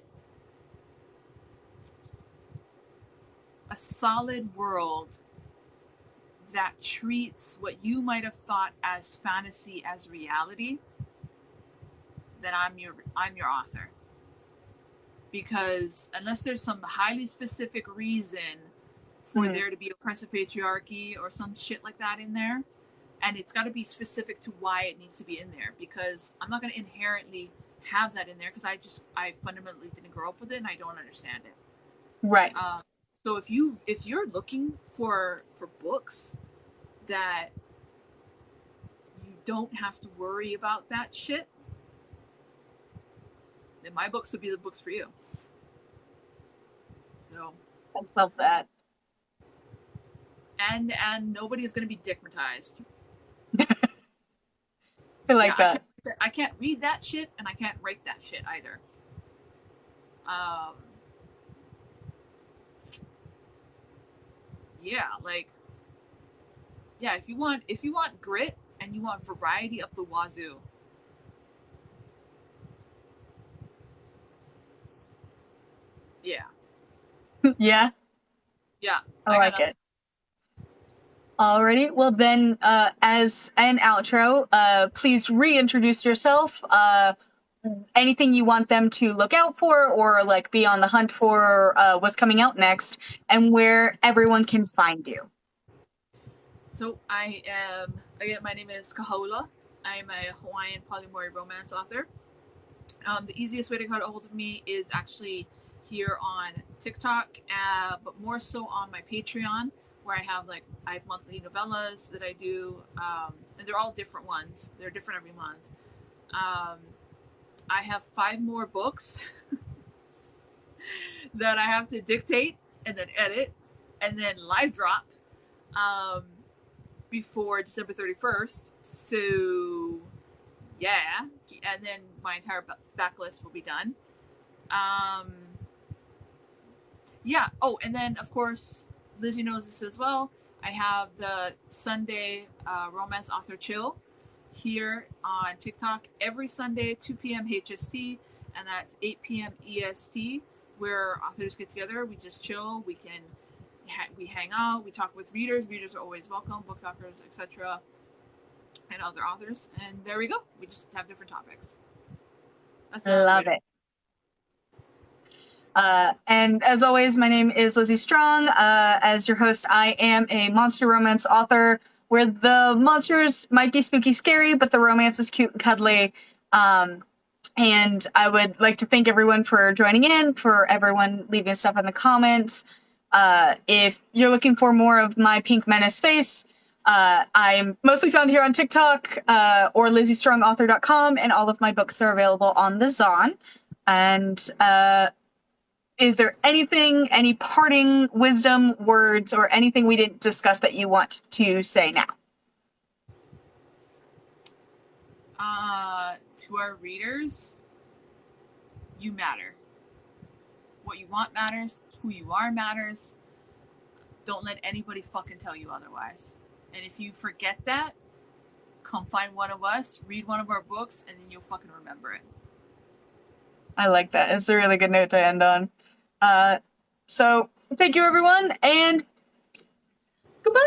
Speaker 2: a solid world that treats what you might have thought as fantasy as reality, then I'm your author. Because unless there's some highly specific reason for
Speaker 1: Mm-hmm.
Speaker 2: there to be oppressive patriarchy or some shit like that in there, and it's got to be specific to why it needs to be in there, because I'm not going to inherently have that in there because I fundamentally didn't grow up with it and I don't understand it.
Speaker 1: Right.
Speaker 2: So if you're looking for books that you don't have to worry about that shit, then my books would be the books for you. So
Speaker 1: I love that.
Speaker 2: and nobody's going to be digmatized.
Speaker 1: I
Speaker 2: Yeah,
Speaker 1: like that.
Speaker 2: I can't read that shit and I can't write that shit either. Um, yeah, like yeah, if you want grit and you want variety up the wazoo, yeah,
Speaker 1: Yeah,
Speaker 2: yeah,
Speaker 1: I
Speaker 2: I got
Speaker 1: like
Speaker 2: nothing.
Speaker 1: it. Alrighty. Well, then, as an outro, please reintroduce yourself. Anything you want them to look out for or like be on the hunt for what's coming out next, and where everyone can find you.
Speaker 2: So I am again. My name is Kahaula. I'm a Hawaiian polyamory romance author. The easiest way to get a hold of me is actually here on TikTok, but more so on my Patreon, where I have monthly novellas that I do, and they're all different ones. They're different every month. Um, I have 5 more books that I have to dictate and then edit and then live drop um, before December 31st. So yeah, and then my entire backlist will be done. Um, yeah. Oh, and then of course Lizzie knows this as well. I have the Sunday romance author chill here on TikTok every Sunday, 2 p.m. HST, and that's 8 p.m. EST, where authors get together. We just chill. We hang out. We talk with readers. Readers are always welcome. Book talkers, etc., and other authors. And there we go. We just have different topics. That's a way
Speaker 1: Love
Speaker 2: to.
Speaker 1: it. And as always, my name is Lizzie Strong. As your host, I am a monster romance author where the monsters might be spooky, scary, but the romance is cute and cuddly. And I would like to thank everyone for joining in, for everyone leaving stuff in the comments. If you're looking for more of my Pink Menace face, I'm mostly found here on TikTok or lizziestrongauthor.com, and all of my books are available on the Zon. And is there anything, any parting wisdom words or anything we didn't discuss that you want to say now?
Speaker 2: To our readers, you matter. What you want matters. Who you are matters. Don't let anybody fucking tell you otherwise. And if you forget that, come find one of us, read one of our books, and then you'll fucking remember it.
Speaker 1: I like that. It's a really good note to end on. So thank you, everyone, and goodbye.